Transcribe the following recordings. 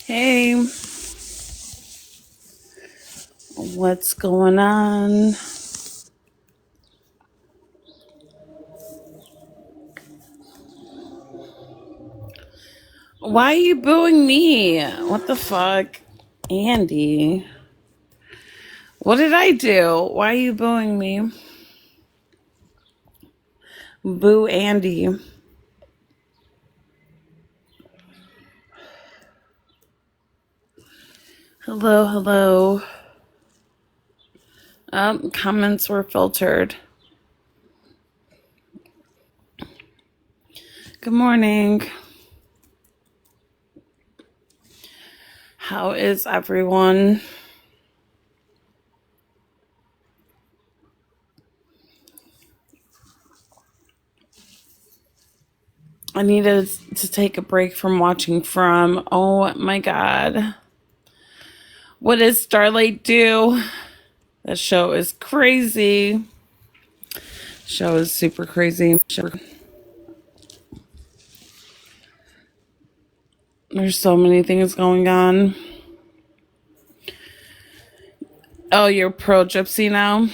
Hey, what's going on? Why are you booing me? What the fuck? Andy. What did I do? Why are you booing me? Boo Andy. Hello, hello. Comments were filtered. Good morning. How is everyone? I needed to take a break from watching From. Oh my god. What does Starlight do? That show is crazy. Show is super crazy. There's so many things going on. Oh, you're pro Gypsy now?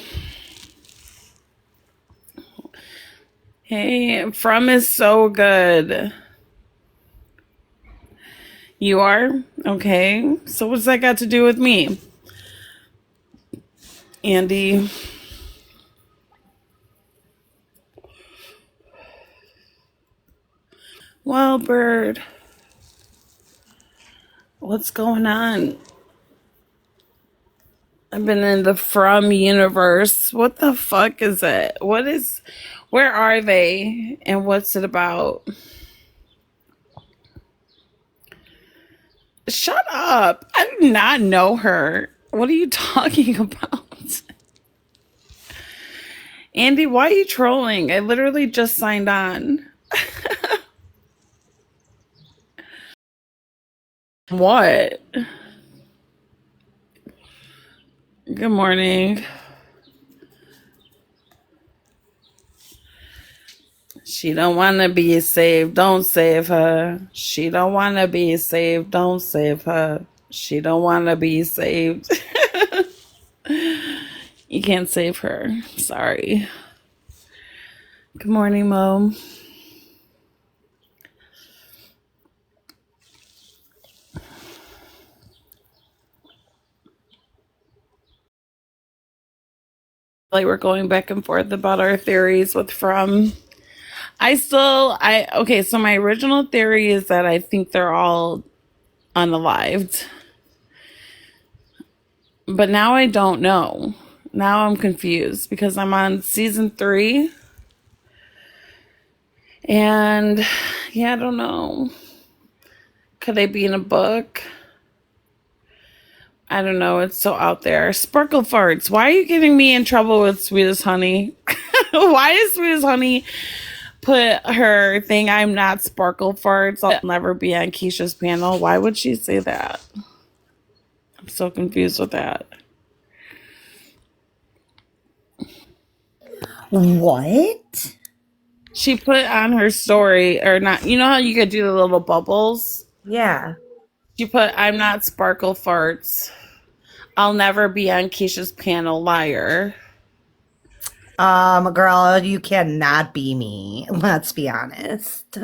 Hey, From is so good. You are? Okay. So what's that got to do with me? Andy. Well, Bird. What's going on? I've been in the From universe. What the fuck is it? Where are they? And what's it about? Shut up. I do not know her. What are you talking about? Andy, why are you trolling? I literally just signed on. What? Good morning. She don't want to be saved. Don't save her. She don't want to be saved. Don't save her. She don't want to be saved. You can't save her. Sorry. Good morning, Mo. Like we're going back and forth about our theories with From. Okay, so my original theory is that I think they're all unalived. But now I don't know. Now I'm confused because I'm on season 3. And yeah, I don't know. Could they be in a book? I don't know. It's so out there. Sparkle farts. Why are you getting me in trouble with Sweetest Honey? Why does Sweetest Honey put her thing, I'm not Sparkle farts, I'll never be on Keisha's panel? Why would she say that? I'm so confused with that. What? She put on her story, or not, you know how you could do the little bubbles? Yeah. She put, I'm not Sparkle farts. I'll never be on Keisha's panel, liar. Girl, you cannot be me. Let's be honest.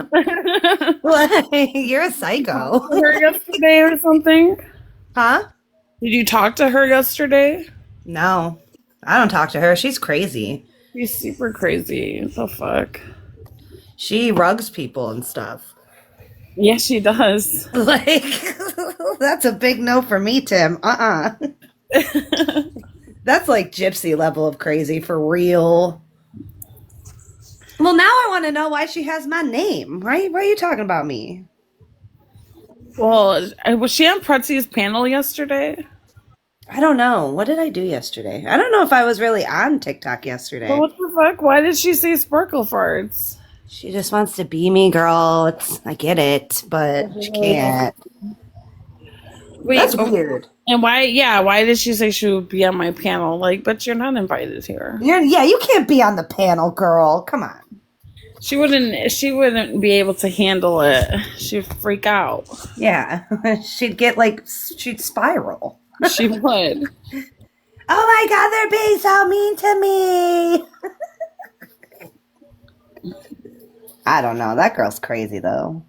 You're a psycho. Her yesterday or something? Huh? Did you talk to her yesterday? No, I don't talk to her. She's crazy. She's super crazy. What the fuck? She rugs people and stuff. Yes, she does. Like, that's a big no for me, Tim. That's like gypsy level of crazy for real. Well, now I want to know why she has my name. Why are you talking about me? Well, was she on Pretzi's panel yesterday? I don't know. What did I do yesterday? I don't know if I was really on TikTok yesterday. Well, what the fuck? Why did she say Sparkle farts? She just wants to be me, girl. I get it, but she can't. Wait, That's weird. And why did she say she would be on my panel? Like, but you're not invited here. You can't be on the panel, girl. Come on. She wouldn't be able to handle it. She'd freak out. Yeah, she'd spiral. She would. Oh my God, they're being so mean to me. I don't know. That girl's crazy though.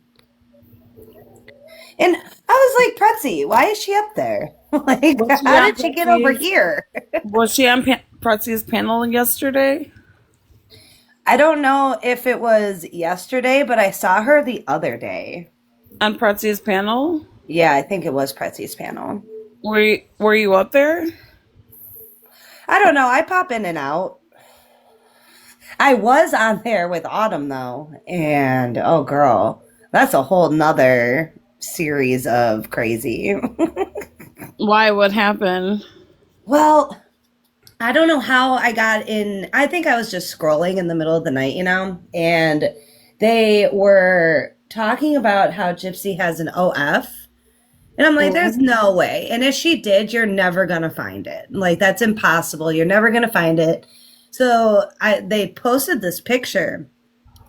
And I was like, Pretzi, why is she up there? Like, Was she how on did she get over Pretzi's here? Pretzi's panel yesterday? I don't know if it was yesterday, but I saw her the other day. On Pretzi's panel? Yeah, I think it was Pretzi's panel. Were you up there? I don't know. I pop in and out. I was on there with Autumn though, and oh girl, that's a whole nother series of crazy. Why? What happened? Well, I don't know how I got in. I think I was just scrolling in the middle of the night, and they were talking about how Gypsy has an OF. And I'm like, there's Mhm. no way. And if she did, you're never going to find it. Like, that's impossible. You're never going to find it. So they posted this picture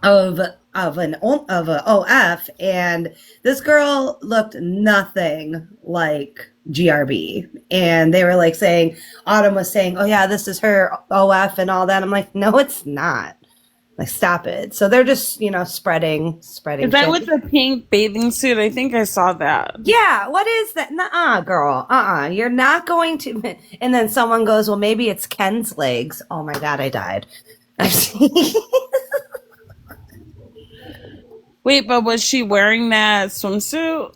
of of a OF, and this girl looked nothing like GRB. And they were like saying, Autumn was saying, oh yeah, this is her OF and all that. I'm like, no, it's not. Like, stop it. So they're just, spreading Is that shit. with the pink bathing suit? I think I saw that. Yeah, what is that? Nuh-uh, girl. You're not going to. And then someone goes, well, maybe it's Ken's legs. Oh my God, I died. Wait, but was she wearing that swimsuit?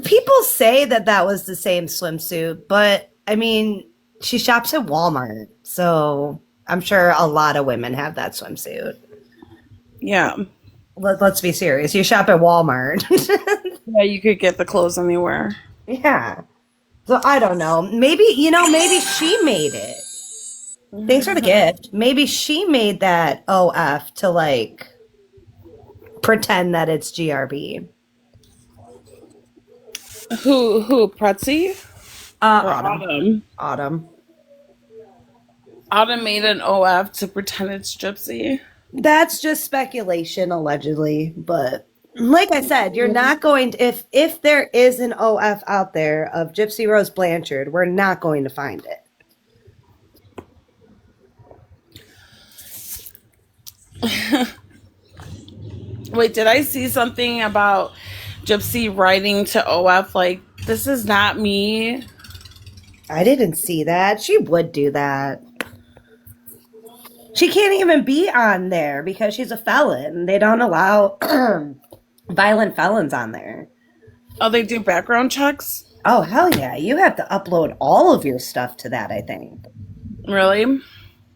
People say that that was the same swimsuit, but I mean, she shops at Walmart. So I'm sure a lot of women have that swimsuit. Yeah. Let's be serious. You shop at Walmart. Yeah, you could get the clothes anywhere. Yeah. So I don't know. Maybe, maybe she made it. Thanks for the gift. Maybe she made that OF to like pretend that it's GRB. Who, Pretzi? Or Autumn. Autumn? Autumn. Autumn made an OF to pretend it's Gypsy. That's just speculation, allegedly. But like I said, you're not going to, if there is an OF out there of Gypsy Rose Blanchard, we're not going to find it. Wait, did I see something about Gypsy writing to OF like, this is not me? I didn't see that. She would do that. She can't even be on there because she's a felon. They don't allow violent felons on there. Oh, they do background checks? Oh, hell yeah. You have to upload all of your stuff to that, I think. Really?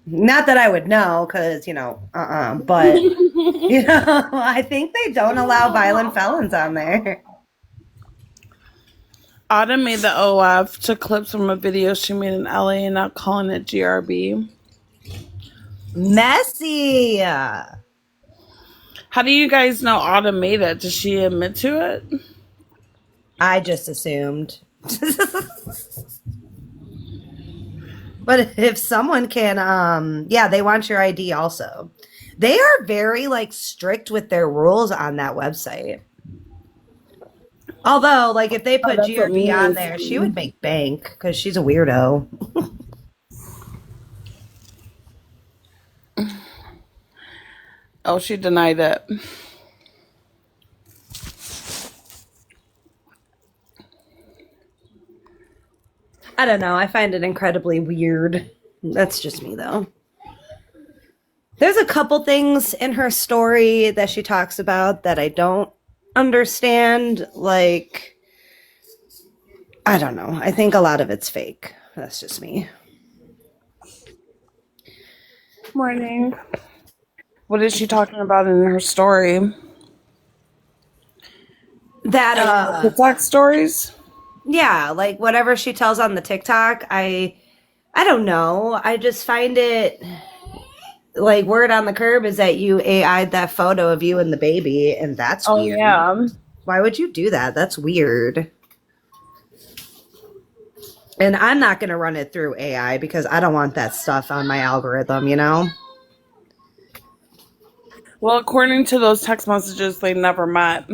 Not that I would know, because, but, I think they don't allow violent felons on there. Autumn made the OF to clips from a video she made in LA and not calling it GRB. Messy. How do you guys know Autumn made it? Does she admit to it? I just assumed. But if someone can, yeah, they want your ID also. They are very like strict with their rules on that website. Although, like, if they put that's what GRB on means. there, she would make bank because she's a weirdo. Oh, she denied it. I don't know. I find it incredibly weird. That's just me, though. There's a couple things in her story that she talks about that I don't understand. Like, I don't know. I think a lot of it's fake. That's just me. Morning. What is she talking about in her story? That, TikTok stories? yeah, like whatever she tells on the TikTok, I don't know. I just find it like word on the curb is that you AI'd that photo of you and the baby, and that's Oh, weird. yeah. Why would you do that? That's weird. And I'm not going to run it through AI because I don't want that stuff on my algorithm, Well, according to those text messages, they never met.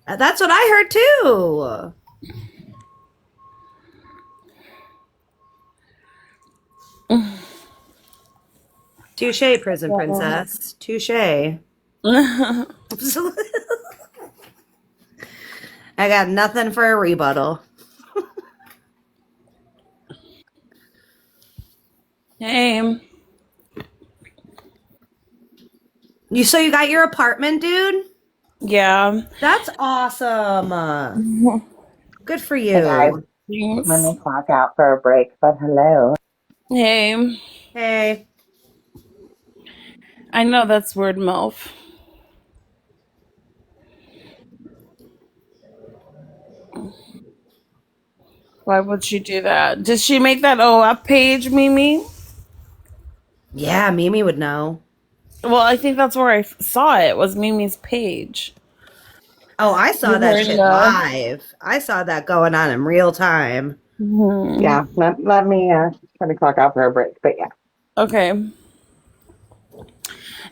That's what I heard too. Touche, prison princess. Touche. I got nothing for a rebuttal. Hey. So you got your apartment, dude? Yeah. That's awesome. Good for Hey guys, you. let Thanks. me clock out for a break, but hello. Hey. Hey. I know that's weird, MILF. Why would she do that? Did she make that OF page, Mimi? Yeah, Mimi would know. Well, I think that's where I saw it, was Mimi's page. Oh, I saw You that were in shit the... live. I saw that going on in real time. Hmm. Yeah, let me try to clock out for a break, but yeah. Okay.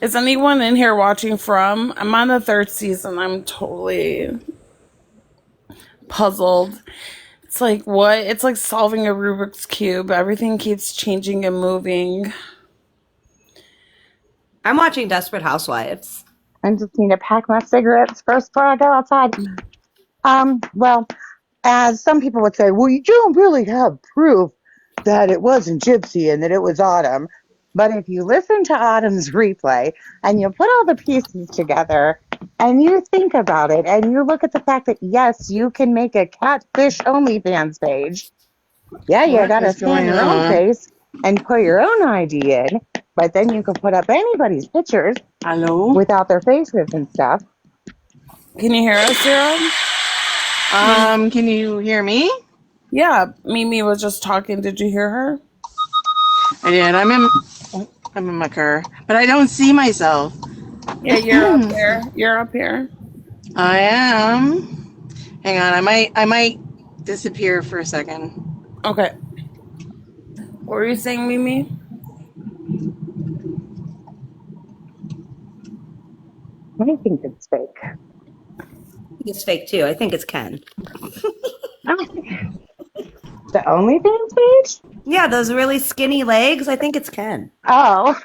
Is anyone in here watching From? I'm on the third season. I'm totally puzzled. It's like, what? It's like solving a Rubik's Cube. Everything keeps changing and moving. I'm watching Desperate Housewives. I just need to pack my cigarettes first before I go outside. Well, as some people would say, well, you don't really have proof that it wasn't Gypsy and that it was Autumn. But if you listen to Autumn's replay and you put all the pieces together and you think about it and you look at the fact that, yes, you can make a catfish OnlyFans page. Yeah, you What got to is scan going your own on? face and put your own ID in, but then you can put up anybody's pictures Hello? without their faces and stuff. Can you hear us, Sarah? Can you hear me? Yeah, Mimi was just talking. Did you hear her? I did. I'm in my car, but I don't see myself. Yeah, you're up here. You're up here. I am. Hang on. I might disappear for a second. Okay. What were you saying, Mimi? I think it's fake. It's fake too. I think it's Ken. Oh, the OnlyFans page? Yeah, those really skinny legs. I think it's Ken. Oh,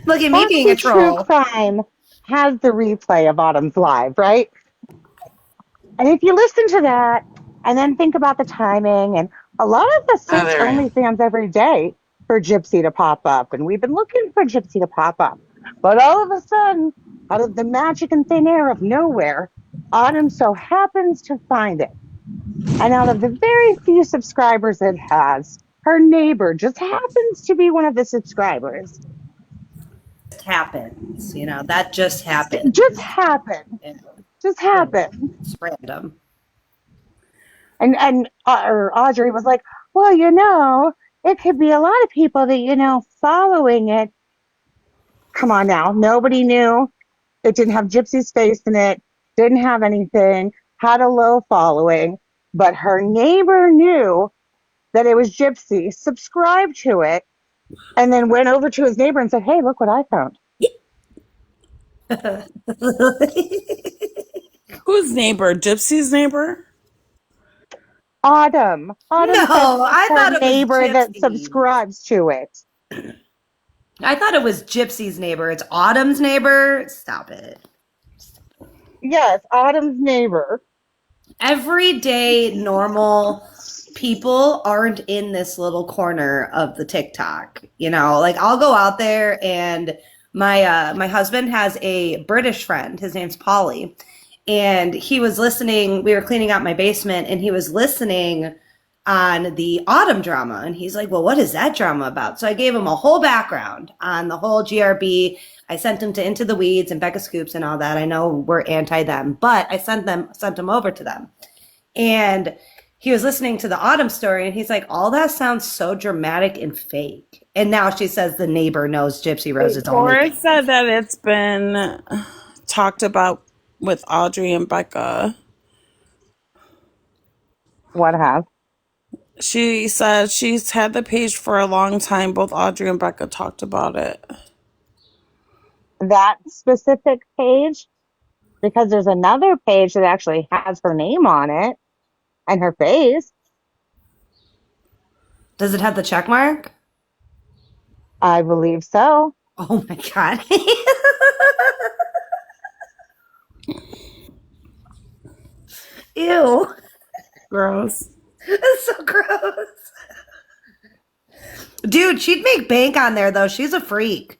Look at me being a Foxy True troll. Crime has the replay of Autumn's Live, right? And if you listen to that and then think about the timing, and a lot of us Oh, search there I am. OnlyFans every day for Gypsy to pop up, and we've been looking for Gypsy to pop up. But all of a sudden, out of the magic and thin air of nowhere, Autumn so happens to find it. And out of the very few subscribers it has, her neighbor just happens to be one of the subscribers. It happens. That just It happened. just happened. And, Just happened. it's random. And Audrey was like, well, it could be a lot of people that following it. Come on now, nobody knew. It didn't have Gypsy's face in it. Didn't have anything. Had a low following, but her neighbor knew that it was Gypsy. Subscribed to it, and then went over to his neighbor and said, "Hey, look what I found." Whose neighbor? Gypsy's neighbor? Autumn. Autumn said No, it's I her thought it was neighbor that Gypsy's. subscribes to it. I thought it was Gypsy's neighbor. It's Autumn's neighbor. Stop it. Yes, Autumn's neighbor. Everyday normal people aren't in this little corner of the TikTok. Like I'll go out there and my husband has a British friend. His name's Polly. And he was listening, we were cleaning out my basement and he was listening on the Autumn drama. And he's like, well, what is that drama about? So I gave him a whole background on the whole GRB. I sent him to Into the Weeds and Becca Scoops and all that. I know we're anti them, but I sent them over to them. And he was listening to the Autumn story and he's like, all that sounds so dramatic and fake. And now she says the neighbor knows Gypsy Rose is only Cora fake. said that it's been talked about with Audrey and Becca. What have? She said she's had the page for a long time. Both Audrey and Becca talked about it. that specific page because there's another page that actually has her name on it and her face. Does it have the check mark? I believe so. Oh my God. Ew. Gross. That's so gross. Dude, she'd make bank on there though. She's a freak.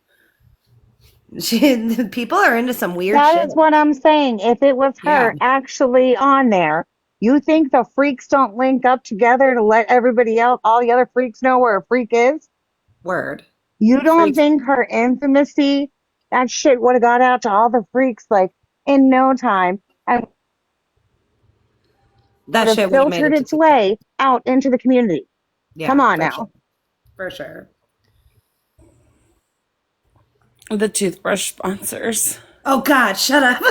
People are into some weird That shit. is what I'm saying. If it was Yeah. her actually on there, you think the freaks don't link up together to let everybody else, all the other freaks know where a freak is? Word. You don't Freaks. think her infamousy, that shit would have got out to all the freaks like in no time and That would have shit would have made filtered it to its TikTok. way out into the community. Yeah, Come on for now. sure. For sure. The toothbrush sponsors. Oh God, shut up.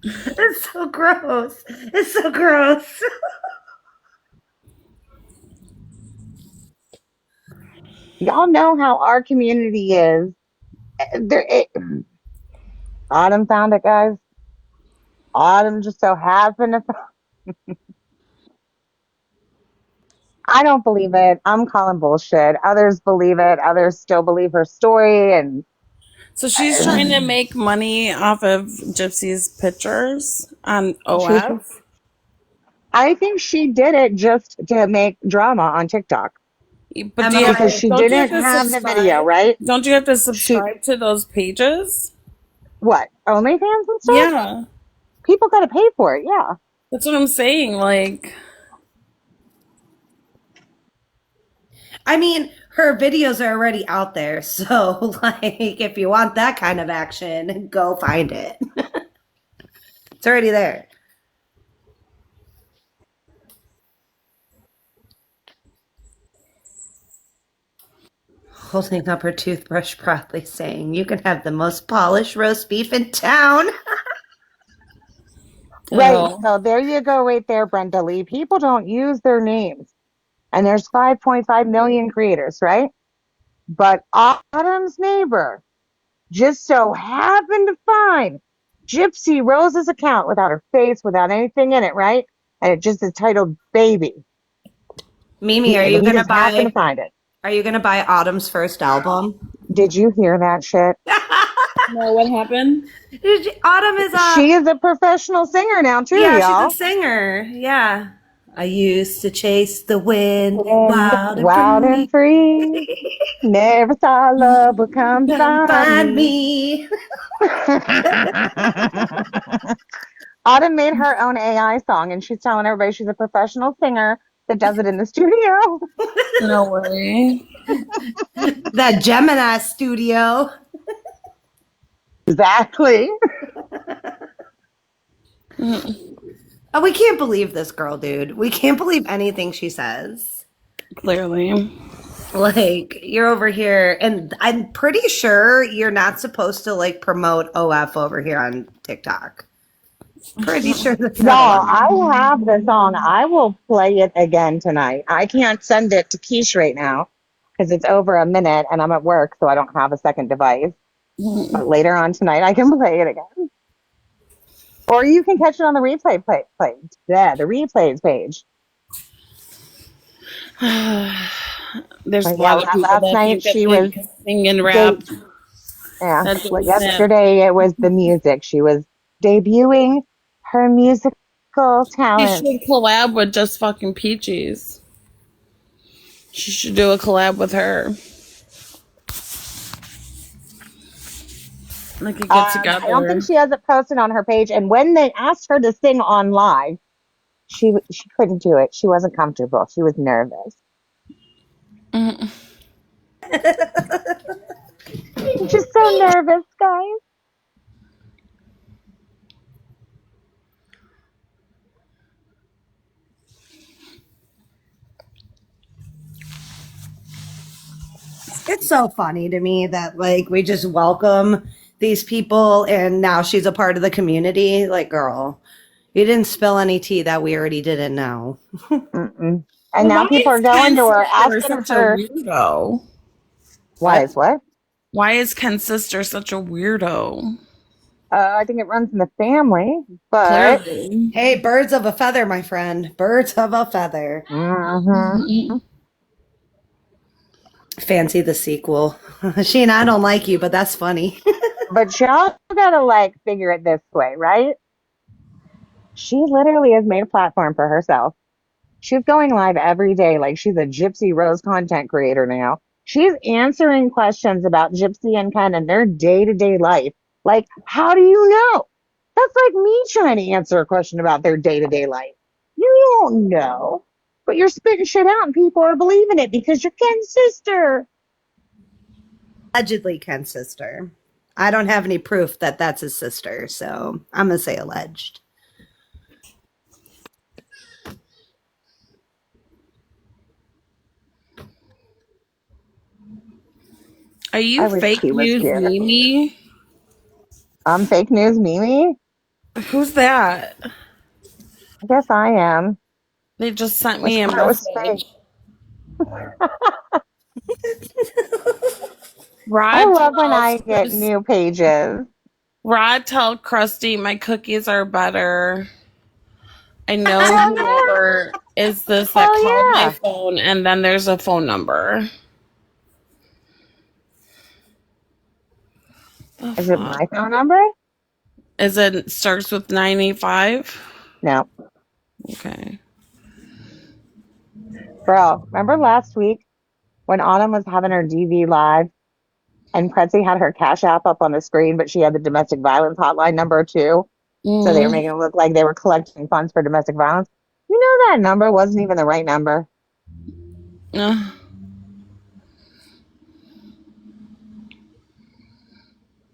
It's so gross. It's so gross. Y'all know how our community is. There, Autumn found it, guys. Autumn just so happened to. I don't believe it. I'm calling bullshit. Others believe it. Others still believe her story. And So she's trying to make money off of Gypsy's pictures on she, OF. I think she did it just to make drama on TikTok But do you because have, she don't you have didn't to have the video, subscribe? right? Don't you have to She, subscribe to those pages? what, OnlyFans and stuff? Yeah. People got to pay for it. Yeah. That's what I'm saying. Like, I mean, her videos are already out there, so like if you want that kind of action, go find it. It's already there. Holding up her toothbrush proudly, saying, "You can have the most polished roast beef in town." Right. oh, So there you go, right there, Brenda Lee. People don't use their names. And there's 5.5 million creators, right? But Autumn's neighbor just so happened to find Gypsy Rose's account without her face, without anything in it, right? And it just is titled Baby. Mimi, And he just happened to find it. are you gonna buy Autumn's first album? Did you hear that shit? no, what happened? Autumn is She is a professional singer now, too, yeah, she's a y'all. singer. Yeah. I used to chase the wind And wild and wild and free. free. Never thought love would come Come find find me. me. Autumn made her own AI song, and she's telling everybody she's a professional singer that does it in the studio. No way. That Gemini studio. Exactly. Oh, we can't believe this girl, dude. We can't believe anything she says. Clearly. Like, you're over here, and I'm pretty sure you're not supposed to like promote OF over here on TikTok. Pretty sure that's No, not allowed. I have the song. I will play it again tonight. I can't send it to Kesh right now because it's over a minute and I'm at work, so I don't have a second device. But later on tonight, I can play it again. Or you can catch it on the yeah, the replays page. There's a But yeah, lot of people last that night think that she they was can sing and rap. yeah. That Well, don't snap. yesterday it was the music. She was debuting her musical She talent. should collab with Just Fucking Peaches. She should do a collab with her. Like a get I don't together. think she has it posted on her page. And when they asked her to sing on live, she couldn't do it. She wasn't comfortable. She was nervous. Mm. Just so nervous, guys. It's so funny to me that like we just welcome these people and now she's a part of the community. Like, girl, You didn't spill any tea that we already didn't know. Mm-mm. And now Why people are is going Ken's to her sister asking such a her. weirdo? Why is what? Why is Ken's sister such a weirdo? I think it runs in the family, but Clearly. Hey, birds of a feather, my friend. Birds of a feather. mhm. Fancy the sequel. Sheena, I don't like you, but that's funny. But y'all gotta like figure it this way, right? She literally has made a platform for herself. She's going live every day like she's a Gypsy Rose content creator now. She's answering questions about Gypsy and Ken and their day-to-day life. Like, how do you know? That's like me trying to answer a question about their day-to-day life. You don't know, but you're spitting shit out and people are believing it because you're Ken's sister. Allegedly Ken's sister. I don't have any proof that that's his sister, so I'm going to say alleged. Are you I wish fake he was news here. Mimi? Fake news, Mimi? Who's that? I guess I am. They just sent Which me a part was fake? message. I Rod love when tells I get new pages. Rod tell Krusty my cookies are better. I know Hell yeah! whoever is this that Hell called my yeah! phone, and then there's a phone number. The Is it fuck? my phone number? Is it starts with 985? No. Okay. Bro, remember last week when Autumn was having her DV live and Pretzi had her Cash App up on the screen, but she had the domestic violence hotline number too? So they were Mm. making it look like they were collecting funds for domestic violence. You know that number wasn't even the right number. Uh,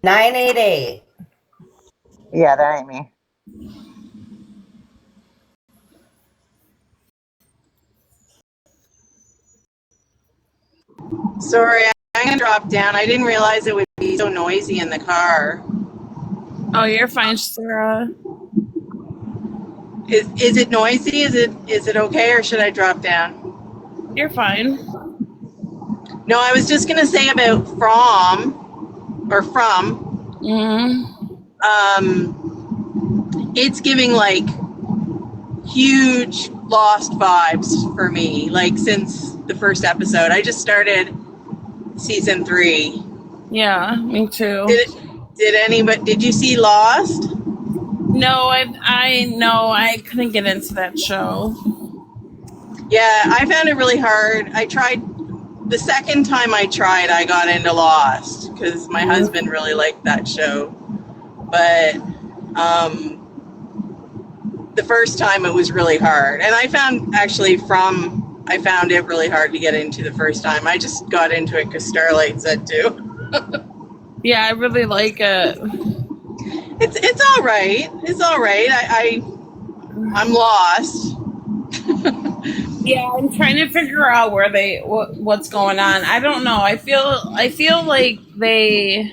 988. Yeah, that ain't me. Sorry, I'm gonna drop down. I didn't realize it would be so noisy in the car. oh, you're fine, Sarah. Is it noisy? Is it okay, or should I drop down? You're fine. No, I was just gonna say about from. Mm. It's giving like huge Lost vibes for me. Like since the first episode, I just started season 3. Yeah, me too. Did you see Lost? No, I couldn't get into that show. Yeah, I found it really hard. I tried the second time I tried, I got into Lost because my husband really liked that show. But the first time it was really hard. And I found it really hard to get into the first time. I just got into it because Starlight said to. Yeah, I really like it. It's all right. It's all right. I'm lost. Yeah, I'm trying to figure out what's going on. I don't know. I feel like they.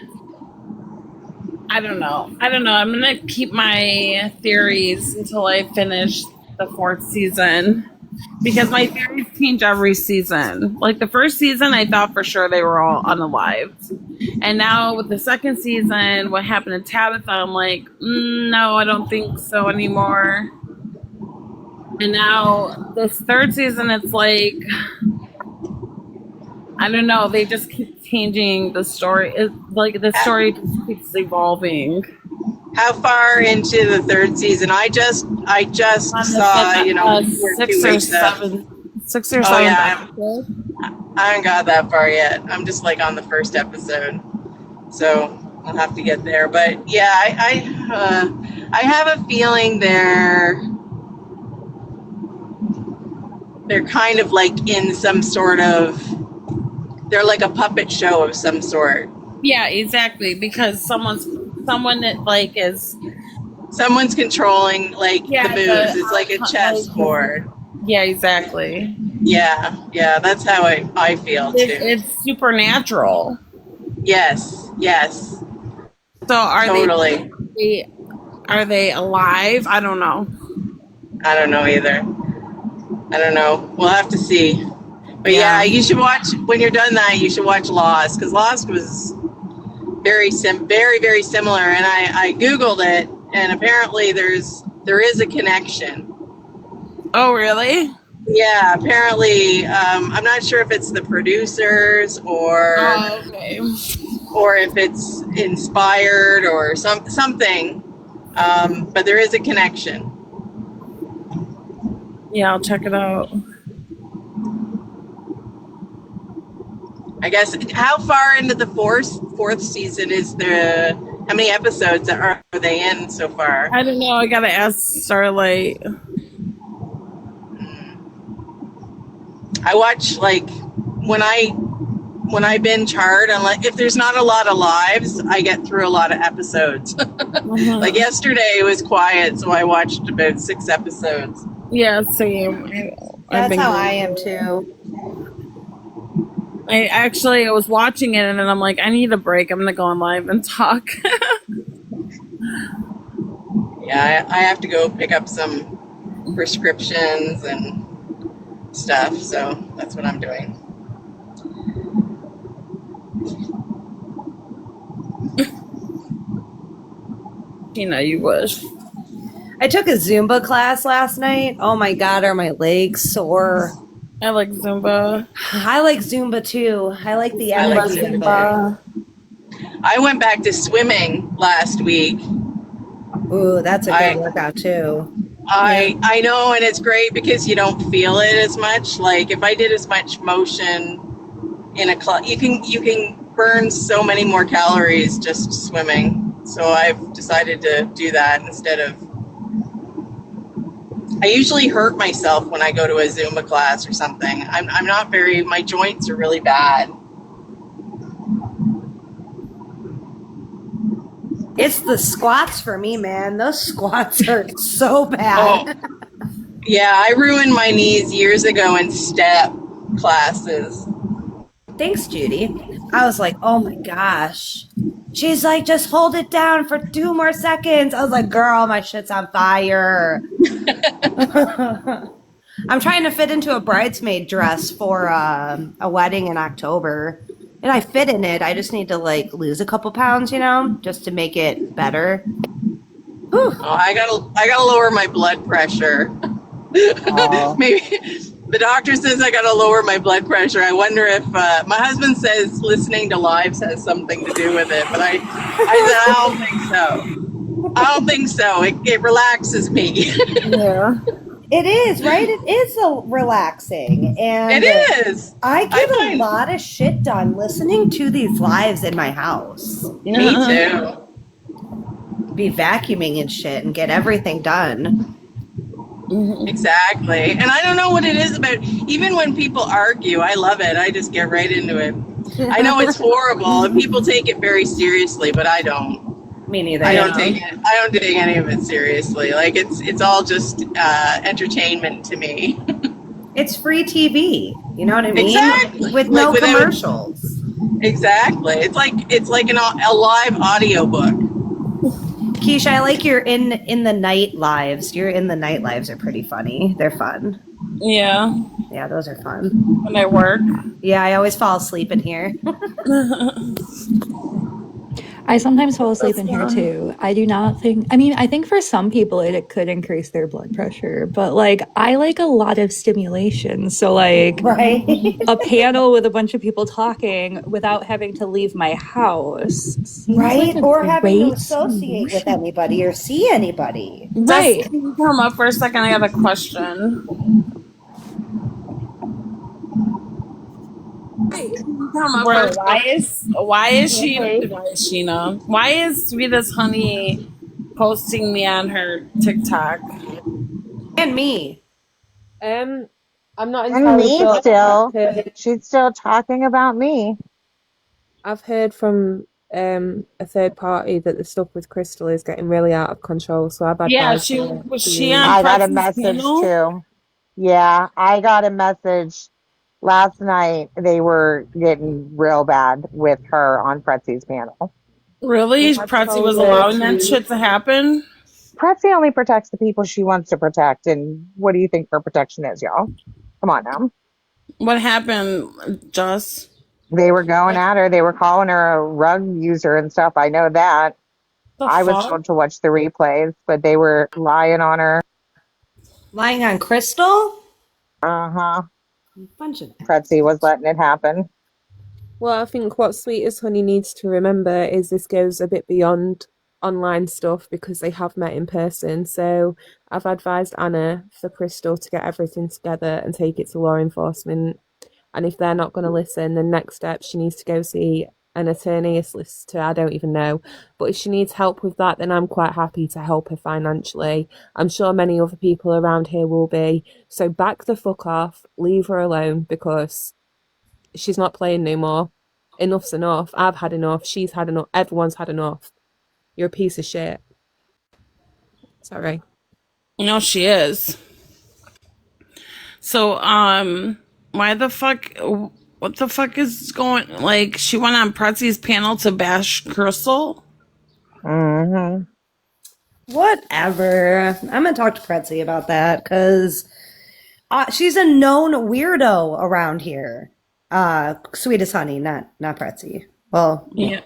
I don't know. I'm gonna keep my theories until I finish the 4th season because my theories change every season. Like the first season, I thought for sure they were all unalived, and now with the 2nd season, what happened to Tabitha? I'm like, no, I don't think so anymore. And now this 3rd season, it's like, I don't know. They just keep changing the story. The story just keeps evolving. How far into the 3rd season? I just saw, 6 or 7. 6 or 7 Oh yeah, episodes. I haven't got that far yet. I'm just like on the first episode, so I'll have to get there. But yeah, I have a feeling they're kind of like in some sort of, they're like a puppet show of some sort. Yeah, exactly. Because someone that like is someone's controlling like the moves. It's like a chessboard. Yeah, exactly. Yeah, that's how I feel too. It's supernatural. Yes. So are totally. Are they alive? I don't know. I don't know either. I don't know. We'll have to see. But yeah, you should watch, when you're done that, you should watch Lost, because Lost was very, very similar. And I Googled it, and apparently there is a connection. Oh, really? Yeah, apparently, I'm not sure if it's the producers or if it's inspired or something, but there is a connection. Yeah, I'll check it out. I guess, how far into the fourth season is the? How many episodes are they in so far? I don't know. I gotta ask Starlight. I watch, like, when I binge hard, and if there's not a lot of lives, I get through a lot of episodes. Like yesterday, it was quiet, so I watched about 6 episodes. Yeah, same. That's how I am too. I was watching it, and then I'm like, I need a break. I'm gonna go on live and talk. Yeah, I have to go pick up some prescriptions and stuff, so that's what I'm doing. You wish. I took a Zumba class last night. Oh my God, are my legs sore? I like Zumba. I like Zumba too. I like the energy of it. I went back to swimming last week. Ooh, that's a good workout too. I know, and it's great because you don't feel it as much. Like if I did as much motion in a club, you can burn so many more calories just swimming. So I've decided to do that instead of. I usually hurt myself when I go to a Zumba class or something. I'm not very. My joints are really bad. It's the squats for me, man. Those squats are so bad. Oh. Yeah, I ruined my knees years ago in step classes. Thanks, Judy. I was like, oh my gosh. She's like, just hold it down for 2 more seconds. I was like, girl, my shit's on fire. I'm trying to fit into a bridesmaid dress for a wedding in October. And I fit in it. I just need to lose a couple pounds, just to make it better. Whew. Oh, I gotta lower my blood pressure. Maybe the doctor says I gotta lower my blood pressure. I wonder if my husband says listening to lives has something to do with it, but I said I don't think so. I don't think so. It relaxes me. Yeah. It is, right? It is so relaxing. And it is. I get a lot of shit done listening to these lives in my house. Me too. Be vacuuming and shit and get everything done. Exactly. And I don't know what it is about, even when people argue, I love it. I just get right into it. I know it's horrible and people take it very seriously, but I don't. Me neither. I don't take any of it seriously. Like it's all just entertainment to me. It's free TV. You know what I mean? Exactly. With no commercials. Exactly. It's like a live audio book. Keisha, I like your in the night lives. Your in the night lives are pretty funny. They're fun. Yeah. Yeah, those are fun. When I work. Yeah, I always fall asleep in here. I sometimes fall asleep in here too. I do not think, I think for some people it could increase their blood pressure, but I like a lot of stimulation. So right. A panel with a bunch of people talking without having to leave my house. Right. Or having to associate with anybody or see anybody. Right. Can you come up for a second? I got a question. Why is Sheena? Why is Sweet as Honey posting me on her TikTok? And me. I'm not And entirely me sure. still. She's still talking about me. I've heard from a third party that the stuff with Crystal is getting really out of control. So I've advised she her was to- she on I got a Preston's message panel? too. Yeah, I got a message last night. They were getting real bad with her on Pretzi's panel. Really? I Pretzi was told her allowing that to- shit to happen? Pretzi only protects the people she wants to protect. And what do you think her protection is, y'all? Come on now. What happened, Just? They were going What at her. They were calling her a rug user and stuff. I know that. the I was fuck? told to watch the replays, but they were lying on her. Lying on Crystal? Uh-huh. Bunch of Pretzi was assholes. letting it happen. Well, I think what Sweetest Honey needs to remember is this goes a bit beyond online stuff because they have met in person. So I've advised Anna for Crystal to get everything together and take it to law enforcement. And if they're not going to listen, the next step, she needs to go see an attorney, a solicitor, I don't even know. But if she needs help with that, then I'm quite happy to help her financially. I'm sure many other people around here will be. So back the fuck off, leave her alone because she's not playing no more. Enough's enough. I've had enough. She's had enough. Everyone's had enough. You're a piece of shit. Sorry. No, she is. So, why the fuck? What the fuck is going? Like, she went on Pretzi's panel to bash Crystal. Mm-hmm. Whatever. I'm gonna talk to Pretzi about that because she's a known weirdo around here. Sweetest Honey, not Pretzi. Well, Yeah.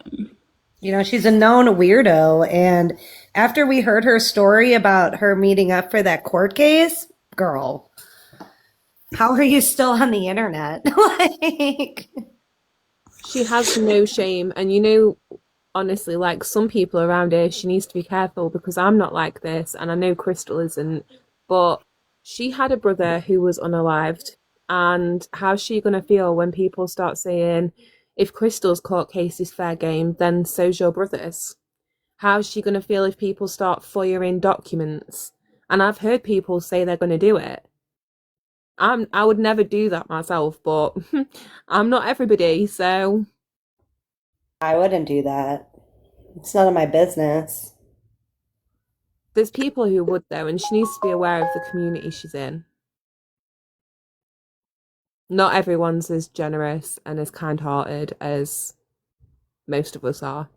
you know, she's a known weirdo, and after we heard her story about her meeting up for that court case, girl, how are you still on the internet? Like, She has no shame. And you know, honestly, like some people around here, she needs to be careful because I'm not like this, and I know Crystal isn't. But she had a brother who was unalived, and how's she gonna feel when people start saying, if Crystal's court case is fair game, then so's your brother's? How's she gonna feel if people start FOIAing documents? And I've heard people say they're gonna do it. I would never do that myself, but I'm not everybody, so I wouldn't do that. It's none of my business. there's people who would though, and she needs to be aware of the community she's in. Not everyone's as generous and as kind-hearted as most of us are.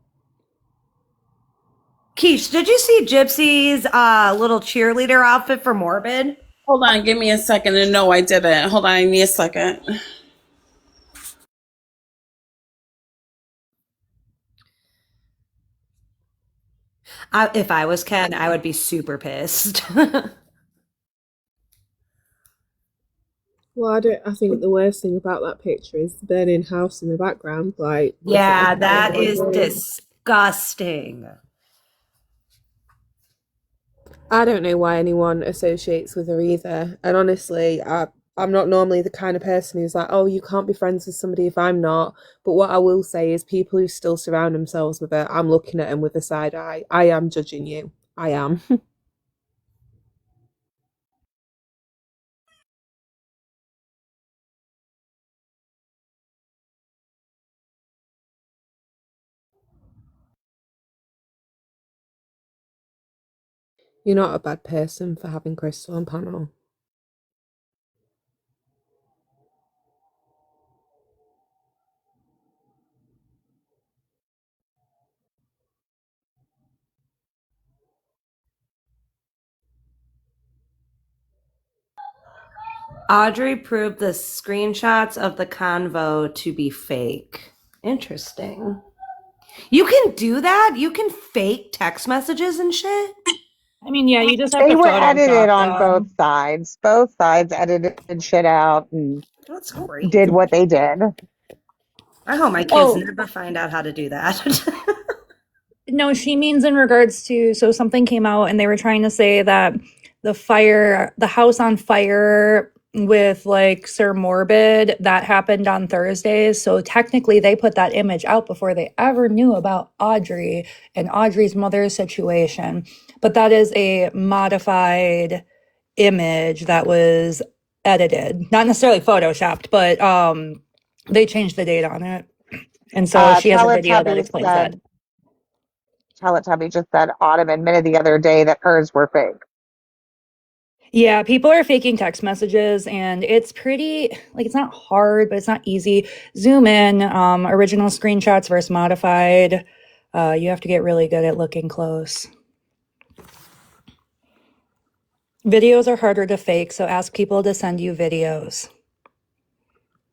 Keish, did you see Gypsy's little cheerleader outfit for Morbid? Hold on, give me a second. And no, I didn't. Hold on, give me a second. If I was Ken, I would be super pissed. Well, I think the worst thing about that picture is the burning house in the background. Like, Yeah, that is disgusting. I don't know why anyone associates with her either. And honestly, I'm not normally the kind of person who's like, oh, you can't be friends with somebody if I'm not. But what I will say is people who still surround themselves with her, I'm looking at them with a side eye. I am judging you. I am. You're not a bad person for having Crystal on panel. Audrey proved the screenshots of the convo to be fake. Interesting. You can do that? You can fake text messages and shit? I mean, yeah, you just have They to were edited Photoshop on both them. sides. Both sides edited shit out and That's great. did what they did. I hope my kids Oh, never find out how to do that. no, she means in regards to, so something came out and they were trying to say that the house on fire with like Sir Morbid, that happened on Thursdays. So technically they put that image out before they ever knew about Audrey and Audrey's mother's situation. But that is a modified image that was edited, not necessarily photoshopped, but they changed the date on it. And so she has a video that explains that. Teletubby just said Autumn admitted the other day that hers were fake. Yeah, people are faking text messages and it's pretty, like, it's not hard, but it's not easy. Zoom in, original screenshots versus modified. You have to get really good at looking close. Videos are harder to fake, so ask people to send you videos.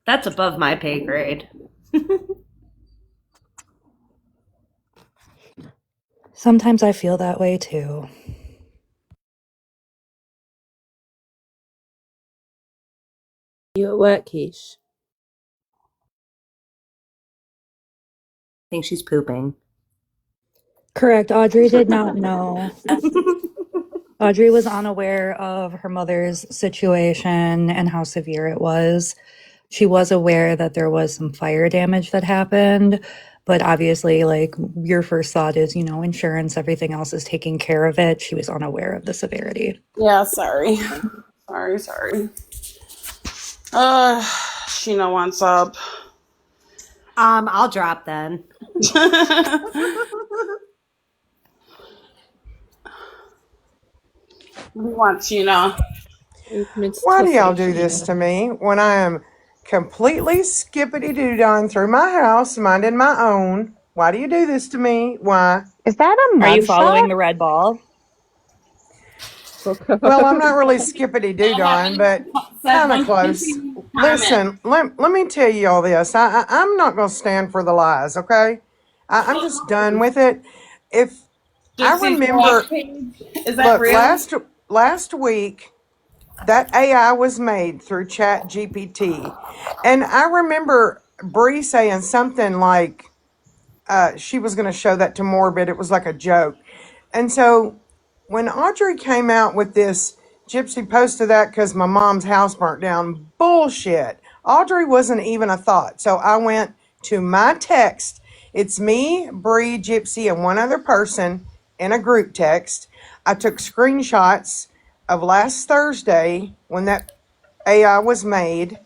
That's above my pay grade. Sometimes I feel that way too. You at work, Kesh? I think she's pooping. Correct. Audrey did not know. Audrey was unaware of her mother's situation and how severe it was. She was aware that there was some fire damage that happened, but obviously, like, your first thought is, insurance, everything else is taking care of it. She was unaware of the severity. Yeah, sorry. Sorry. Sheena wants up. I'll drop then. We want Sheena. Why do y'all do this to me when I am completely skippity-doo-dah through my house, minding my own? Why do you do this to me? Why? Is that a Are you mugshot? following the red ball? Well, I'm not really skippity-doo-dah, but kind of close. Listen, let me tell you all this. I'm not going to stand for the lies, okay? I'm just done with it. If I remember, Is that look, real? last week, that AI was made through Chat GPT. And I remember Bree saying something like she was going to show that to Morbid. It was like a joke. And so when Audrey came out with this, Gypsy posted that because my mom's house burnt down. Bullshit. Audrey wasn't even a thought. So I went to my text. It's me, Bree, Gypsy, and one other person in a group text. I took screenshots of last Thursday when that AI was made,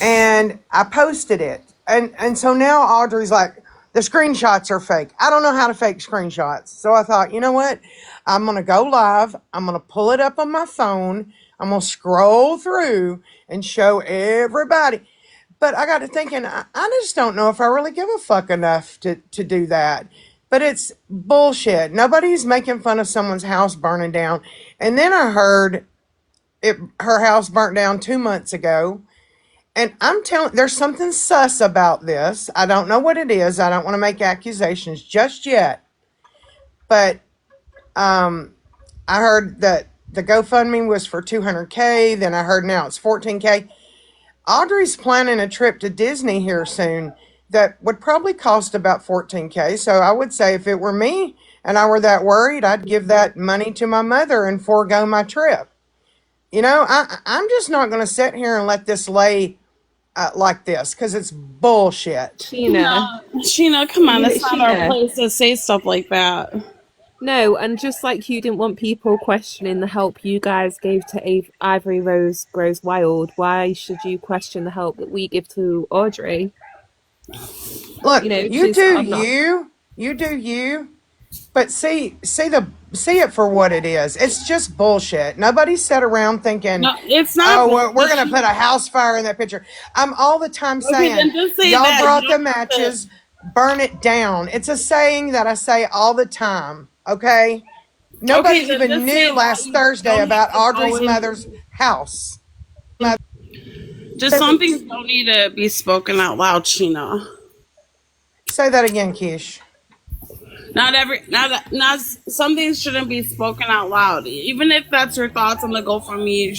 and I posted it. And so now Audrey's like, the screenshots are fake. I don't know how to fake screenshots. So I thought, you know what? I'm going to go live. I'm going to pull it up on my phone. I'm going to scroll through and show everybody. But I got to thinking, I just don't know if I really give a fuck enough to do that. But it's bullshit. Nobody's making fun of someone's house burning down. And then I heard her house burnt down 2 months ago. And I'm telling, there's something sus about this. I don't know what it is. I don't want to make accusations just yet. But I heard that the GoFundMe was for $200K. Then I heard now it's $14K. Audrey's planning a trip to Disney here soon that would probably cost about $14K. So I would say if it were me and I were that worried, I'd give that money to my mother and forego my trip. I'm just not going to sit here and let this lay like this because it's bullshit. Sheena, come on. It's not our place to say stuff like that. No, and just like you didn't want people questioning the help you guys gave to Ivory Rose Grows Wild, why should you question the help that we give to Audrey? Look, you do you, but see it for what it is. It's just bullshit. Nobody sat around thinking, no, it's not. Oh, we're gonna put a house fire in that picture. I'm all the time saying, y'all brought the matches, burn it down. It's a saying that I say all the time. Okay, nobody even knew last Thursday about Audrey's mother's house. Just some things don't need to be spoken out loud, Sheena. Say that again, Kish. Not some things shouldn't be spoken out loud. Even if that's your thoughts on the GoFundMe,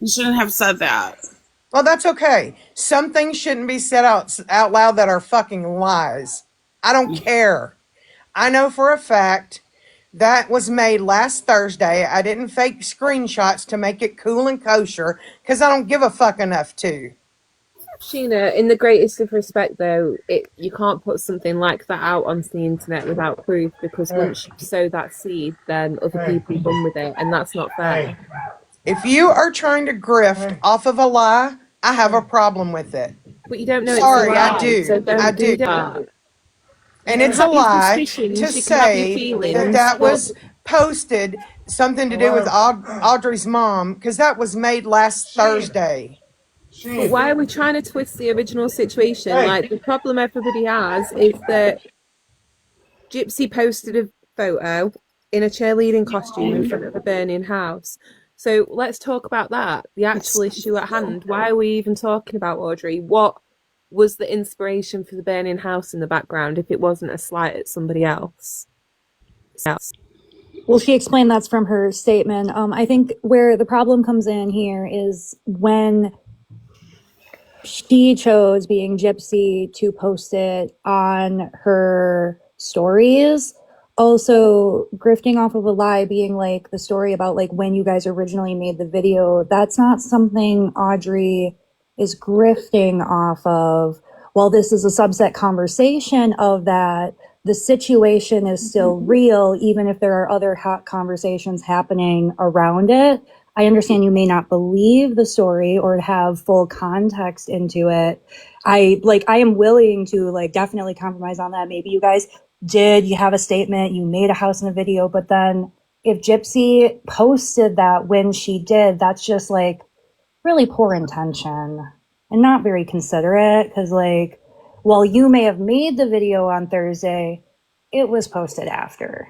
you shouldn't have said that. Well, that's okay. Some things shouldn't be said out loud that are fucking lies. I don't care. I know for a fact that was made last Thursday. I didn't fake screenshots to make it cool and kosher because I don't give a fuck enough to. Sheena, in the greatest of respect, though, you can't put something like that out onto the internet without proof because once you sow that seed, then other people run with it, and that's not fair. If you are trying to grift off of a lie, I have a problem with it. But you don't know. Sorry, it's a lie, I do. So don't I do do. that. And it's a lie to say that was posted something to do with Audrey's mom because that was made last Thursday. But why are we trying to twist the original situation? Like, the problem everybody has is that Gypsy posted a photo in a cheerleading costume in front of a burning house. So let's talk about that, the actual issue at hand. Why are we even talking about Audrey? What was the inspiration for the burning house in the background if it wasn't a slight at somebody else? Well, she explained that's from her statement. I think where the problem comes in here is when she chose, being Gypsy, to post it on her stories. Also, grifting off of a lie, being like the story about like when you guys originally made the video. That's not something Audrey is grifting off of. While this is a subset conversation of that, the situation is still real, even if there are other hot conversations happening around it. I understand you may not believe the story or have full context into it. I am willing to like definitely compromise on that. Maybe you guys you have a statement, you made a house in a video, but then if Gypsy posted that when she did, that's just like really poor intention and not very considerate, because like, while you may have made the video on Thursday, it was posted after.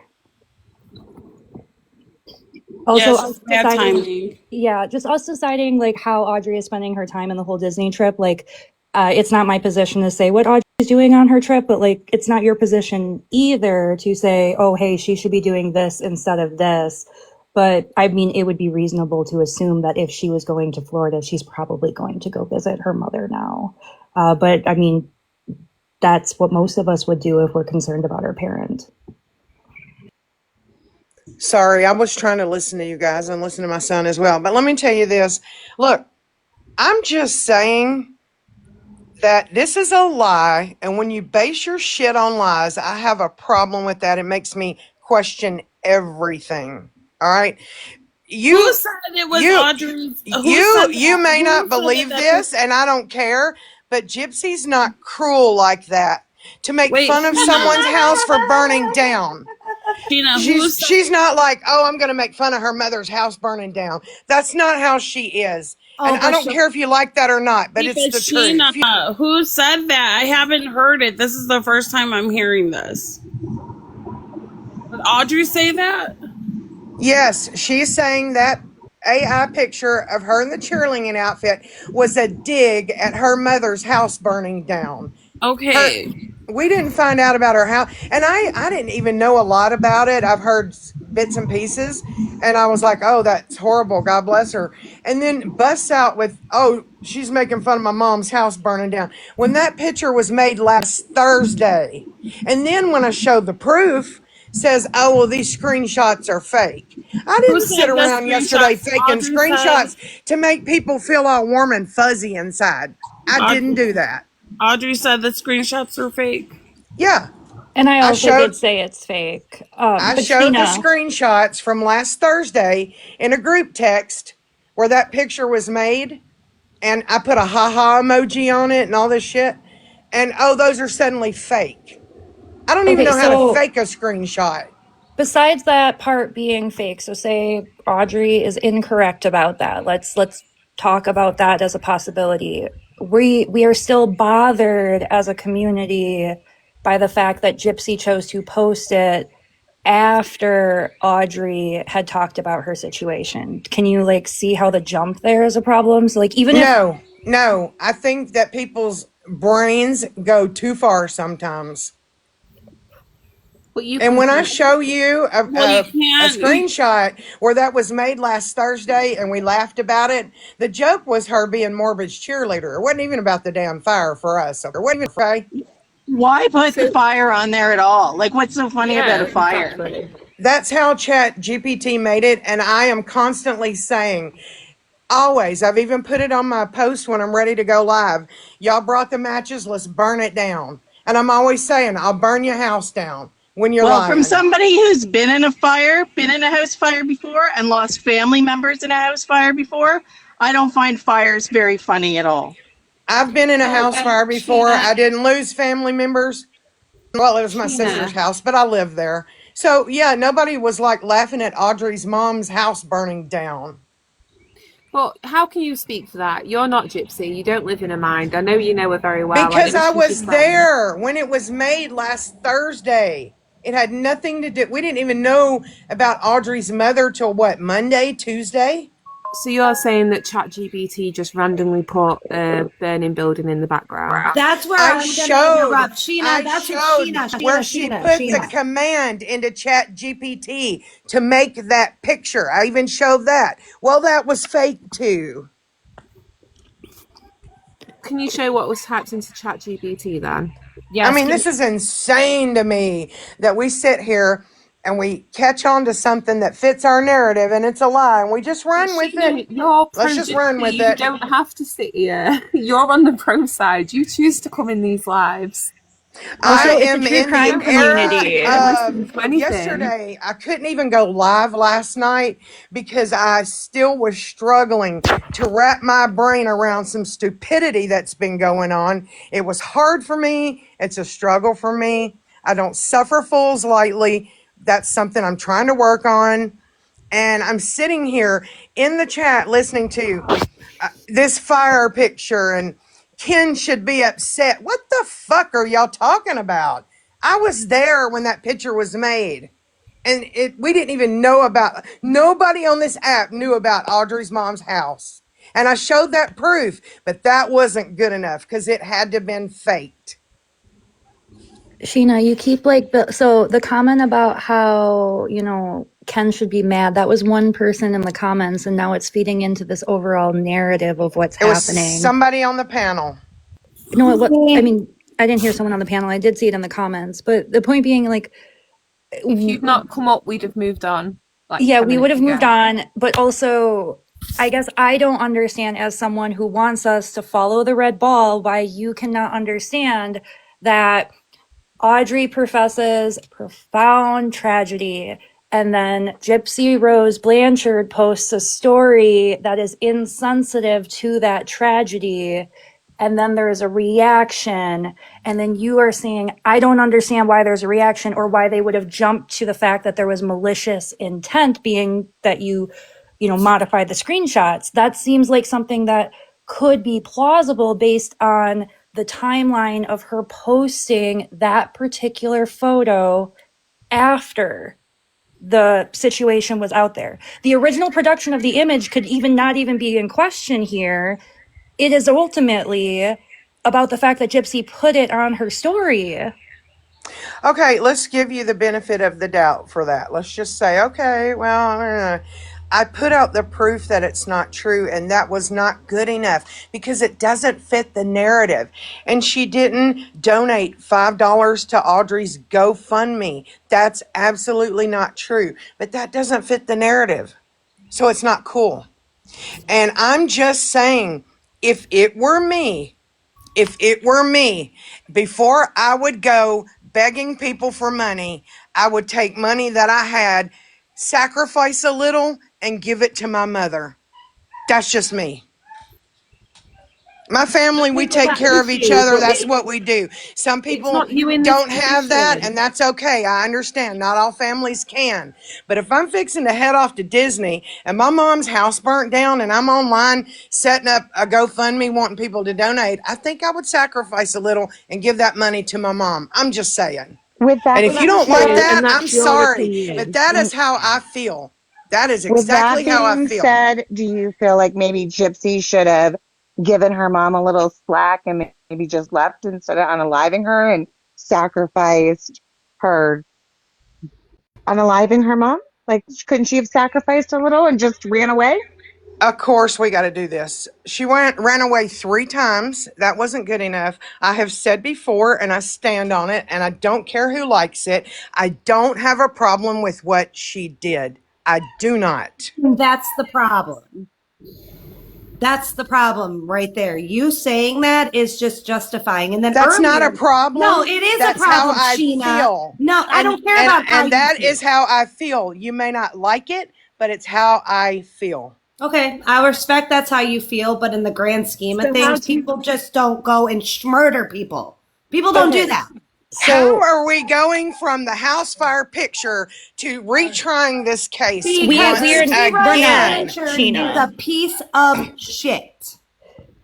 Also, Yes, us bad deciding, timing. yeah, just us deciding like how Audrey is spending her time in the whole Disney trip. Like, it's not my position to say what Audrey is doing on her trip, but like, it's not your position either to say, oh, hey, she should be doing this instead of this. But I mean, it would be reasonable to assume that if she was going to Florida, she's probably going to go visit her mother now. But I mean, that's what most of us would do if we're concerned about our parent. Sorry, I was trying to listen to you guys and listen to my son as well. But let me tell you this. Look, I'm just saying that this is a lie. And when you base your shit on lies, I have a problem with that. It makes me question everything. All right. Who said it was Audrey's? You may not believe this, and I don't care, but Gypsy's not cruel like that to make Wait, fun of someone's house for burning down. Sheena, She's not like, oh, I'm going to make fun of her mother's house burning down. That's not how she is. And I don't care if you like that or not, but it's the truth. Sheena, who said that? I haven't heard it. This is the first time I'm hearing this. Did Audrey say that? Yes, she's saying that AI picture of her in the cheerleading outfit was a dig at her mother's house burning down. Okay. We didn't find out about her house, and I didn't even know a lot about it. I've heard bits and pieces, and I was like, oh, that's horrible, God bless her. And then busts out with, oh, she's making fun of my mom's house burning down, when that picture was made last Thursday. And then when I showed the proof, says, oh, well, these screenshots are fake. I didn't sit around yesterday faking screenshots to make people feel all warm and fuzzy inside. I didn't do that. Audrey said the screenshots are fake. Yeah. And I also did say it's fake. I showed the screenshots from last Thursday in a group text where that picture was made, and I put a ha-ha emoji on it and all this shit. And, oh, those are suddenly fake. I don't even know how to fake a screenshot. Besides that part being fake, so say Audrey is incorrect about that. Let's talk about that as a possibility. We are still bothered as a community by the fact that Gypsy chose to post it after Audrey had talked about her situation. Can you like see how the jump there is a problem? So like even No, I think that people's brains go too far sometimes. And when I show you a screenshot where that was made last Thursday and we laughed about it, the joke was her being Morbid's cheerleader. It wasn't even about the damn fire for us. It wasn't even Why put the fire on there at all? Like, what's so funny about a fire? Exactly. That's how Chat GPT made it, and I am constantly saying, always, I've even put it on my post when I'm ready to go live. Y'all brought the matches, let's burn it down. And I'm always saying, I'll burn your house down. When you're lying. From somebody who's been in a house fire before and lost family members in a house fire before, I don't find fires very funny at all. I've been in a house fire before. I didn't lose family members. Well, it was my sister's house, but I lived there. So, yeah, nobody was like laughing at Audrey's mom's house burning down. Well, how can you speak for that? You're not Gypsy. You don't live in her mind. I know you know her very well. Because I was there when it was made last Thursday. It had nothing to do. We didn't even know about Audrey's mother till what, Monday, Tuesday? So you're saying that ChatGPT just randomly put a burning building in the background? That's where I I'm going to showed, interrupt. Sheena, I that's what showed where she put the command into Chat GPT to make that picture. I even showed that. Well, that was fake too. Can you show what was typed into ChatGPT then? I Yes. mean, this is insane to me that we sit here and we catch on to something that fits our narrative and it's a lie and we just run with it. You're Let's just run with you it. don't have to sit here. You're on the pro side. You choose to come in these lives. Also, I it's a am true in crime the era community. Don't of listen to anything. yesterday. I couldn't even go live last night because I still was struggling to wrap my brain around some stupidity that's been going on. It was hard for me. It's a struggle for me. I don't suffer fools lightly. That's something I'm trying to work on. And I'm sitting here in the chat listening to this fire picture and Ken should be upset. What the fuck are y'all talking about? I was there when that picture was made. And we didn't even know about, nobody on this app knew about Audrey's mom's house. And I showed that proof, but that wasn't good enough because it had to have been faked. Sheena, you keep so the comment about how, Ken should be mad, that was one person in the comments, and now it's feeding into this overall narrative of what's It was happening. somebody on the panel. No, I mean, I didn't hear someone on the panel. I did see it in the comments, but the point being, if you'd not come up, we'd have moved on. Yeah, we would have moved on, but also, I guess I don't understand as someone who wants us to follow the red ball why you cannot understand that Audrey professes profound tragedy, and then Gypsy Rose Blanchard posts a story that is insensitive to that tragedy, and then there's a reaction, and then you are saying, I don't understand why there's a reaction or why they would have jumped to the fact that there was malicious intent, being that you modified the screenshots. That seems like something that could be plausible based on the timeline of her posting that particular photo after the situation was out there. The original production of the image could not even be in question here. It is ultimately about the fact that Gypsy put it on her story. Okay, let's give you the benefit of the doubt for that. Let's just say, okay, well, I put out the proof that it's not true, and that was not good enough because it doesn't fit the narrative. And she didn't donate $5 to Audrey's GoFundMe. That's absolutely not true, but that doesn't fit the narrative. So it's not cool. And I'm just saying, if it were me, before I would go begging people for money, I would take money that I had, sacrifice a little, and give it to my mother. That's just me. My family, we take care of each other. That's what we do. Some people don't have that, and that's okay. I understand. Not all families can. But if I'm fixing to head off to Disney and my mom's house burnt down and I'm online setting up a GoFundMe wanting people to donate, I think I would sacrifice a little and give that money to my mom. I'm just saying. With that And if you don't being like said, that, I'm sorry. But that is how I feel. That is with that exactly how I being feel. said, do you feel like maybe Gypsy should have given her mom a little slack and maybe just left instead of unaliving her and sacrificed her, unaliving her mom? Like, couldn't she have sacrificed a little and just ran away? Of course, we got to do this. She ran away 3 times. That wasn't good enough. I have said before, and I stand on it, and I don't care who likes it. I don't have a problem with what she did. I do not. That's the problem. That's the problem right there. You saying that is just justifying. And then That's earlier, not a problem. No, it is That's a problem, how I Sheena. feel. No, I don't care about how and you that feel. is how I feel. You may not like it, but it's how I feel. Okay, I respect that's how you feel, but in the grand scheme of things, people just don't go and murder people. People don't do that. How are we going from the house fire picture to retrying this case once again? She's a piece of shit.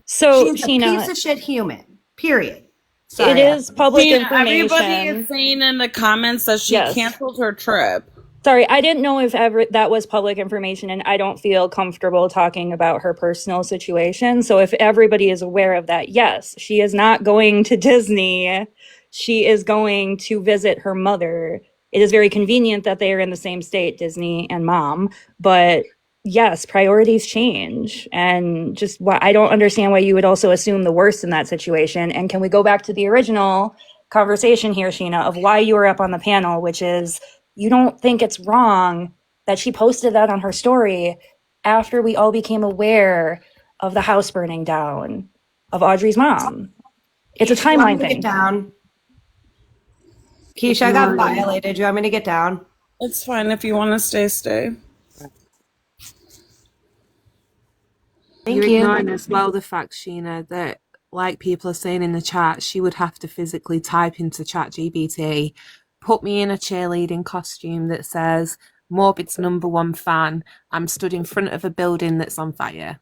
So, she's a piece of shit human. Period. Sorry, it is public information. Everybody is saying in the comments that she canceled her trip. Sorry, I didn't know if ever that was public information, and I don't feel comfortable talking about her personal situation. So if everybody is aware of that, yes, she is not going to Disney. She is going to visit her mother. It is very convenient that they are in the same state, Disney and mom, but yes, priorities change. And just why I don't understand why you would also assume the worst in that situation. And can we go back to the original conversation here, Sheena, of why you were up on the panel, which is you don't think it's wrong that she posted that on her story after we all became aware of the house burning down of Audrey's mom. It's a Keisha, you want timeline me to thing. get down? Keisha, I got violated. You want me to get down? It's fine if you want to stay. You're you. ignoring as well the fact, Sheena, that like people are saying in the chat, she would have to physically type into ChatGPT, put me in a cheerleading costume that says, Morbid's #1 fan, I'm stood in front of a building that's on fire.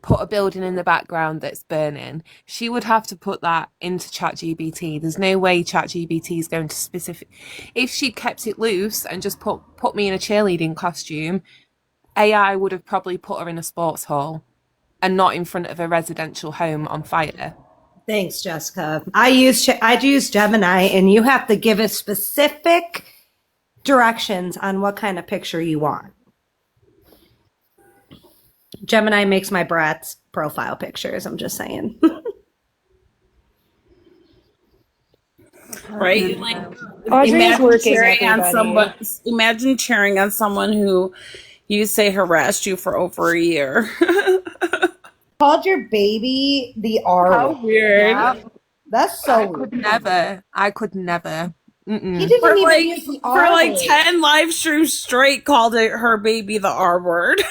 Put a building in the background that's burning. She would have to put that into ChatGPT. There's no way ChatGPT is going to specific. If she'd kept it loose and just put me in a cheerleading costume, AI would have probably put her in a sports hall and not in front of a residential home on fire. Thanks, Jessica. I use Gemini, and you have to give it specific directions on what kind of picture you want. Gemini makes my brat's profile pictures. I'm just saying. Right? Like Audrey is working, imagine cheering on someone who you say harassed you for over a year. Called your baby the R. How weird. Yeah. That's so I could never. Mm-mm. He didn't even use the R for like word. 10 live streams straight called it her baby the R word.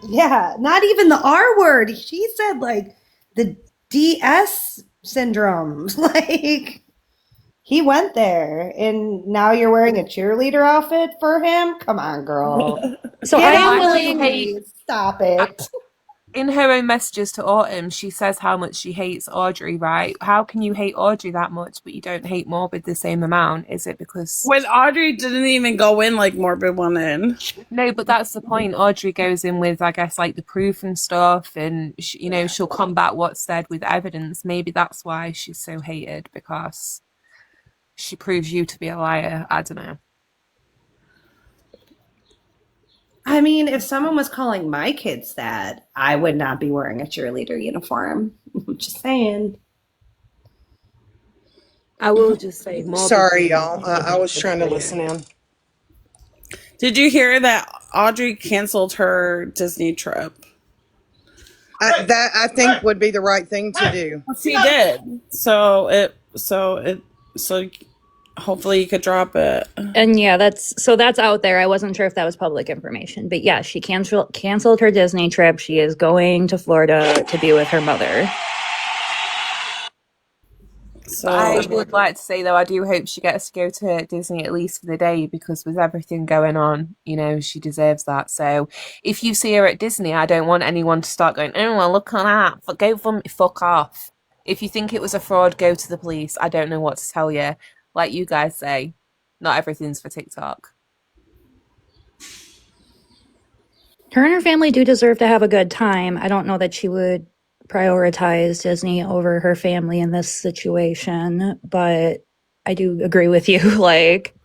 Yeah, not even the R word. She said like the DS syndrome. Like he went there, and now you're wearing a cheerleader outfit for him? Come on, girl. So Get I am on willing. the Stop it. In her own messages to Autumn, she says how much she hates Audrey, right? How can you hate Audrey that much, but you don't hate Morbid the same amount? Is it because... When Audrey didn't even go in like Morbid went in. No, but that's the point. Audrey goes in with, I guess, like the proof and stuff, and, she'll combat what's said with evidence. Maybe that's why she's so hated, because she proves you to be a liar. I don't know. I mean, if someone was calling my kids that, I would not be wearing a cheerleader uniform. I'm just saying. I will just say Morbid. Sorry, y'all. I was trying to listen in. Did you hear that Audrey canceled her Disney trip? That I think would be the right thing to do. She did. So hopefully you could drop it. And yeah, that's out there. I wasn't sure if that was public information, but yeah, she canceled her Disney trip. She is going to Florida to be with her mother. So I would like to say, though, I do hope she gets to go to Disney at least for the day, because with everything going on, she deserves that. So if you see her at Disney, I don't want anyone to start going, oh, well, look at that. Go from fuck off. If you think it was a fraud, go to the police. I don't know what to tell you. Like you guys say, not everything's for TikTok. Her and her family do deserve to have a good time. I don't know that she would prioritize Disney over her family in this situation, but I do agree with you. Like,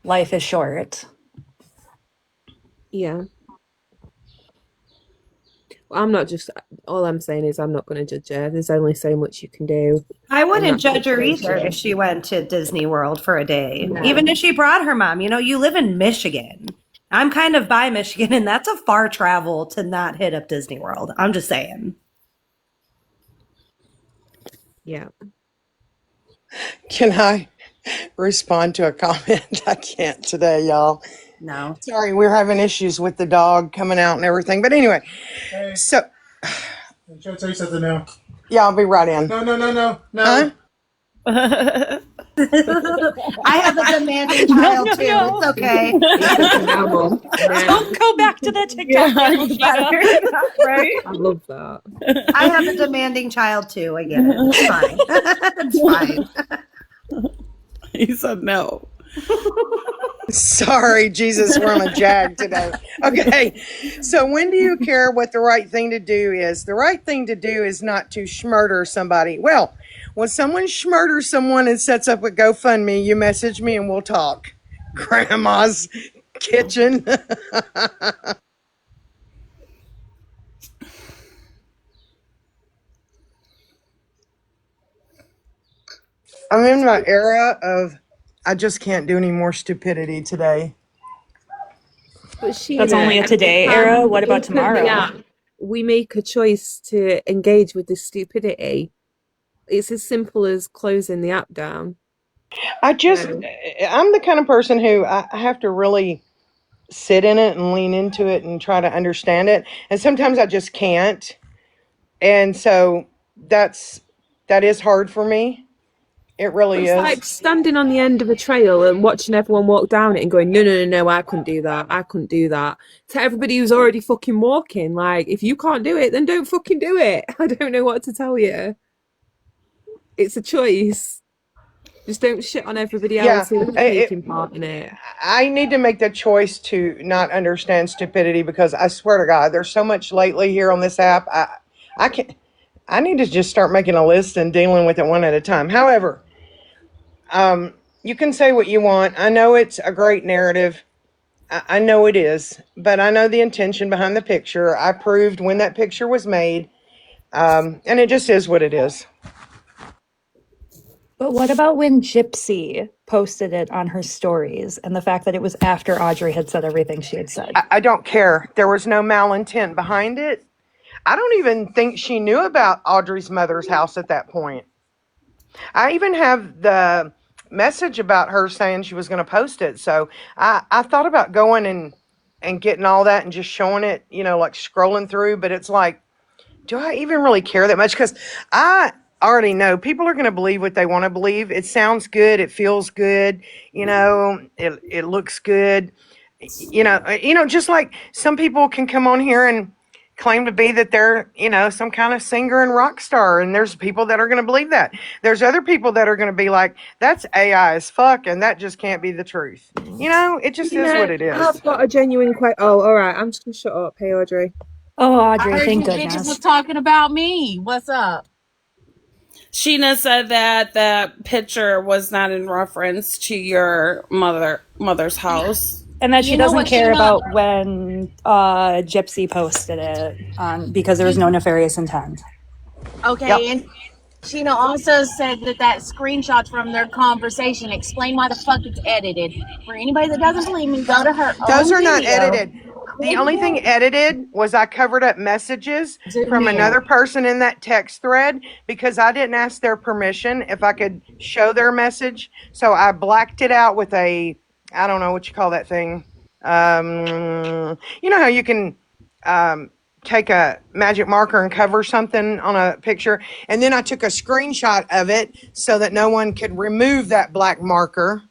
life is short. Yeah. Well, all I'm saying is I'm not going to judge her. There's only so much you can do. I wouldn't judge her either if she went to Disney World for a day. No. Even if she brought her mom. You live in Michigan. I'm kind of by Michigan, and that's a far travel to not hit up Disney World. I'm just saying. Yeah. Can I respond to a comment? I can't today, y'all. No. Sorry, we're having issues with the dog coming out and everything. But anyway, Hey, so I'm trying to tell you something now. yeah, I'll be right in. No. Huh? I have a demanding child too. No. It's okay. Don't go back to that TikTok. Right? I love that. I have a demanding child too. I get it. It's fine. It's fine. he said no. Sorry, Jesus, we're on a jag today. Okay, so when do you care what the right thing to do is? The right thing to do is not to schmurder somebody. Well, when someone schmurders someone and sets up a GoFundMe, you message me and we'll talk. Grandma's kitchen. I'm in my era of I just can't do any more stupidity today. But Sheena, That's only a every today time era. we What about open the tomorrow? app, we make a choice to engage with this stupidity. It's as simple as closing the app down. I'm the kind of person who I have to really sit in it and lean into it and try to understand it. And sometimes I just can't. And so that is hard for me. It really It's like is. standing on the end of a trail and watching everyone walk down it and going, no, no, no, no, I couldn't do that. I couldn't do that. To everybody who's already fucking walking, like, if you can't do it, then don't fucking do it. I don't know what to tell you. It's a choice. Just don't shit on everybody Yeah, else who's taking part in it. I need to make the choice to not understand stupidity because I swear to God, there's so much lately here on this app. I can I need to just start making a list and dealing with it one at a time. However, you can say what you want. I know it's a great narrative. I know it is, but I know the intention behind the picture. I proved when that picture was made, and it just is what it is. But what about when Gypsy posted it on her stories and the fact that it was after Audrey had said everything she had said? I don't care. There was no malintent behind it. I don't even think she knew about Audrey's mother's house at that point. I even have the message about her saying she was going to post it. So I thought about going and getting all that and just showing it, like scrolling through. But it's like, do I even really care that much? Because I already know people are going to believe what they want to believe. It sounds good. It feels good. It looks good. Just like some people can come on here and claim to be that they're, some kind of singer and rock star. And there's people that are going to believe that. There's other people that are going to be like, that's AI as fuck. And that just can't be the truth. It just is what it is. I've got a genuine question. Oh, all right. I'm just going to shut up. Hey, Audrey. Oh, I Audrey, heard thank you bitches goodness. was talking about me. What's up? Sheena said that the picture was not in reference to your mother's house. And that she You know doesn't what, care Sheena? about when Gypsy posted it because there was no nefarious intent. Okay, Yep. and Sheena also said that screenshot's from their conversation. Explain why the fuck it's edited. For anybody that doesn't believe me, go to her Those own are not video. edited. The only thing edited was I covered up messages from another person in that text thread because I didn't ask their permission if I could show their message. So I blacked it out with I don't know what you call that thing. You know how you can take a magic marker and cover something on a picture? And then I took a screenshot of it so that no one could remove that black marker.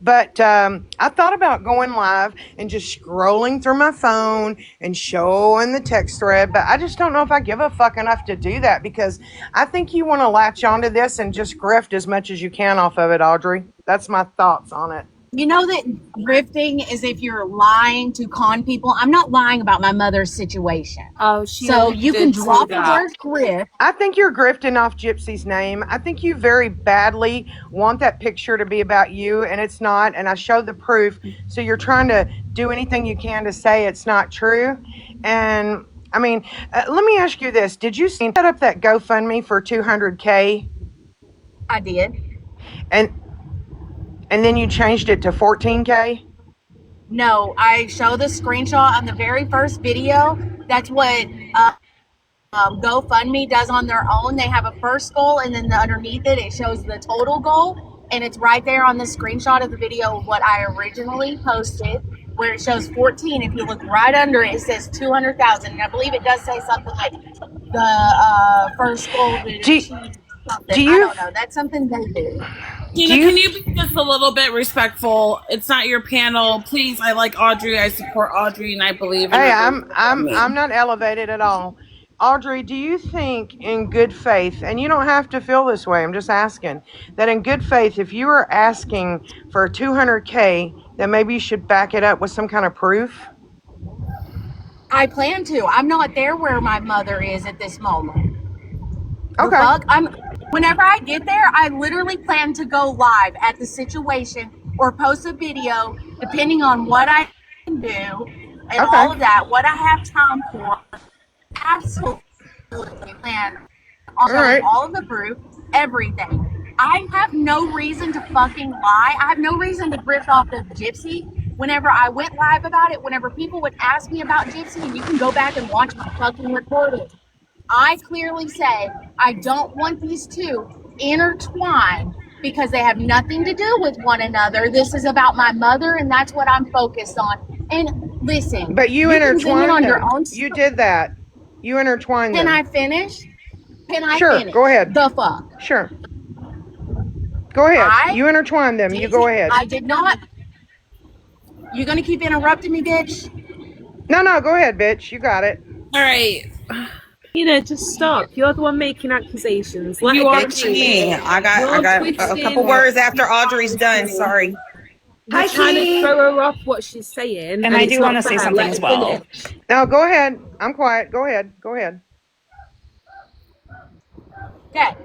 But I thought about going live and just scrolling through my phone and showing the text thread, but I just don't know if I give a fuck enough to do that because I think you want to latch onto this and just grift as much as you can off of it, Audrey. That's my thoughts on it. You know that grifting is if you're lying to con people. I'm not lying about my mother's situation. Oh, So you can drop the word grift. I think you're grifting off Gypsy's name. I think you very badly want that picture to be about you, and it's not. And I showed the proof. So you're trying to do anything you can to say it's not true. And I mean, let me ask you this: did you set up that GoFundMe for 200K? I did. And then you changed it to 14K? No, I show the screenshot on the very first video. That's what GoFundMe does on their own. They have a first goal, and then underneath it shows the total goal, and it's right there on the screenshot of the video of what I originally posted, where it shows 14. If you look right under it, it says 200,000, and I believe it does say something like the first goal to achieve something. I don't know. That's something they do. Tina, can you be just a little bit respectful? It's not your panel. Please, I like Audrey. I support Audrey, and I believe in Hey, her. I'm not elevated at all. Audrey, do you think in good faith, and you don't have to feel this way, I'm just asking, that in good faith, if you were asking for 200K, then maybe you should back it up with some kind of proof? I plan to. I'm not there where my mother is at this moment. The Okay. fuck? Whenever I get there, I literally plan to go live at the situation or post a video, depending on what I can do and Okay. all of that, what I have time for. Absolutely plan on All showing right. all of the proof, everything. I have no reason to fucking lie. I have no reason to riff off of Gypsy. Whenever I went live about it, whenever people would ask me about Gypsy, and you can go back and watch my fucking recording, I clearly say I don't want these two intertwined because they have nothing to do with one another. This is about my mother, and that's what I'm focused on. And listen, But you can zoom in intertwined on your them. own. You did that. You intertwined Can them. I finish? Can I Sure, finish? go ahead. The fuck? Sure. Go ahead. I You intertwined them. You go ahead. I did not. You gonna keep interrupting me, bitch? No, go ahead, bitch. You got it. All right. Just stop. You're the one making accusations. Let You her are get through cheating. it. I You're got a twisting couple words after Audrey's done. Sorry. You're Hi, trying Key. to throw her off what she's saying. And I it's do not wanna say fair. something Let as her well. finish. No, go ahead. I'm quiet. Go ahead. Go ahead. Okay.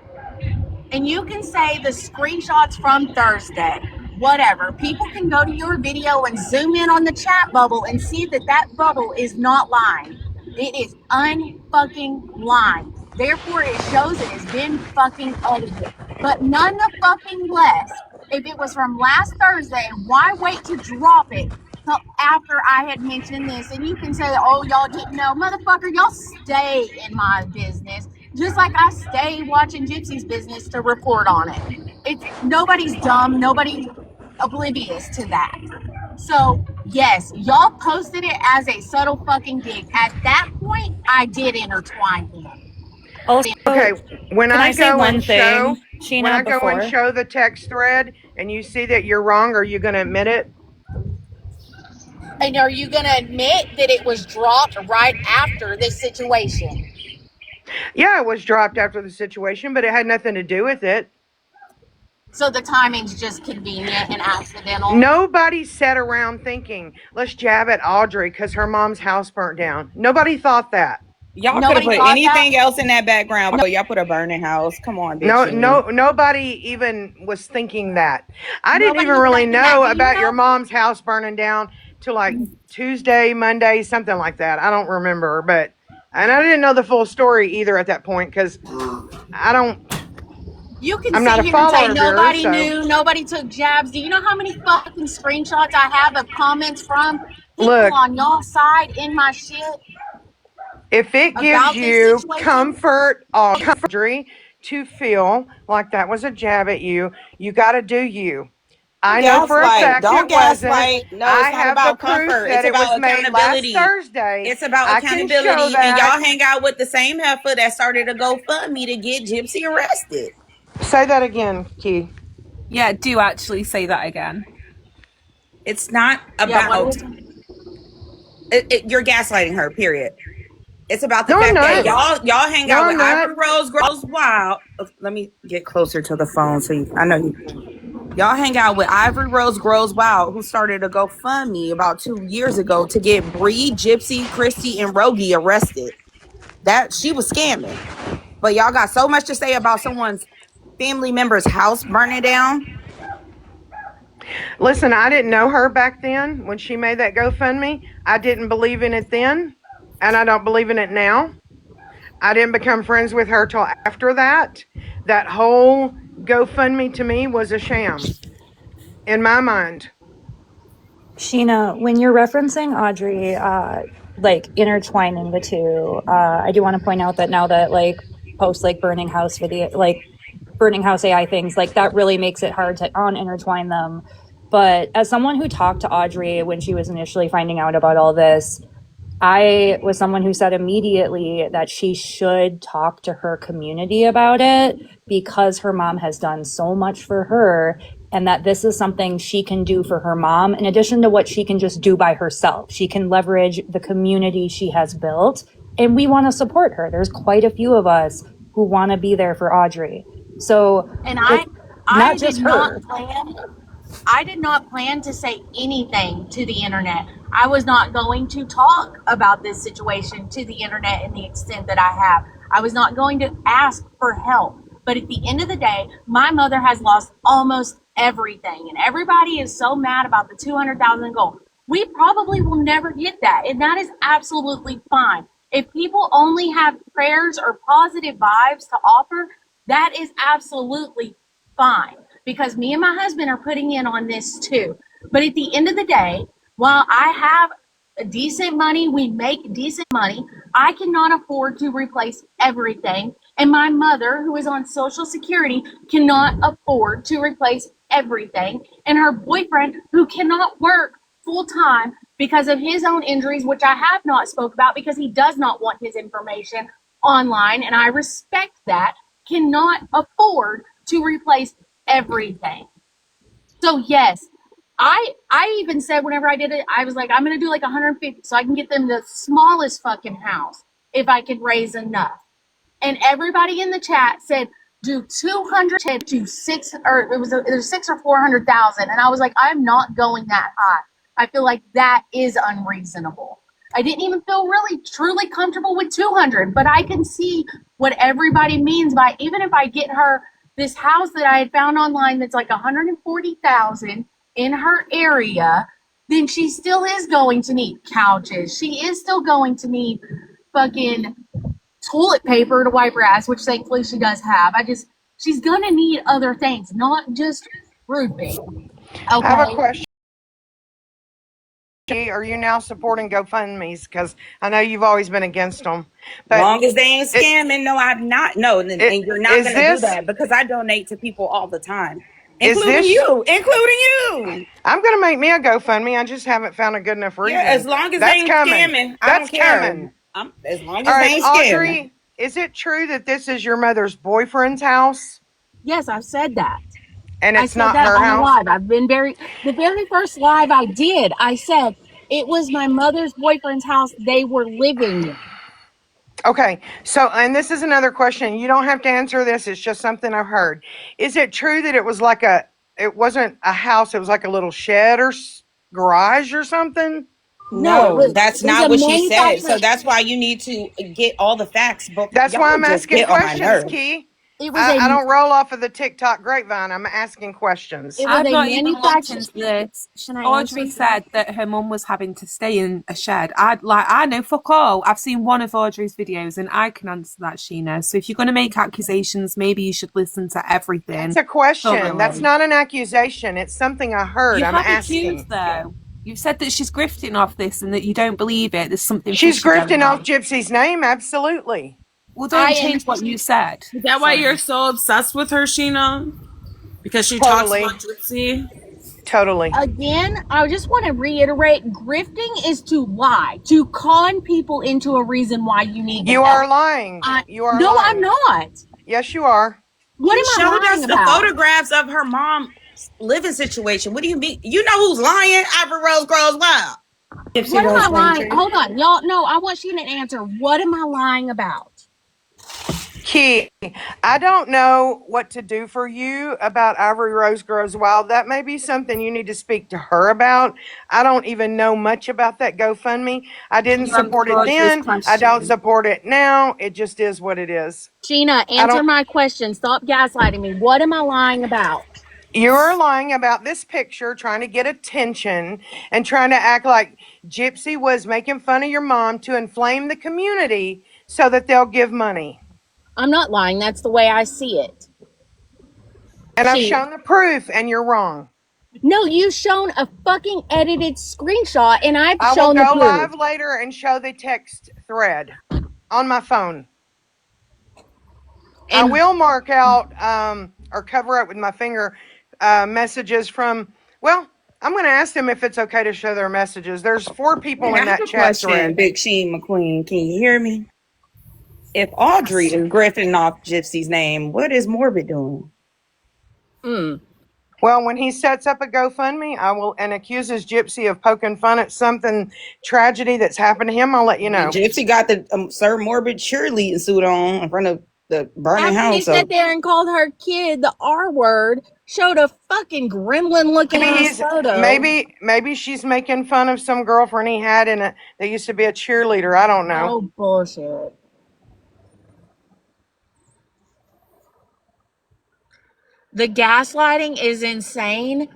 And you can say the screenshots from Thursday, whatever. People can go to your video and zoom in on the chat bubble and see that that bubble is not lying. It is unfucking lying. Therefore, it shows it has been fucking edited. But none the fucking less, if it was from last Thursday, why wait to drop it till after I had mentioned this? And you can say, oh, y'all didn't know. Motherfucker, y'all stay in my business. Just like I stay watching Gypsy's business to report on it. It's nobody's dumb, nobody's oblivious to that. So yes, y'all posted it as a subtle fucking dig. At that point, I did intertwine them. Also, Okay, when can I I say go one and thing, show Sheena, when I go and before? show the text thread and you see that you're wrong, are you going to admit it? And are you going to admit that it was dropped right after this situation? Yeah, it was dropped after the situation, but it had nothing to do with it. So the timing's just convenient and accidental. Nobody sat around thinking, let's jab at Audrey because her mom's house burnt down. Nobody thought that. Y'all could have Nobody put thought anything that? else in that background, but y'all put a burning house. Come on, bitch. Nobody even was thinking that. I didn't Nobody even was really thinking that. know Do you about your know? mom's house burning down till like Tuesday, Monday, something like that. I don't remember, and I didn't know the full story either at that point because You can I'm sit not a here and say follower of yours, nobody so knew, nobody took jabs. Do you know how many fucking screenshots I have of comments from people look, on y'all's side in my shit if it gives about this you situation? comfort, Audrey, to feel like that was a jab at you, you got to do you. I know for a Gaslight. fact it Don't wasn't. gaslight. No, I it's not have the about proof comfort. that It's it was about made last accountability. Thursday. It's about I can show accountability. And that. y'all hang out with the same heifer that started a GoFundMe to get Gypsy arrested. Say that again, Key. Yeah, do actually say that again. It's not Yeah, about you're gaslighting her, period. It's about the No, I'm fact that not. y'all hang No, out I'm with not. Ivory Rose Grows Wild. Let me get closer to the phone so I know you. Y'all hang out with Ivory Rose Grows Wild, who started a GoFundMe about 2 years ago to get Bree, Gypsy, Christy, and Rogie arrested. That she was scamming. But y'all got so much to say about someone's family member's house burning down. Listen, I didn't know her back then when she made that GoFundMe. I didn't believe in it then, and I don't believe in it now. I didn't become friends with her till after that. That whole GoFundMe to me was a sham in my mind. Sheena, when you're referencing Audrey, like intertwining the two, I do want to point out that now that like post like burning house video, like burning house AI things, like that really makes it hard to intertwine them. But as someone who talked to Audrey when she was initially finding out about all this, I was someone who said immediately that she should talk to her community about it because her mom has done so much for her, and that this is something she can do for her mom in addition to what she can just do by herself. She can leverage the community she has built and we want to support her. There's quite a few of us who want to be there for Audrey. So, And not just her. I did not plan to say anything to the internet. I was not going to talk about this situation to the internet in the extent that I have. I was not going to ask for help. But at the end of the day, my mother has lost almost everything. And everybody is so mad about the 200,000 goal. We probably will never get that. And that is absolutely fine. If people only have prayers or positive vibes to offer, that is absolutely fine, because me and my husband are putting in on this too. But at the end of the day, while I have decent money, we make decent money, I cannot afford to replace everything. And my mother, who is on Social Security, cannot afford to replace everything. And her boyfriend, who cannot work full time because of his own injuries, which I have not spoke about because he does not want his information online, and I respect that, cannot afford to replace everything. So yes, I even said whenever I did it, I was like, I'm gonna do like 150 so I can get them the smallest fucking house if I could raise enough. And everybody in the chat said do 200 to 6, or it was 6 or 400,000, and I was like, I'm not going that high. I feel like that is unreasonable. I didn't even feel really truly comfortable with 200, but I can see what everybody means by, even if I get her this house that I had found online that's like 140,000 in her area, then she still is going to need couches. She is still going to need fucking toilet paper to wipe her ass, which thankfully she does have. She's gonna need other things, not just roofing. I have a Okay. question. Are you now supporting GoFundMe's? Because I know you've always been against them. But long as they ain't scamming, no, I'm not. No, and you're not going to do that, because I donate to people all the time, including you. I'm going to make me a GoFundMe. I just haven't found a good enough reason. Yeah, as long as that's they ain't coming. scamming, I That's don't care. coming. As long as All right, they ain't Audrey, scamming. is it true that this is your mother's boyfriend's house? Yes, I've said that. And I it's said not that her on the house? live. The very first live I did, I said it was my mother's boyfriend's house they were living in. Okay, so, and this is another question. You don't have to answer this. It's just something I've heard. Is it true that it was like it wasn't a house, it was like a little shed or garage or something? No, that's it was not a what she said. manufactured. So that's why you need to get all the facts. But That's why y'all I'm just asking get on my questions, nerves. Key. It was I don't roll off of the TikTok grapevine. I'm asking questions. It was I've a not even looked manufactured. into this. Should I Audrey answer? said that her mum was having to stay in a shed. I know fuck all. I've seen one of Audrey's videos and I can answer that, Sheena. So if you're going to make accusations, maybe you should listen to everything. That's a question. thoroughly. That's not an accusation. It's something I heard. You I'm have asking. accused, though. You've said that she's grifting off this and that you don't believe it. There's something She's fishy going grifting on. off Gypsy's name, absolutely. Well, don't change what you said. Is that why you're so obsessed with her, Sheena? Because she Totally. talks about Gypsy? Totally. Again, I just want to reiterate, grifting is to lie, to con people into a reason why you need You help. are lying. You are No, lying. I'm not. Yes, you are. What am I Showed lying us the about? photographs of her mom's living situation. What do you mean? You know who's lying? Ivory Rose Grows Wild. What am I lying? Hold on, y'all. No, I want you to answer. What am I lying about? Key, I don't know what to do for you about Ivory Rose Grows Wild. That may be something you need to speak to her about. I don't even know much about that GoFundMe. I didn't support it then. I don't support it now. It just is what it is. Sheena, answer my question. Stop gaslighting me. What am I lying about? You're lying about this picture, trying to get attention and trying to act like Gypsy was making fun of your mom to inflame the community so that they'll give money. I'm not lying. That's the way I see it. And I've shown the proof, and you're wrong. No, you've shown a fucking edited screenshot, and I've I shown the will proof. go live later and show the text thread on my phone. And I will mark out or cover up with my finger messages from, well, I'm going to ask them if it's okay to show their messages. There's 4 people in that chat thread. Big Sheen McQueen, can you hear me? If Audrey is grifting off Gypsy's name, what is Morbid doing? Well, when he sets up a GoFundMe, I will and accuses Gypsy of poking fun at something tragedy that's happened to him. I'll let you know. Gypsy got the Sir Morbid cheerleading suit on in front of the burning After he house. sat there and called her kid the R word, showed a fucking gremlin looking ass photo. Maybe she's making fun of some girlfriend he had that used to be a cheerleader. I don't know. Oh, bullshit. The gaslighting is insane.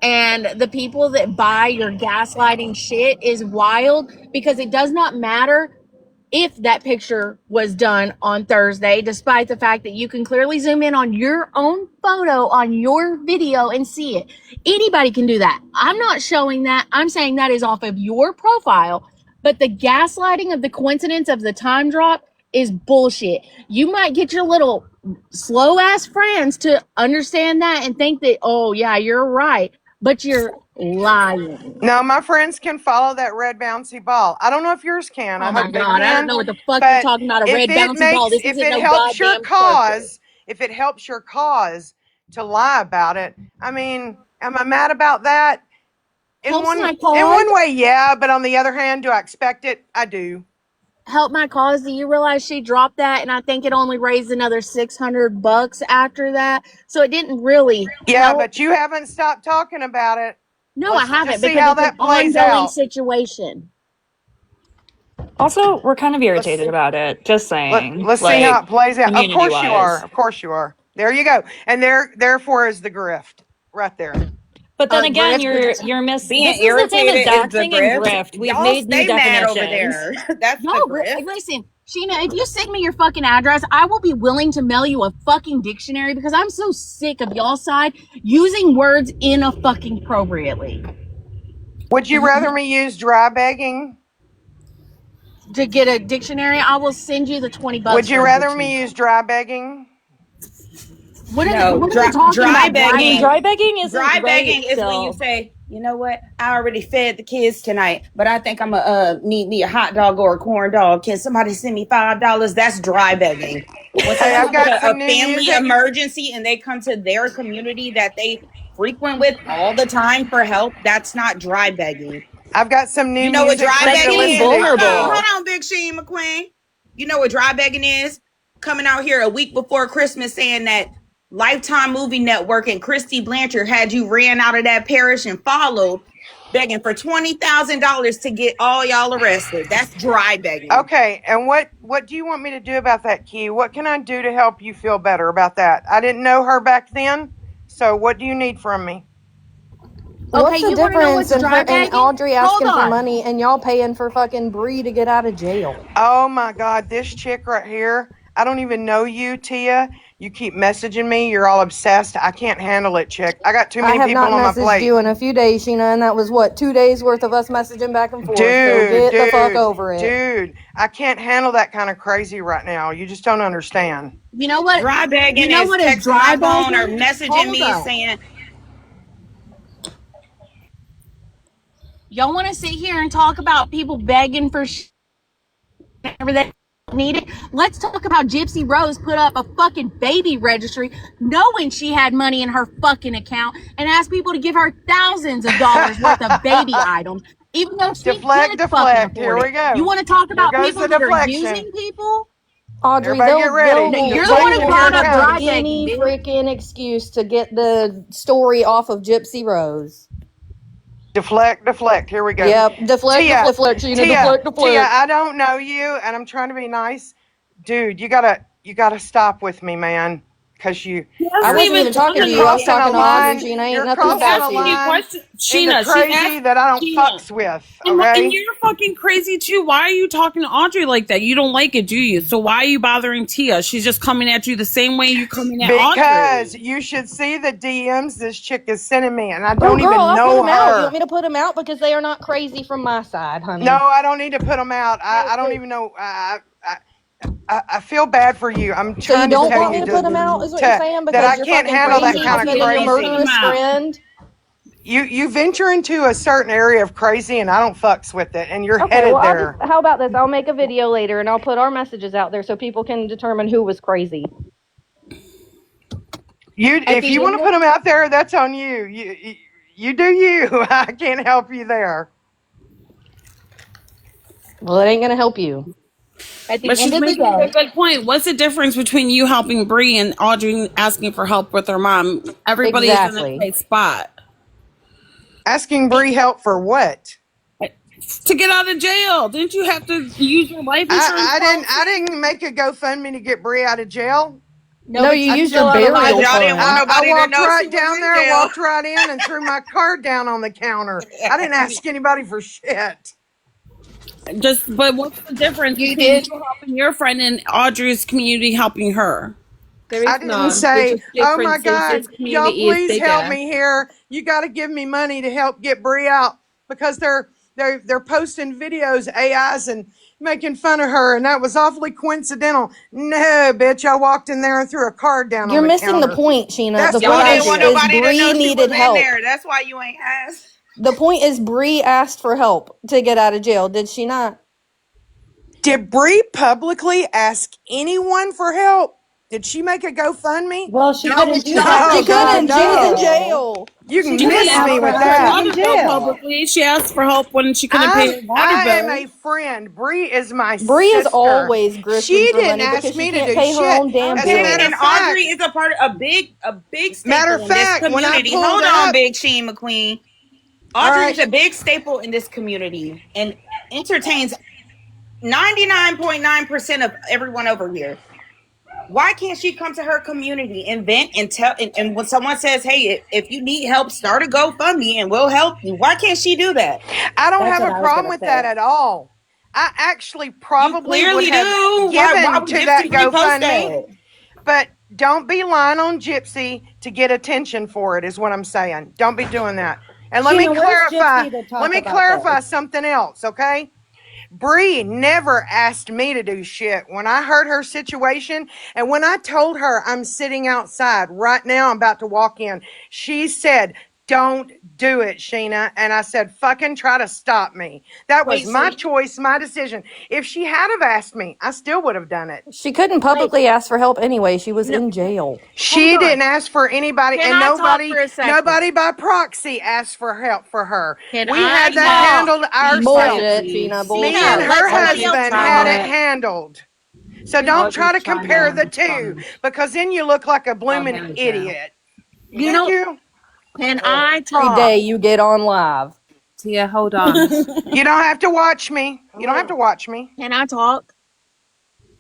And the people that buy your gaslighting shit is wild, because it does not matter if that picture was done on Thursday, despite the fact that you can clearly zoom in on your own photo on your video and see it. Anybody can do that. I'm not showing that. I'm saying that is off of your profile. But the gaslighting of the coincidence of the time drop is bullshit. You might get your little slow ass friends to understand that and think that, oh, yeah, you're right. But you're lying. No, my friends can follow that red bouncy ball. I don't know if yours can. Oh I my hope they God, can. I don't know what the fuck you're talking about. A red bouncy ball. This isn't no goddamn cause, if it helps your cause to lie about it, I mean, am I mad about that? In one way, yeah, but on the other hand, do I expect it? I do. Help my cause. Do you realize she dropped that, and I think it only raised another $600 after that, so it didn't really help. But you haven't stopped talking about it. No, I haven't, because it's an ongoing situation. Also, we're kind of irritated about it. Just saying. Let's see how it plays out. Of course you are. community-wise. Of course you are. There you go. And therefore is the grift right there. But then again, you're missing. Being This is the thing with irritated is the doxing and grift. We've Y'all made new stay mad over definitions. there. That's No, the grift. listen, Sheena, if you send me your fucking address, I will be willing to mail you a fucking dictionary, because I'm so sick of y'all's side using words inappropriately. Would you rather me use dry begging? To get a dictionary, I will send you the $20. Would you rather me use dry begging? What are you talking dry about? begging. I mean, dry begging is when you say, you know what, I already fed the kids tonight, but I think I'm gonna need me a hot dog or a corn dog. Can somebody send me $5? That's dry begging. When I've got a family emergency and they come to their community that they frequent with all the time for help, that's not dry begging. I've got some new You know what music dry begging is? vulnerable. Hold on, Big Sheen McQueen. You know what dry begging is? Coming out here a week before Christmas saying that Lifetime Movie Network and Christy Blanchard had you ran out of that parish and followed, begging for $20,000 to get all y'all arrested. That's dry begging. Okay, and what do you want me to do about that, Key? What can I do to help you feel better about that? I didn't know her back then, so what do you need from me? What's the difference in her and Audrey asking for on. money and y'all paying for fucking Bree to get out of jail? Oh my God, this chick right here. I don't even know you, Tia. You keep messaging me. You're all obsessed. I can't handle it, chick. I got too many people on my plate. I have not messaged you in a few days, Sheena, and that was, what, 2 days worth of us messaging back and forth. So get the fuck over it. Dude, I can't handle that kind of crazy right now. You just don't understand. You know what? Dry begging is texting my phone or messaging me saying, y'all want to sit here and talk about people begging for whenever they need it? Let's talk about Gypsy Rose put up a fucking baby registry knowing she had money in her fucking account and asked people to give her thousands of dollars worth of baby items, even though she deflect. Here we go. You want to talk about people that are using people? Audrey, get ready. You're the one who brought up dry any begging. freaking excuse to get the story off of Gypsy Rose. Deflect. Here we go. Yep, deflect, Tia, deflect. Tia, I don't know you, and I'm trying to be nice. Dude, you gotta stop with me, man. Because I wasn't even talking to you. I was talking to Audrey. Sheena, ain't nothing about you. Sheena, crazy that I don't fucks with. Okay? And you're fucking crazy too. Why are you talking to Audrey like that? You don't like it, do you? So why are you bothering Tia? She's just coming at you the same way you're coming at Audrey. Because you should see the DMs this chick is sending me, and I don't even know I'll put them her. out. You want me to put them out because they are not crazy from my side, honey? No, I don't need to put them out. I don't even know. I feel bad for you. I'm trying to tell you. So you don't want me to put them out, is what you're saying? Because that I can't handle that kind of crazy. Your murderous friend. You venture into a certain area of crazy, and I don't fucks with it. And you're headed there. How about this? I'll make a video later, and I'll put our messages out there so people can determine who was crazy. At If the you want end to of put them out there, that's on you. You do you. I can't help you there. Well, it ain't gonna help you. at the But end she's of the making a day, good point. What's the difference between you helping Bree and Audrey asking for help with her mom? Everybody's in a Exactly. tight spot. Asking Bree help for what? To get out of jail, didn't you have to use your life insurance I policy? didn't make a GoFundMe to get Bree out of jail. no, No, but you you I used can your just go realized burial y'all online. didn't want fund. I nobody to walked know she right was down in there, jail. walked right in, and threw my card down on the counter. I didn't ask anybody for shit. But what's the difference You between did. you helping your friend and Audrey's community helping her? There I is didn't none. The say, just oh my difference is God, this y'all community is please help bigger. me here. You got to give me money to help get Bree out because they're posting videos, AIs, and making fun of her. And that was awfully coincidental. No, bitch, I walked in there and threw a card down You're on the missing the counter. point, Sheena. The That's what Y'all point I didn't is want did. is nobody to Bree know she was needed in help. there. That's why you ain't asked. The point is Bree asked for help to get out of jail, did she not? Did Bree publicly ask anyone for help? Did she make a GoFundMe? Well, she No, couldn't but do you that know, She Oh because she's God, in couldn't. She was in no. jail. jail. You She can She couldn't miss ask me asked for with for help. her She's that. in water bill jail. publicly. She asked for help when she couldn't pay her water I am bill. a friend. Bree is my Bree is sister. always grifting She for didn't money ask because she me to can't do pay her shit. own damn As a okay, matter bills. of and Audrey fact, is a big matter of staple in this fact, when I community. pulled Hold on, up, Big Sheen McQueen. all Audrey right, is a big staple in this community and entertains 99.9% of everyone over here. Why can't she come to her community and vent and tell? And when someone says, "Hey, if you need help, start a GoFundMe and we'll help you," why can't she do that? I don't That's have what a I was problem gonna with that say. at all. I actually You probably would clearly have do. Why given would to that Gypsy repost GoFundMe, that? but don't be lying on Gypsy to get attention for it, is what I'm saying. Don't be doing that. And Sheena, where's Gypsy to let talk me about clarify this? something else, okay? Bree never asked me to do shit. When I heard her situation and when I told her I'm sitting outside right now, I'm about to walk in, she said, don't do it, Sheena. And I said, fucking try to stop me. That was Wait, so my choice, my decision. If she had have asked me, I still would have done it. She couldn't Wait, publicly ask for help anyway. She was no, in jail. hold She on. didn't ask for anybody, Can and I talk for a second? nobody by proxy asked for help for her. Can We I had that Sheena, talk? handled be quiet, ourselves. Bullshit, please. Sheena. Me and Sheena, Bullshit. let her somebody else husband talk. had it Jeanette, handled. So Can don't try Audrey's to trying compare to the two respond because then you look like a about blooming him in jail. idiot. you Thank know? you. Can I Every day talk? you get on live. Tia, hold on. You don't have to watch me. You don't have to watch me. Can I talk?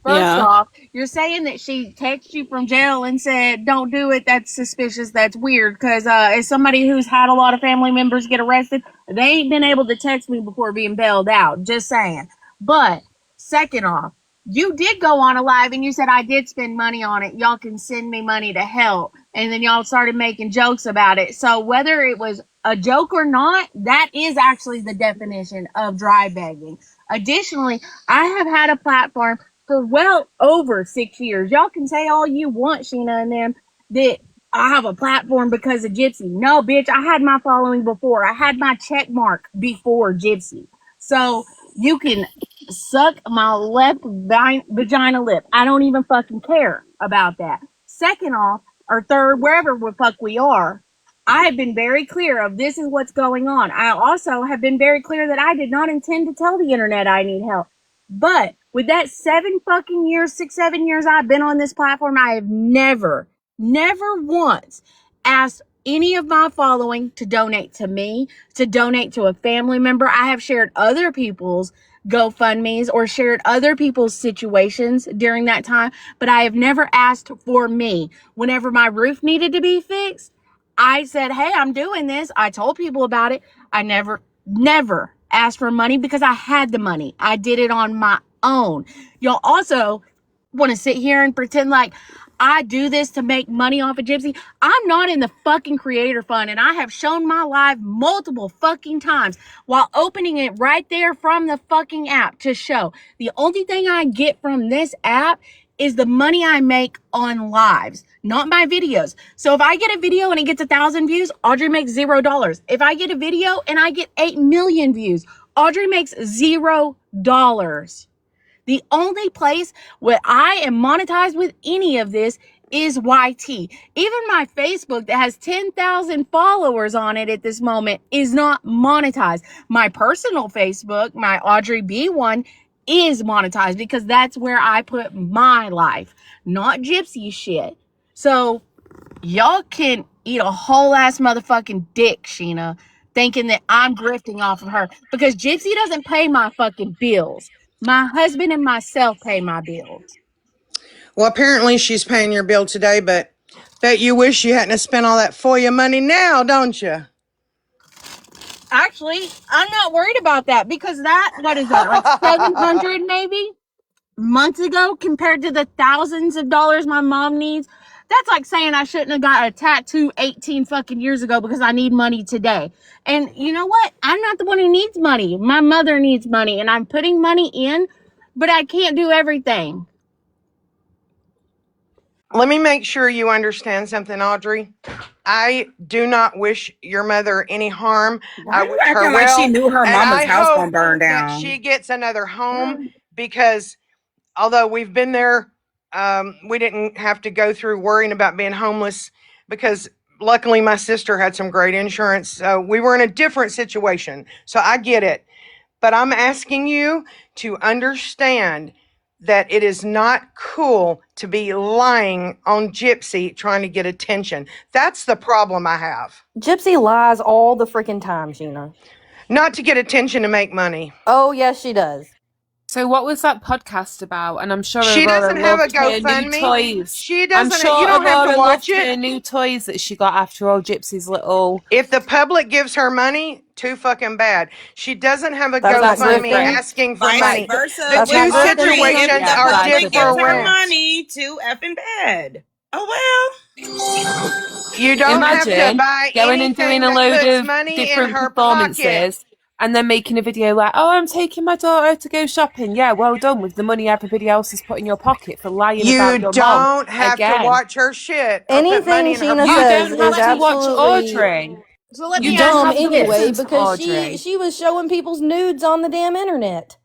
First Yeah. off, you're saying that she texted you from jail and said, "Don't do it. That's suspicious. That's weird." Because as somebody who's had a lot of family members get arrested, they ain't been able to text me before being bailed out. Just saying. But second off, you did go on a live and you said I did spend money on it. Y'all can send me money to help, and then y'all started making jokes about it. So whether it was a joke or not, that is actually the definition of dry begging. Additionally, I have had a platform for well over 6 years. Y'all can say all you want, Sheena and them, that I have a platform because of Gypsy. No, bitch, I had my following before. I had my check mark before Gypsy. So you can suck my left vagina lip. I don't even fucking care about that. Second off, or third, wherever the fuck we are, I have been very clear of this is what's going on. I also have been very clear that I did not intend to tell the internet I need help. But with that 7 fucking years, 6, 7 years I've been on this platform, I have never once asked any of my following to donate to me, to donate to a family member. I have shared other people's GoFundMe's or shared other people's situations during that time, but I have never asked for me. Whenever my roof needed to be fixed, I said, hey, I'm doing this. I told people about it. I never asked for money because I had the money. I did it on my own. Y'all also want to sit here and pretend like I do this to make money off of Gypsy. I'm not in the fucking creator fund, and I have shown my live multiple fucking times while opening it right there from the fucking app to show. The only thing I get from this app is the money I make on lives, not my videos. So if I get a video and it gets 1,000 views, Audrey makes $0. If I get a video and I get 8 million views, Audrey makes $0. The only place where I am monetized with any of this is YT. Even my Facebook that has 10,000 followers on it at this moment is not monetized. My personal Facebook, my Audrey B one, is monetized because that's where I put my life, not Gypsy shit. So y'all can eat a whole ass motherfucking dick, Sheena, thinking that I'm grifting off of her, because Gypsy doesn't pay my fucking bills. My husband and myself pay my bills. Well, apparently she's paying your bill today, but bet you wish you hadn't spent all that FOIA money now, don't you? Actually, I'm not worried about that, because that, what is that, like 700 maybe months ago, compared to the thousands of dollars my mom needs? That's like saying I shouldn't have got a tattoo 18 fucking years ago because I need money today. And you know what? I'm not the one who needs money. My mother needs money, and I'm putting money in, but I can't do everything. Let me make sure you understand something, Audrey. I do not wish your mother any harm. Why I are you wish her acting like she well, knew her and mama's I house hope gonna burn that down? she gets another home, because although we've been there, we didn't have to go through worrying about being homeless, because luckily my sister had some great insurance. So we were in a different situation. So I get it. But I'm asking you to understand that it is not cool to be lying on Gypsy trying to get attention. That's the problem I have. Gypsy lies all the freaking time, Sheena. Not to get attention, to make money. Oh, yes, she does. So what was that podcast about? And I'm sure She Aurora doesn't have a loved her new GoFundMe. toys. She I'm doesn't. You sure don't have to Aurora watch loved it. her new toys that she got after all Gypsy's little... If the public gives her money, too fucking bad. She doesn't have a That's not GoFundMe grifting. asking for Vice money. versa. The That's with two not grifting. Audrey. If situations the Yeah, are that's public gives her different. money, too effing bad. Oh You don't have to Imagine buy going and doing anything a that load puts of money in different her pocket. performances and then making a video like, oh, I'm taking my daughter to go shopping. Yeah, well done, with the money everybody else has put in your pocket for lying You about your mom don't have to again. watch her shit or put Anything money in her Sheena You says don't pocket. is have to watch absolutely Audrey. So let You me don't ask dumb have you to this. anyway, listen to because Audrey. she was showing people's nudes on the damn internet.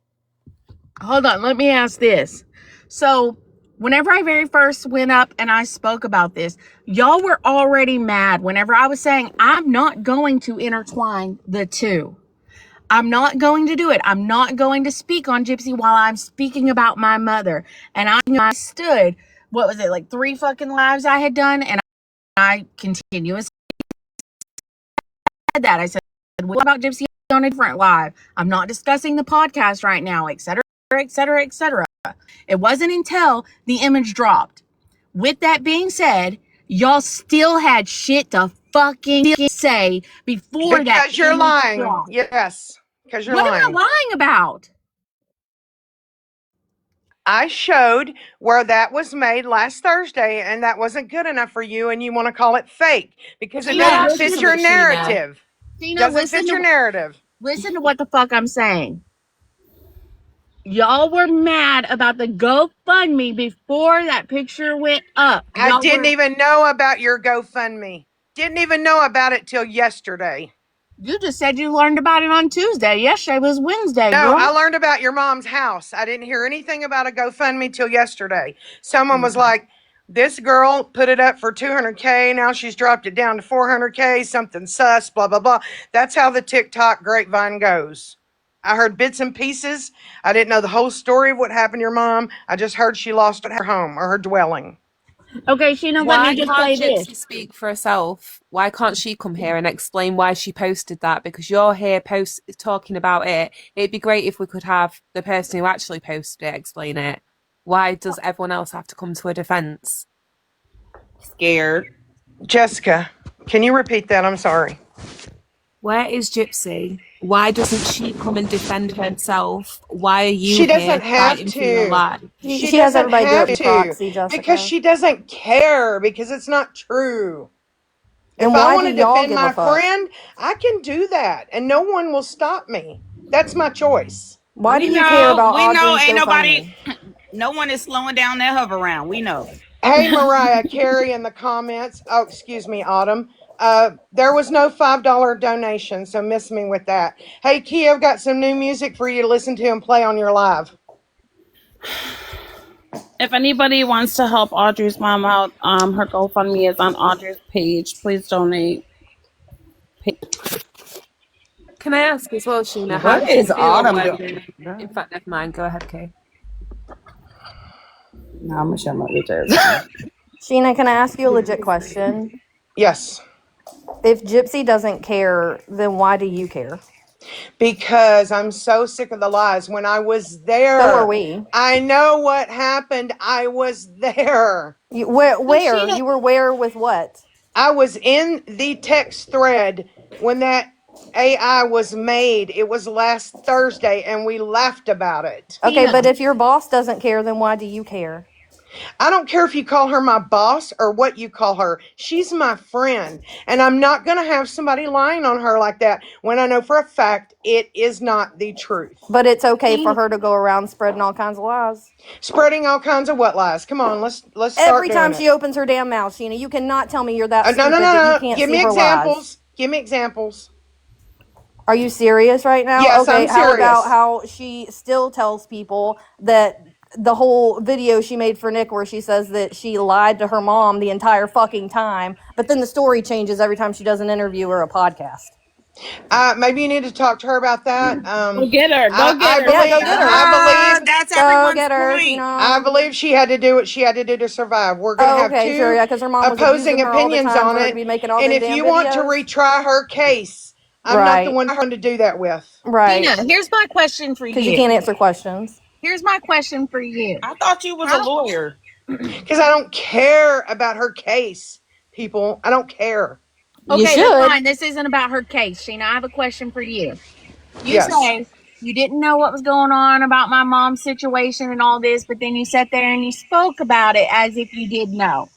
Hold on, let me ask this. So, whenever I very first went up and I spoke about this, y'all were already mad whenever I was saying I'm not going to intertwine the two. I'm not going to do it. I'm not going to speak on Gypsy while I'm speaking about my mother. And I stood, what was it, like 3 fucking lives I had done, and I continuously said that. I said, what about Gypsy on a different live? I'm not discussing the podcast right now, etc., etc., etc. It wasn't until the image dropped. With that being said, y'all still had shit to fucking say before that Because you're image lying. dropped. Yes. Because you're What am I lying. lying about? I showed where that was made last Thursday, and that wasn't good enough for you, and you want to call it fake because it Sheena, doesn't listen fit to your me, narrative. Doesn't fit your narrative. listen to what the fuck I'm saying. Y'all were mad about the GoFundMe before that picture went up. I didn't even know about your GoFundMe. Didn't even know about it till yesterday. You just said you learned about it on Tuesday. Yesterday was Wednesday, No, girl. I learned about your mom's house. I didn't hear anything about a GoFundMe till yesterday. Someone was like, this girl put it up for 200K. Now she's dropped it down to 400K. Something sus, blah, blah, blah. That's how the TikTok grapevine goes. I heard bits and pieces. I didn't know the whole story of what happened to your mom. I just heard she lost her home or her dwelling. Okay, Sheena, let me Why just can't say this. Gypsy speak for herself? Why can't she come here and explain why she posted that? Because you're here talking about it. It'd be great if we could have the person who actually posted it explain it. Why does everyone else have to come to her defense? Scared. Jessica, can you repeat that? I'm sorry. Where is Gypsy? Why doesn't she come and defend herself? Why are you She here doesn't have fighting for your to. life? She has doesn't everybody do have it in to proxy, Jessica. because she doesn't care, because it's not true. And If I why want do to y'all defend give a my fuck? friend, I can do that, and no one will stop me. That's my choice. Why do you care about We know Audrey's ain't nobody, GoFundMe? no one is slowing down that hover round. We know. Hey, Mariah Carey in the comments. Oh, excuse me, Autumn. There was no $5 donation, so miss me with that. Hey, Kia, I've got some new music for you to listen to and play on your live. If anybody wants to help Audrey's mom out, her GoFundMe is on Audrey's page. Please donate. Can I ask as well, Sheena, how What did you is feel Autumn when... doing? In fact, never mind. Go ahead, Kay. No, I'm gonna shut my bitch ass. Sheena, can I ask you a legit question? Yes. If Gypsy doesn't care, then why do you care? Because I'm so sick of the lies. When I was there, So are we. I know what happened. I was there. Where? You were where with what? I was in the text thread when that AI was made. It was last Thursday, and we laughed about it. Okay, but if your boss doesn't care, then why do you care? I don't care if you call her my boss or what you call her. She's my friend. And I'm not going to have somebody lying on her like that when I know for a fact it is not the truth. But it's okay for her to go around spreading all kinds of lies. Spreading all kinds of what lies? Come on, let's start Every doing time it. she opens her damn mouth, Sheena, you cannot tell me you're that No, stupid no, no, that you no. can't Give see me her examples. lies. Give me examples. Are you serious right now? Yes, okay, I'm how serious. about how she still tells people that the whole video she made for Nick where she says that she lied to her mom the entire fucking time, but then the story changes every time she does an interview or a podcast. Maybe you need to talk to her about that. Go get her. Go get her. Yeah, go get her. I believe That's Go everyone's get her, point. Sheena. I believe she had to do what she had to do to survive. We're going to have okay, two sure, yeah, because her mom was opposing abusing her all the opinions time on for her it. to be making all And the if damn you videos. want to retry her case, I'm not the one to do that with. Right. Tina, here's my question for you. Because you can't answer questions. Here's my question for you. I thought you was a lawyer. Because I don't care about her case, people. I don't care. You Okay, should. that's fine. This isn't about her case, Sheena. I have a question for you. You say you didn't know what was going on about my mom's situation and all this, but then you sat there and you spoke about it as if you did know.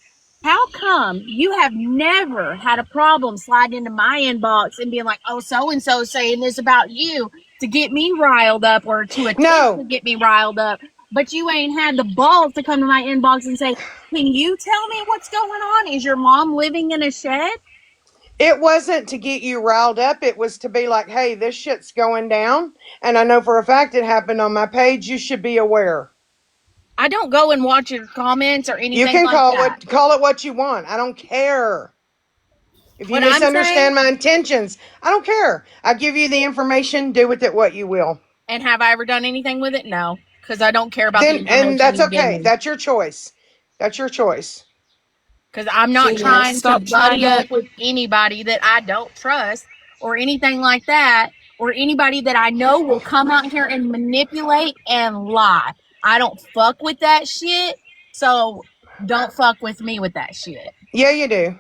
How come you have never had a problem sliding into my inbox and being like, oh, so-and-so saying this about you to get me riled up or to attempt to get me riled up, but you ain't had the balls to come to my inbox and say, can you tell me what's going on? Is your mom living in a shed? It wasn't to get you riled up. It was to be like, hey, this shit's going down. And I know for a fact it happened on my page. You should be aware. I don't go and watch your comments or anything. You can like that. Call it what you want. I don't care. If you What misunderstand my intentions, I don't care. I give you the information. Do with it what you will. And have I ever done anything with it? No, because I don't care about the information. And that's okay. That's your choice. That's your choice. Because I'm not trying to buddy up with anybody that I don't trust or anything like that, or anybody that I know will come out here and manipulate and lie. I don't fuck with that shit. So don't fuck with me with that shit. Yeah, you do.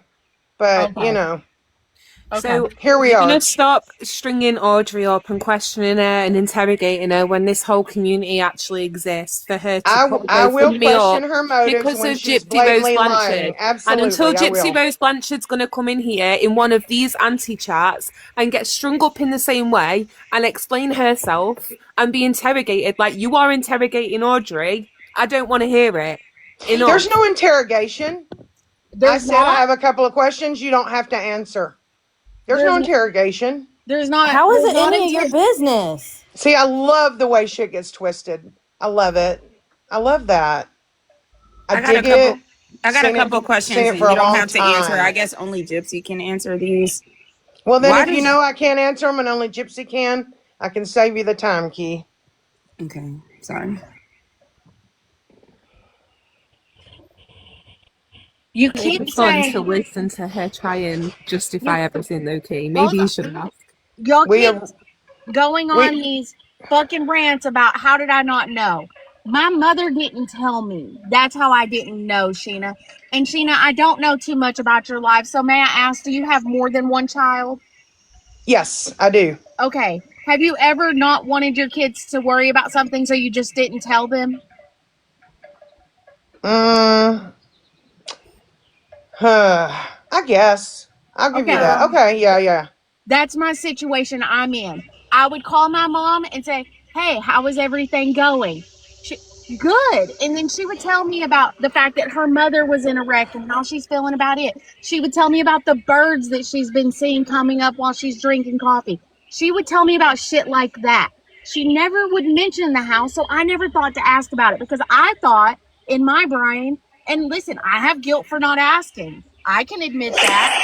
But, you know. So here we you're are. gonna stop stringing Audrey up and questioning her and interrogating her when this whole community actually exists for her to I will question her motives because when of she's Gypsy Rose blatantly Blanchard. lying. Absolutely, And until I Gypsy will. Rose Blanchard's gonna come in here in one of these anti-chats and get strung up in the same way and explain herself and be interrogated like you are interrogating Audrey, I don't want to hear it. Enough. There's no interrogation. I said I have a couple of questions you don't have to answer. There's no interrogation. There's not. How is it any of your business? See, I love the way shit gets twisted. I love it. I love that. I got a couple questions and you don't have to answer. I guess only Gypsy can answer these. Well, then if you know I can't answer them and only Gypsy can, I can save you the time, Key. Okay, sorry. You keep saying to listen to her try and justify everything, okay? Maybe you should ask. Y'all keep going on these fucking rants about how did I not know? My mother didn't tell me. That's how I didn't know, Sheena. And Sheena, I don't know too much about your life, so may I ask, do you have more than one child? Yes, I do. Okay. Have you ever not wanted your kids to worry about something so you just didn't tell them? I guess. I'll give you that. Okay, yeah. That's my situation I'm in. I would call my mom and say, hey, how is everything going? Good. And then she would tell me about the fact that her mother was in a wreck and how she's feeling about it. She would tell me about the birds that she's been seeing coming up while she's drinking coffee. She would tell me about shit like that. She never would mention the house, so I never thought to ask about it because I thought in my brain. And listen, I have guilt for not asking. I can admit that.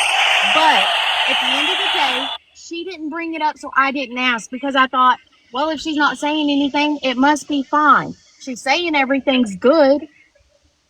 But at the end of the day, she didn't bring it up, so I didn't ask because I thought, well, if she's not saying anything, it must be fine. She's saying everything's good.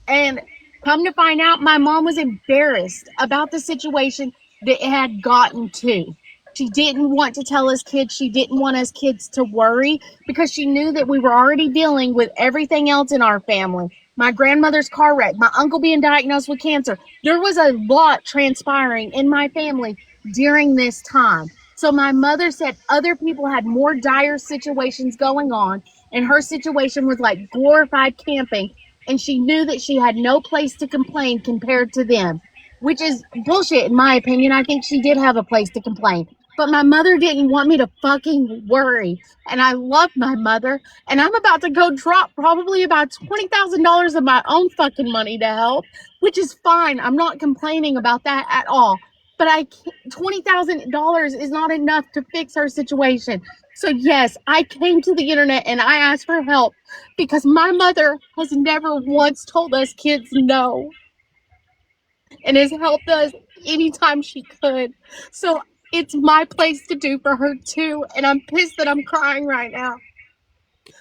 And come to find out, my mom was embarrassed about the situation that it had gotten to. She didn't want to tell us kids. She didn't want us kids to worry because she knew that we were already dealing with everything else in our family. My grandmother's car wreck, my uncle being diagnosed with cancer. There was a lot transpiring in my family during this time. So my mother said other people had more dire situations going on, and her situation was like glorified camping, and she knew that she had no place to complain compared to them, which is bullshit in my opinion. I think she did have a place to complain. But my mother didn't want me to fucking worry. And I love my mother. And I'm about to go drop probably about $20,000 of my own fucking money to help, which is fine. I'm not complaining about that at all. But $20,000 is not enough to fix her situation. So yes, I came to the internet and I asked for help because my mother has never once told us kids no and has helped us anytime she could. So it's my place to do for her too. And I'm pissed that I'm crying right now.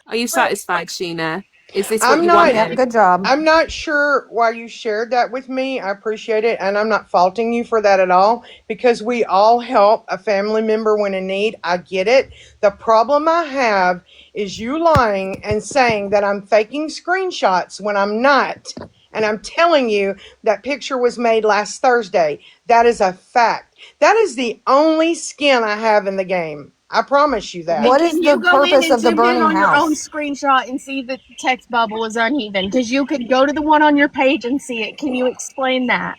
Are you satisfied, Sheena? Is this what I'm you not. Yep, wanted? good job. I'm not sure why you shared that with me. I appreciate it, and I'm not faulting you for that at all because we all help a family member when in need. I get it. The problem I have is you lying and saying that I'm faking screenshots when I'm not. And I'm telling you that picture was made last Thursday. That is a fact. That is the only skin I have in the game. I promise you that. And What is can the you go in purpose and of the zoom in burning on your own house? screenshot and see that the text bubble is uneven? Because you could go to the one on your page and see it. Can you explain that?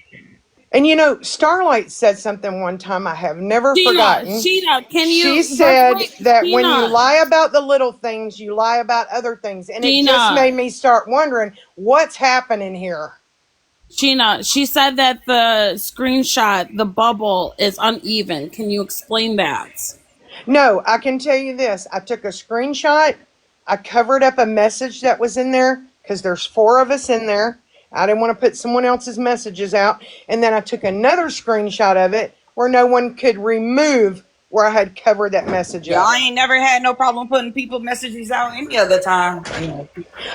And you know, Starlight said something one time I have never forgotten. Sheena, can She you just said wait? that when you lie about the little things, you lie about other things. And it just Sheena, made me start wondering what's happening here. Sheena, she said that the screenshot, the bubble is uneven. Can you explain that? No, I can tell you this. I took a screenshot. I covered up a message that was in there because there's 4 of us in there. I didn't want to put someone else's messages out. And then I took another screenshot of it where no one could remove where I had covered that message Y'all up. ain't never had no problem putting people messages out any other time.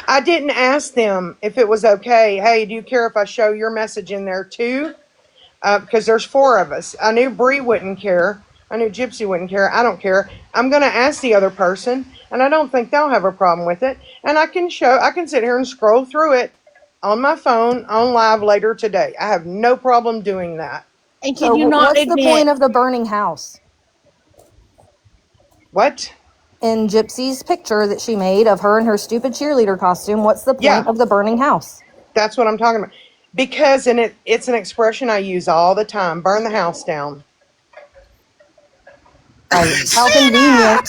I didn't ask them if it was okay. Hey, do you care if I show your message in there too? Because there's 4 of us. I knew Bree wouldn't care. I knew Gypsy wouldn't care. I don't care. I'm going to ask the other person, and I don't think they'll have a problem with it. And I can sit here and scroll through it on my phone on live later today. I have no problem doing that. And So can you not what's the admit? point of the burning house? What? In Gypsy's picture that she made of her in her stupid cheerleader costume, what's the Yeah, point of the burning house? that's what I'm talking about. Because it's an expression I use all the time. Burn the house down. Right. How Sheena! convenient.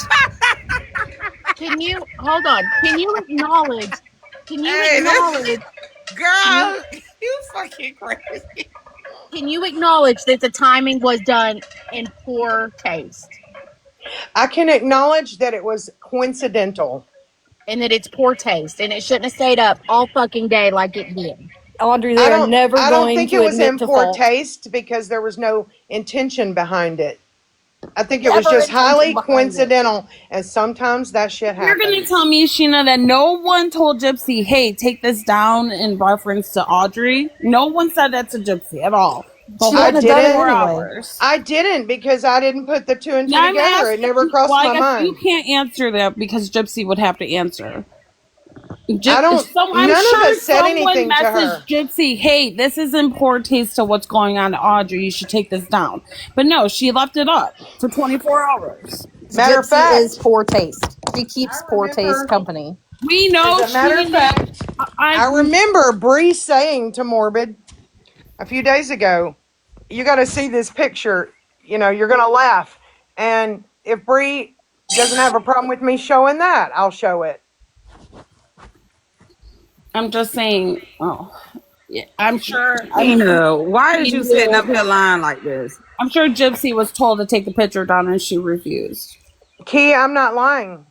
Can you hold on? Can you acknowledge? Can you Hey, this acknowledge? Can you girl, you fucking crazy. can you acknowledge that the timing was done in poor taste I can acknowledge that it was coincidental. and that it's poor taste and it shouldn't have stayed up all fucking day like it did? Audrey, I they are don't never I don't going think to it was admit in to poor fault. taste because there was no intention behind it. I think it was Never just intention highly behind it. coincidental, and sometimes that shit You're gonna happens. tell me, Sheena, that no one told Gypsy, "Hey, take this down" in reference to Audrey? No one said that to Gypsy at all. The She I whole wouldn't have done it didn't 24 anyway. hours. I didn't because I didn't put the 2 and 2 Now I'm together. It never asking. Well, crossed I my guess you mind. can't answer that because Gypsy would have to answer. I don't I'm None of sure us said someone anything to messaged her. Gypsy, "Hey, this is in poor taste to what's going on to Audrey. You should take this down." But no, she left it up for 24 hours. Matter of Gypsy is fact, poor taste. She I keeps poor taste remember company. We as know a matter of Sheena. fact, I I remember Bree saying to Morbid a few days ago, you got to see this picture. You know, you're going to laugh. And if Bree doesn't have a problem with me showing that, I'll show it. I'm just saying. Oh, yeah, I'm sure. Sheena, why is She you sitting up knew. here lying like this? I'm sure Gypsy was told to take the picture down and she refused. Key, I'm not lying.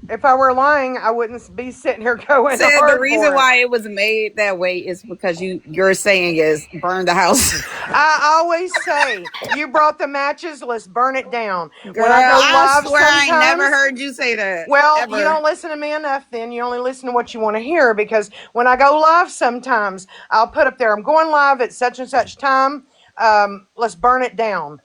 If I were lying, I wouldn't be sitting here going Said the hard reason for it. why it was made that way is because you're saying is burn the house. I always say, you brought the matches, let's burn it down. Girl, When I go I live swear I ain't never sometimes, heard you say that. well, you Ever. don't listen to me enough then. You only listen to what you want to hear because when I go live sometimes, I'll put up there, I'm going live at such and such time. Let's burn it down.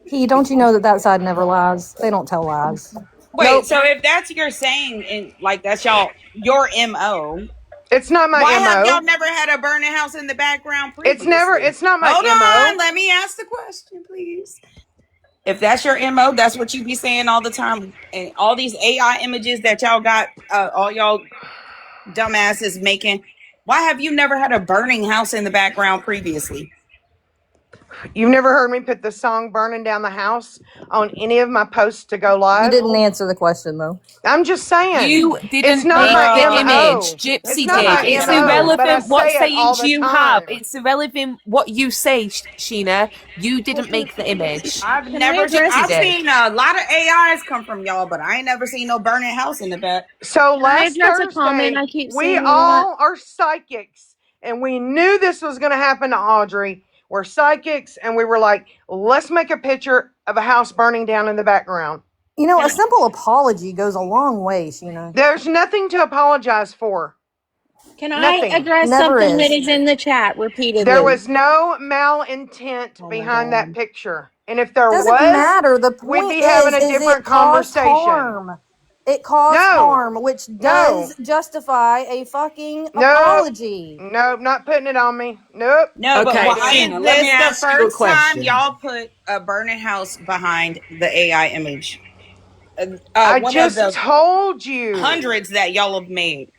He, don't you know that side never lies? They don't tell lies. Wait, Nope. so if that's your saying and like that's your MO, It's not my why have MO. y'all never had a burning house in the background It's previously? not my Hold MO. on, let me ask the question, please. If that's your MO, that's what you be saying all the time. And all these AI images that y'all got, all y'all dumbasses making, why have you never had a burning house in the background previously? You've never heard me put the song Burning Down the House on any of my posts to go live? You didn't answer the question though. I'm just saying. You It's didn't not make my the MO. image. It's Gypsy not did. my It's MO, but I irrelevant what say it all sayings the you have. time. It's irrelevant what you say, Sheena. You didn't make the image. I've Can I never, address? Gypsy I've did. seen a lot of AIs come from y'all, but I ain't never seen no burning house in the back. So Can I last address a comment Thursday, I keep we seeing a lot? all are psychics, and we knew this was going to happen to Audrey. We're psychics, and we were like, let's make a picture of a house burning down in the background. You know, a simple apology goes a long way, Sheena. There's nothing to apologize for. Can I Nothing. address Never something that is. is in the chat There repeatedly? was no malintent Oh my behind that god. picture. And if there Doesn't was, matter. The we'd point be having a is it different caused conversation. harm. It caused No, harm, which no, does justify a fucking nope, apology. nope, not putting it on me. Nope. No, but Okay, why Sheena, is let this me the ask you a first time question. y'all put a burning house behind the AI image? I One of just the told you. hundreds that y'all have made.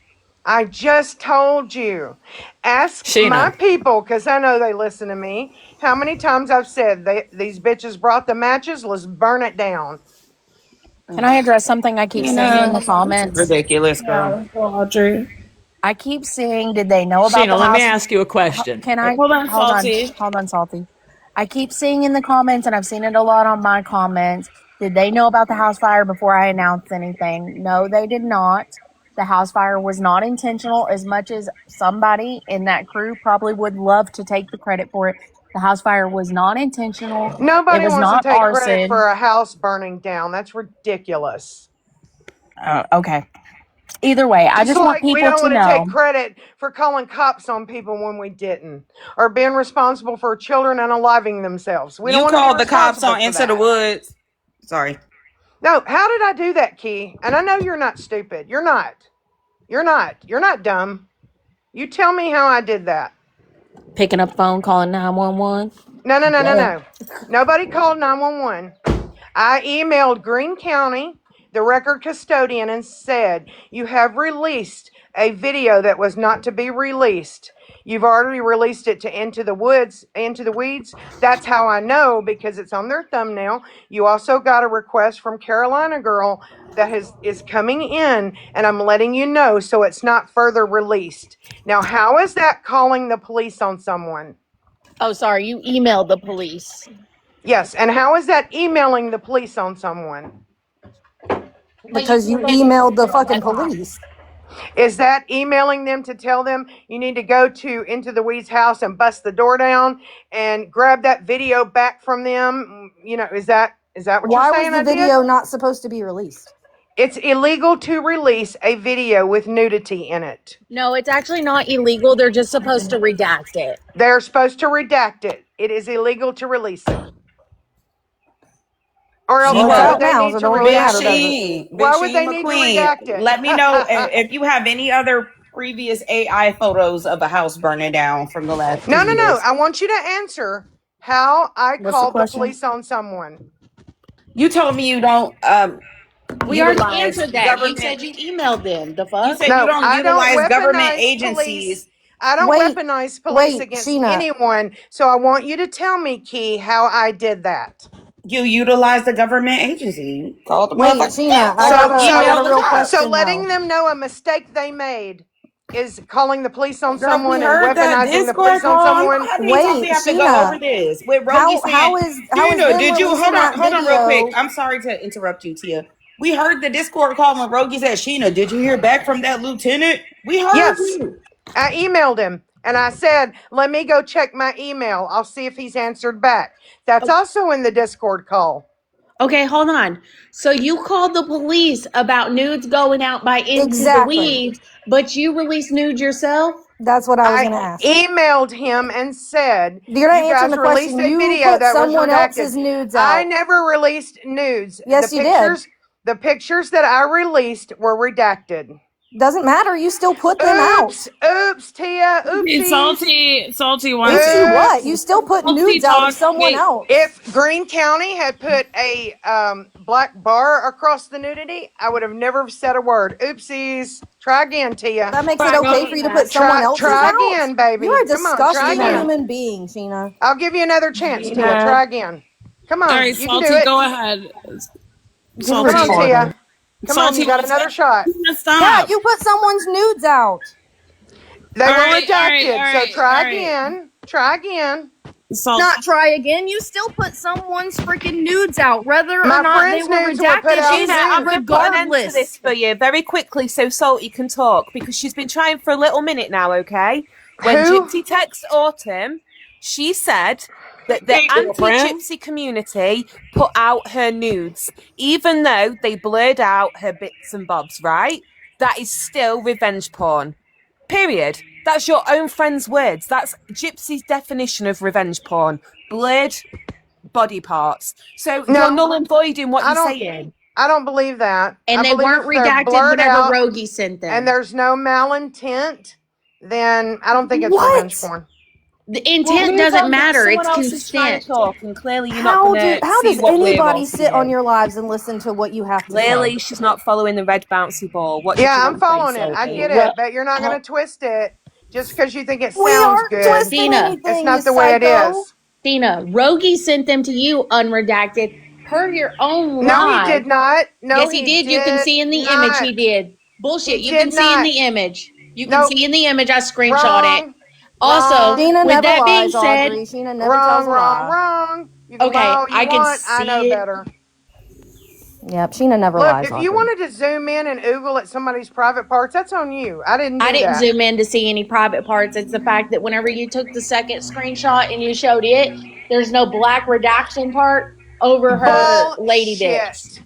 I just told you. Ask my Sheena. people, because I know they listen to me, how many times I've said these bitches brought the matches, let's burn it down. Can I address something I keep You seeing in the know, This is comments? ridiculous, girl. yeah, Audrey. I keep seeing, did they know about Sheena, the let me house? ask you a question. Can I Hold on, hold on? Salty. Hold on, Salty. I keep seeing in the comments, and I've seen it a lot on my comments. Did they know about the house fire before I announced anything? No, they did not. The house fire was not intentional, as much as somebody in that crew probably would love to take the credit for it. The house fire was not intentional. It Nobody was wants to not take credit arson. for a house burning down. That's ridiculous. Okay. Either way, I Just just want like we people don't to want to take know. credit for calling cops on people when we didn't, or being responsible for children unaliving themselves. We don't You want to be called the cops responsible on for Into the that. Woods. Sorry. No, how did I do that, Key? And I know you're not stupid. You're not. You're not. You're not dumb. You tell me how I did that. Picking up the phone, calling 911. No, no, no, no, Yeah. no. Nobody called 911. I emailed Greene County, the record custodian, and said, you have released a video that was not to be released. You've already released it to Into the Woods, Into the Weeds. That's how I know, because it's on their thumbnail. You also got a request from Carolina Girl that is coming in, and I'm letting you know so it's not further released. Now, how is that calling the police on someone? Oh, sorry. You emailed the police. Yes, and how is that emailing the police on someone? Because you emailed the fucking police. Is that emailing them to tell them you need to go to Into the Weeds house and bust the door down and grab that video back from them? You know, is that what Why you're was saying the I did? video not supposed to be released? It's illegal to release a video with nudity in it. No, it's actually not illegal. They're just supposed to redact it. They're supposed to redact it. It is illegal to release it. Or else Well, it's why Sheena, would out they now, need so to it don't really Big redact matter, it? does it? Sheen, Big Why would they Sheen need to McQueen. redact it? Let me know if you have any other previous AI photos of a house burning down from the last No, 2 no, no. years. I want you to answer how I What's the called the question? police on someone. You told me you don't We already utilize answered that. You government. said you emailed them. The You fuck? said you No, don't I don't utilize government weaponize police. agencies. I don't Wait, weaponize police wait, against Sheena. anyone. So I want you to tell me, Key, how I did that. You utilize the government agency. You called the Wait, motherfucker Sheena. or I got emailed a the real cops. So question letting though. them know a mistake they made is calling the police on Girl, we someone and heard that weaponizing the Discord police on call. someone. How many times we Wait, have to go over Sheena. this? With Rogie How saying, is Tina, them did you releasing that hold on real quick. video? I'm sorry to interrupt you, Tia. We heard the Discord call when Rogie said, Sheena, did you hear back from that lieutenant? We heard Yes. you. I emailed him and I said, let me go check my email. I'll see if he's answered back. That's also in the Discord call. Okay, hold on. So you called the police about nudes going out by Into Exactly. the Weeds, but you released nudes yourself? That's what I was I going to ask. emailed him and said, You're not you answering guys the released question. a You video put that was someone else's redacted. nudes I out. never released nudes. Yes, you did. The pictures that I released were redacted. Doesn't matter. You still put them out. Oops, Tia. Oopsies. Salty wants Oopsie to. what? You still put Salty nudes out of talk. someone Wait, else. If Greene County had put a black bar across the nudity, I would have never said a word. Oopsies. Try again, Tia. That makes it okay for you to put someone else's Try out? again, baby. You're a Come on, try disgusting again. human being, Sheena. I'll give you another chance, Tia. Sheena. Try again. Come on, all right, you can do Salty, it. go ahead. You're Salty, Come on, Tia. Come on, Salty you got wants another to- shot. Stop. Yeah, you put someone's nudes out. They All were right, all right, redacted, all so right, try all right. again. Try again. Not try again. You still put someone's freaking nudes out, whether My or not they friends' were nudes were put redacted. out Sheena, too. I'm going to put an end to regardless. this for you very quickly so Salty can talk because she's been trying for a little minute now, okay? When Who? Gypsy texted Autumn, she said that the anti-Gypsy community put out her nudes, even though they blurred out her bits and bobs, right? That is still revenge porn. Period. That's your own friend's words. That's Gypsy's definition of revenge porn. Blurred body parts. So No, you're null and void in what I you're don't- saying. I don't believe that. And I they believe weren't if they're redacted blurred whenever out Rogie sent them. and there's no malintent, then I don't think it's What? revenge porn. The intent doesn't matter. It's consent. Talk, and clearly you're How not going to does see what we're anybody all sit on seeing. your lives and listen to what you have to Clearly, say? she's not following the red bouncy ball. What did Yeah, you I'm want to say, following it. I Sophie? get it, but you're not going to twist it just because you think it We sounds aren't good. twisting Tina, anything, It's not you the way it psycho. is. Tina, Rogie sent them to you unredacted per your own No, live. he did not. No, Yes, he did. You can see in the image he did. Bullshit. He You can did see in not. the image. You can Nope. see in the image. I screenshot it. Wrong. Also, Wrong. Sheena with never that being lies, said, Audrey. Sheena never tells a lie. Wrong. You can Okay, lie all you I can want. I know see it. better. Yep, Sheena never Look, lies, if Audrey. you wanted to zoom in and oogle at somebody's private parts, that's on you. I didn't do I didn't that. zoom in to see any private parts. It's the fact that whenever you took the second screenshot and you showed it, there's no black redaction part over her lady bits.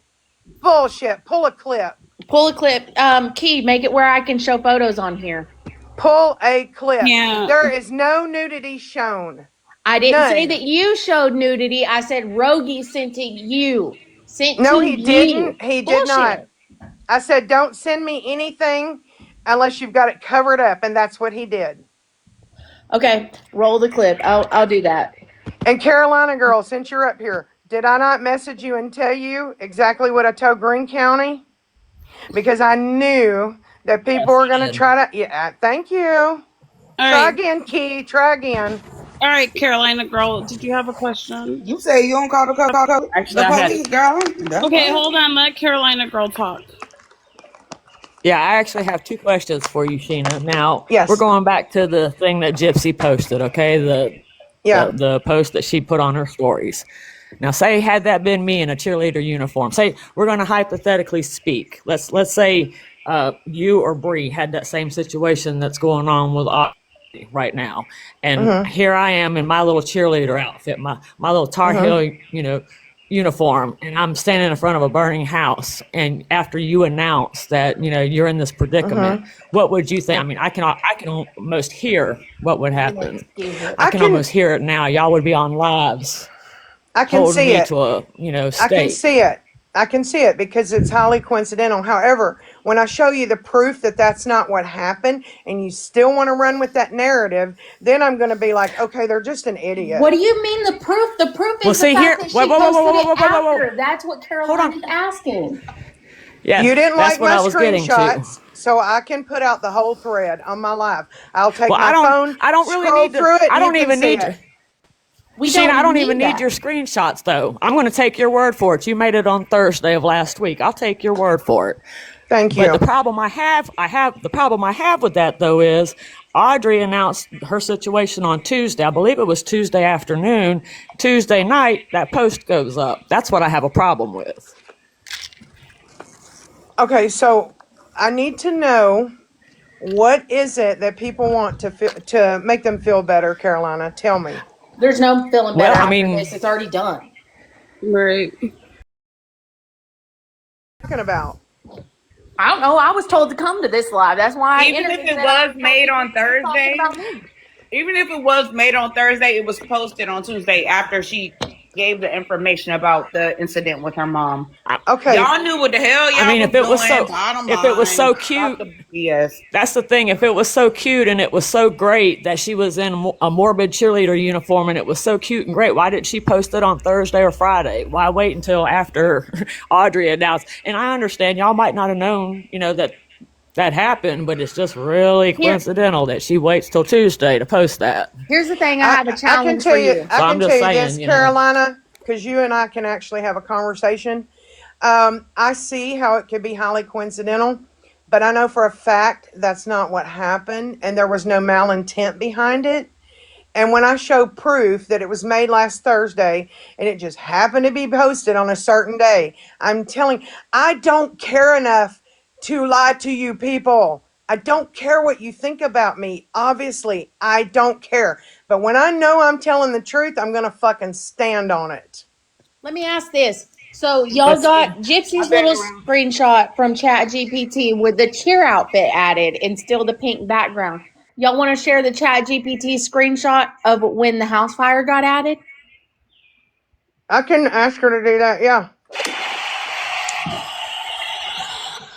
Bullshit. Pull a clip. Pull a clip. Key, make it where I can show photos on here. Pull a clip. Yeah. There is no nudity shown. I didn't None. say that you showed nudity. I said Rogie sent to you. No, to he you. didn't. He did not. Bullshit. I said, don't send me anything unless you've got it covered up, and that's what he did. Okay, roll the clip. I'll do that. And Carolina girl, since you're up here, did I not message you and tell you exactly what I told Greene County? Because I knew that people were going to try to. Yeah, thank you. All Try right. again, Key. Try again. All right, Carolina girl, did you have a question? You say you don't call the police, girl. That's Okay, fine. hold on. Let Carolina girl talk. Yeah, I actually have two questions for you, Sheena. Now, Yes. we're going back to the thing that Gypsy posted, okay? The post that she put on her stories. Now, say had that been me in a cheerleader uniform. Say we're going to hypothetically speak. Let's say you or Bree had that same situation that's going on with Audrey right now, and here I am in my little cheerleader outfit, my little Tar Heel, uniform, and I'm standing in front of a burning house. And after you announce that you're in this predicament, what would you think? I mean, I can almost hear what would happen. I can almost hear it now. Y'all would be on lives. I can see it. To a state. I can see it. I can see it because it's highly coincidental. However, when I show you the proof that that's not what happened and you still want to run with that narrative, then I'm going to be like, okay, they're just an idiot. What do you mean the proof? The proof is the fact that she posted it after. That's what Carolina's asking. Yes, you didn't that's like what my I was getting to. screenshots, so I can put out the whole thread on my live. I'll take my phone, I don't really scroll need to, through it, I don't and you even can need see to. it. Sheena, I don't even need your screenshots, though. I'm going to take your word for it. You made it on Thursday of last week. I'll take your word for it. Thank you. But the problem I have with that, though, is Audrey announced her situation on Tuesday. I believe it was Tuesday afternoon. Tuesday night, that post goes up. That's what I have a problem with. Okay, so I need to know, what is it that people want to make them feel better, Carolina? Tell me. There's no feeling better Well, I after mean, this. It's already done. Right. Talking about. I don't know. I was told to come to this live. That's why I Even entered if and it said I was was made talking. on She was talking Thursday, about me. even if it was made on Thursday, it was posted on Tuesday after she gave the information about the incident with her mom. Okay. Y'all knew what the hell I y'all mean, was doing. Bottom if it was line, so stop cute, the BS. that's the thing. If it was so cute and it was so great that she was in a morbid cheerleader uniform and it was so cute and great, why didn't she post it on Thursday or Friday? Why wait until after Audrey announced? And I understand y'all might not have known, that happened, but it's just really Here, coincidental that she waits till Tuesday to post that. here's the thing. I have a I can challenge tell for you. you. I So I'm can just tell you this, saying, Carolina, because you and I can actually have a conversation. I see how it could be highly coincidental, but I know for a fact that's not what happened, and there was no malintent behind it. And when I show proof that it was made last Thursday and it just happened to be posted on a certain day, I don't care enough to lie to you people. I don't care what you think about me. Obviously, I don't care. But when I know I'm telling the truth, I'm going to fucking stand on it. Let me ask this. So y'all but got see, Gypsy's I've been little around. screenshot from Chat GPT with the cheer outfit added and still the pink background. Y'all want to share the Chat GPT screenshot of when the house fire got added? I can ask her to do that, yeah.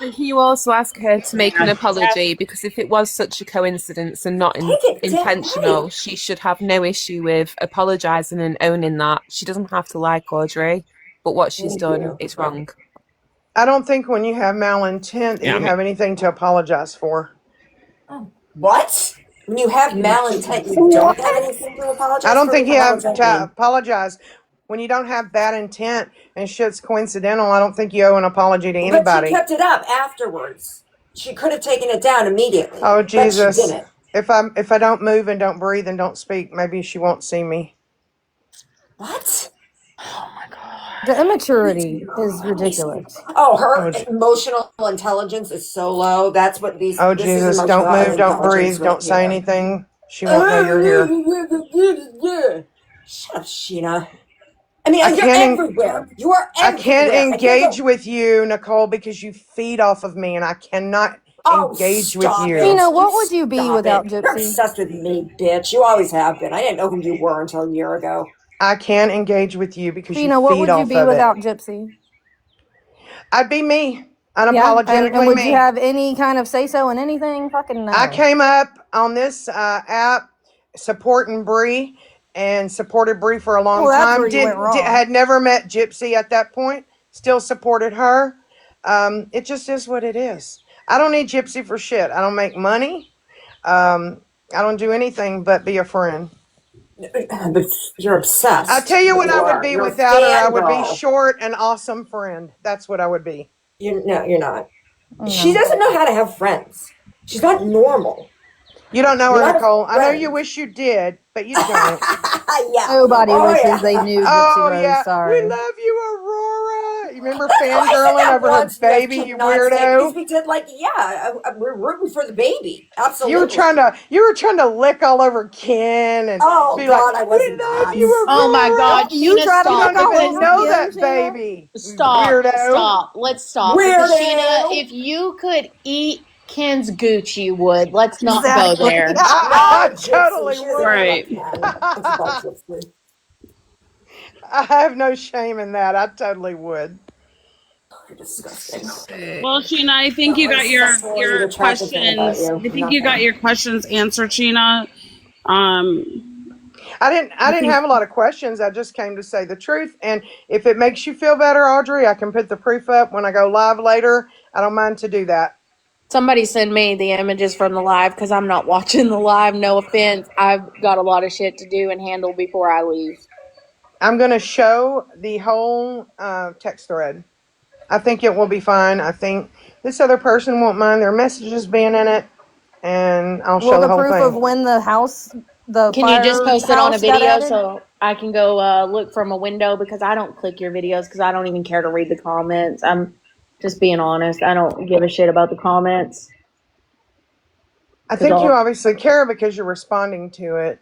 And can you also ask her to make an That's apology? Because if it was such a coincidence and not Take it down. intentional, she should have no issue with apologising and owning that. She doesn't have to like Audrey, but what she's Thank done you. is wrong. I don't think when you have malintent that yeah, I you mean, have anything to apologize for. What? When you have malintent, you don't have What? anything to I apologize don't for? What think the you hell have does that to mean? apologize. When you don't have bad intent and shit's coincidental, I don't think you owe an apology to But she anybody. kept it up afterwards. She could have taken it down immediately, Oh but she Jesus. didn't. If I don't move and don't breathe and don't speak, maybe she won't see me. What? The That's immaturity is crazy. ridiculous. Oh, her Oh, emotional intelligence is so low. That's what oh this is Jesus, emotional don't move, don't intelligence breathe, right don't say here. anything. She won't know you're here. Shut up, Sheena. I mean, I you're can't en- everywhere. You are I can't everywhere. I can't engage go. with you, Nicole, because you feed off of me and I cannot Oh, engage with stop you. it. Tina, You what would you be stop it. without You're Gypsy? obsessed with me, bitch. You always have been. I didn't know who you were until a year ago. I can't engage with you because you Tina, what feed would you off be of it. without Gypsy? I'd be me, Yeah, and unapologetically would you me. have any kind of say so in anything? Fucking I no. came up on this app supporting Bree and supported Bree for a long Well, that's where time. you went wrong. Had never met Gypsy at that point. Still supported her. It just is what it is. I don't need Gypsy for shit. I don't make money. I don't do anything but be a friend. But you're I obsessed. tell you what You I would are. be You're a without her. I would be fangirl. short and awesome friend. That's what I would be. You're not. She No. doesn't know how to have friends. She's not normal. You don't know You're her, not a Nicole. I know you friend. wish you did, but you don't. Yeah. Nobody Oh, wishes they yeah. knew Gypsy Oh Rose. yeah, we Sorry. love you, Aurora. You remember I said fangirling that over her once. You guys baby, could you not say because weirdo. we did we're rooting for the baby. You were Absolutely. trying to lick all over Ken and Oh be like, God, I "We wasn't love that. you, Oh my Aurora." God, Don't you Sheena, try to You lick stop don't all even because over know Ken, that Sheena. baby, you weirdo. stop. Let's stop because Sheena, Weirdo. if you could eat Ken's gooch, you would. Let's not go Exactly. there. I No, Gypsy. totally She doesn't know would. about Right. Ken. That's about Gypsy. I have no shame in that. I totally would. You're disgusting. Well, Sheena, I think Not you one got your sexually your attractive thing about questions. you. I think you got Nothing. your questions answered, Sheena. I I didn't think have a lot of questions. I just came to say the truth. And if it makes you feel better, Audrey, I can put the proof up when I go live later. I don't mind to do that. Somebody send me the images from the live because I'm not watching the live. No offense. I've got a lot of shit to do and handle before I leave. I'm going to show the whole text thread. I think it will be fine. I think this other person won't mind their messages being in it, and I'll Well, show the the whole proof of thing. when the Can you just fire post it on a house got video added? so I can go look from a window because I don't click your videos because I don't even care to read the comments. Just being honest. I don't give a shit about the comments. I think you obviously care because you're responding to it.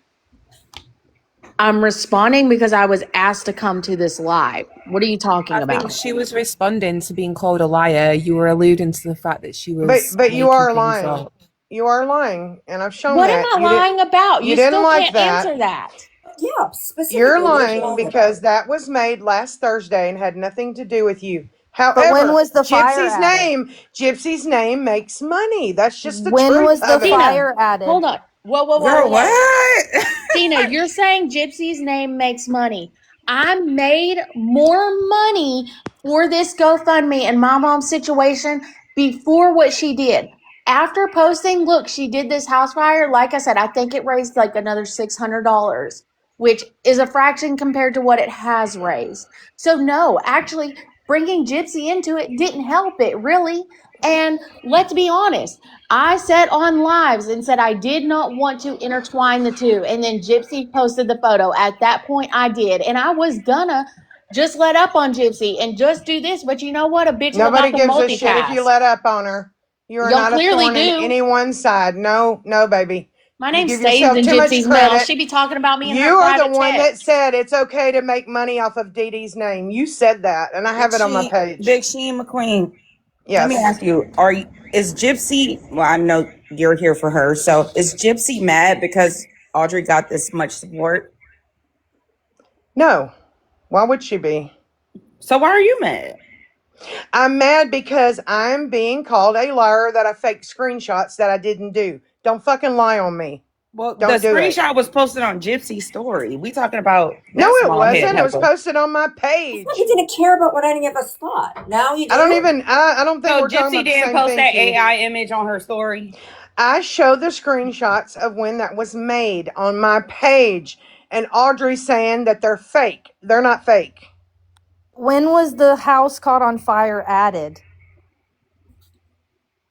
I'm responding because I was asked to come to this live. What are you talking I about? think she was responding to being called a liar. You were alluding to the fact that she was. But you are things lying. up. You are lying, and I've shown What that. am I lying about? You You didn't still like can't that. answer that. Yeah, specifically. You're what are you lying lying because about? that was made last Thursday and had nothing to do with you. However, But when was the fire added? Gypsy's name makes money. That's just the When truth was the of it. fire added? Hold on. Whoa. Girl, what? Tina, you're saying Gypsy's name makes money. I made more money for this GoFundMe and my mom's situation before what she did. After posting, look, she did this house fire. Like I said, I think it raised like another $600, which is a fraction compared to what it has raised. So no, actually bringing Gypsy into it didn't help it really. And let's be honest, I said on lives and said I did not want to intertwine the two. And then Gypsy posted the photo. At that point, I did. And I was gonna just let up on Gypsy and just do this. But you know what? A bitch Nobody will not gives a shit if you multitask. let up on her. You are Y'all not a clearly thorn in do. anyone's side. No, baby. My You name give stays yourself in too much Gypsy's mouth. credit. She be talking about me in You her are the private one that text. said it's okay to make money off of Dee Dee's name. You said that, and I have it on my page. Big Sheen McQueen. Yes. Let me ask you: is Gypsy? Well, I know you're here for her. So is Gypsy mad because Audrey got this much support? No. Why would she be? So why are you mad? I'm mad because I'm being called a liar that I faked screenshots that I didn't do. Don't fucking lie on me. Well, Don't the do screenshot it. was posted on Gypsy's story. We talking about No, that it small head wasn't. It was heifer. posted on my page. You didn't care about what any of us thought. Now you do. I don't even. I don't think So we're talking Gypsy about the didn't same post thing. that Key. AI image on her story. I showed the screenshots of when that was made on my page, and Audrey's saying that they're fake. They're not fake. When was the house caught on fire added?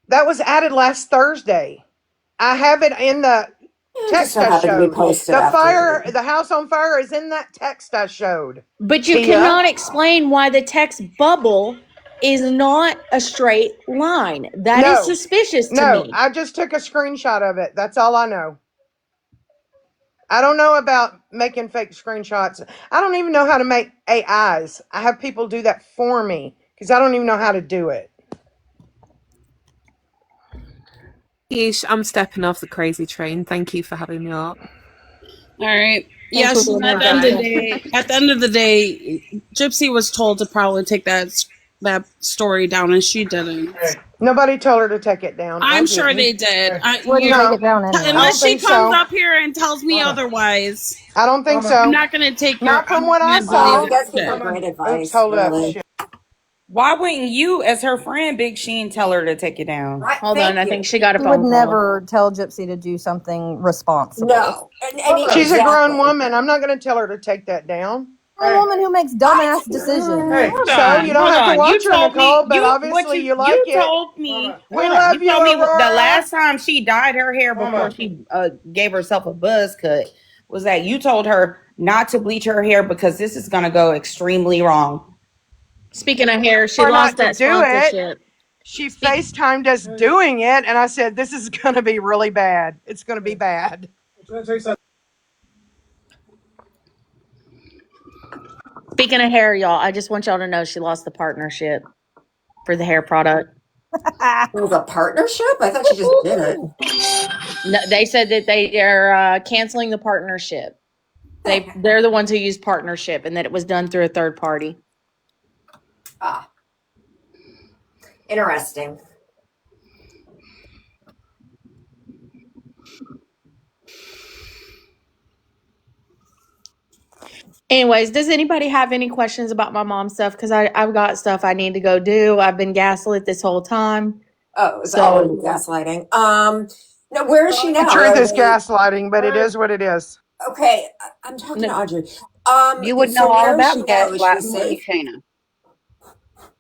That was added last Thursday. I have it in the text I showed. The house on fire is in that text I showed. But you cannot explain why the text bubble is not a straight line. That is suspicious to me. I just took a screenshot of it. That's all I know. I don't know about making fake screenshots. I don't even know how to make AIs. I have people do that for me because I don't even know how to do it. Yeesh, I'm stepping off the crazy train. Thank you for having me up. All right. Yes, at the end of the day, Gypsy was told to probably take that story down, and she didn't. Nobody told her to take it down. I'm sure they did. Wouldn't take it down anyway. Unless she comes up here and tells me otherwise. I don't think so. I'm not going to take Not from what I saw. You guys give her great advice. Oops, hold really. up. Why wouldn't you, as her friend, Big Sheen, tell her to take it down? Hold on, I think she got a He phone would call. never tell Gypsy to do something responsible. No. She's a grown woman. I'm not going to tell her to take that down. A woman who makes dumbass decisions. So you don't have to watch her, Nicole, but obviously you like it. You told me. We love you, told me the Aurora. last time she dyed her hair before she gave herself a buzz cut was that you told her not to bleach her hair because this is going to go extremely wrong. Speaking of hair, she Or lost not to that do sponsorship. She FaceTimed us doing it, and I said, this is going to be really bad. It's going to be bad. Speaking of hair, y'all, I just want y'all to know she lost the partnership for the hair product. It was a partnership? I thought she just did it. No, they said that they are canceling the partnership. They're the ones who used partnership, and that it was done through a third party. Ah. Interesting. Anyways, does anybody have any questions about my mom stuff? Because I've got stuff I need to go do. I've been gaslit this whole time. Oh, it's all gaslighting. No, where is she now? The truth is gaslighting, but it is what it is. Okay, I'm talking to Audrey. You would know all about gaslighting, safe? Shayna.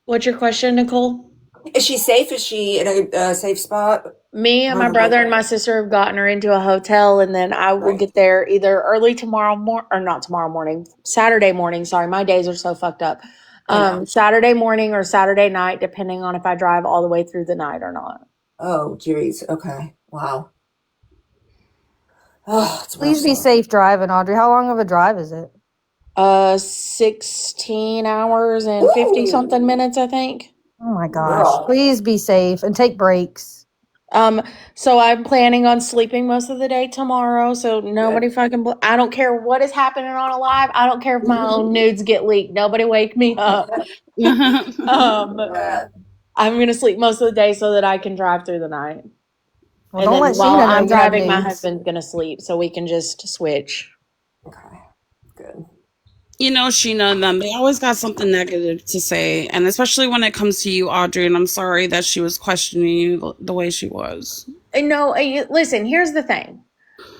What's your question, Nicole? Is she safe? Is she in a safe spot? Me and my brother and my sister have gotten her into a hotel, and then I will get there either early tomorrow morning, or not tomorrow morning, Saturday morning. Sorry, my days are so fucked up. Saturday morning or Saturday night, depending on if I drive all the way through the night or not. Oh, geez. Okay. Wow. Oh, it's Please be safe driving, Audrey. How long of a drive is it? 16 hours and 50 something minutes, I think. Oh my gosh. Please be safe and take breaks. So I'm planning on sleeping most of the day tomorrow. So nobody fucking, I don't care what is happening on a live. I don't care if my own nudes get leaked. Nobody wake me up. I'm going to sleep most of the day so that I can drive through the night. Well, and don't then let while Sheena know I'm you have driving, my nudes. husband's going to sleep so we can just switch. Okay, good. You know, Sheena and them, they always got something negative to say. And especially when it comes to you, Audrey. And I'm sorry that she was questioning you the way she was. No, listen, here's the thing.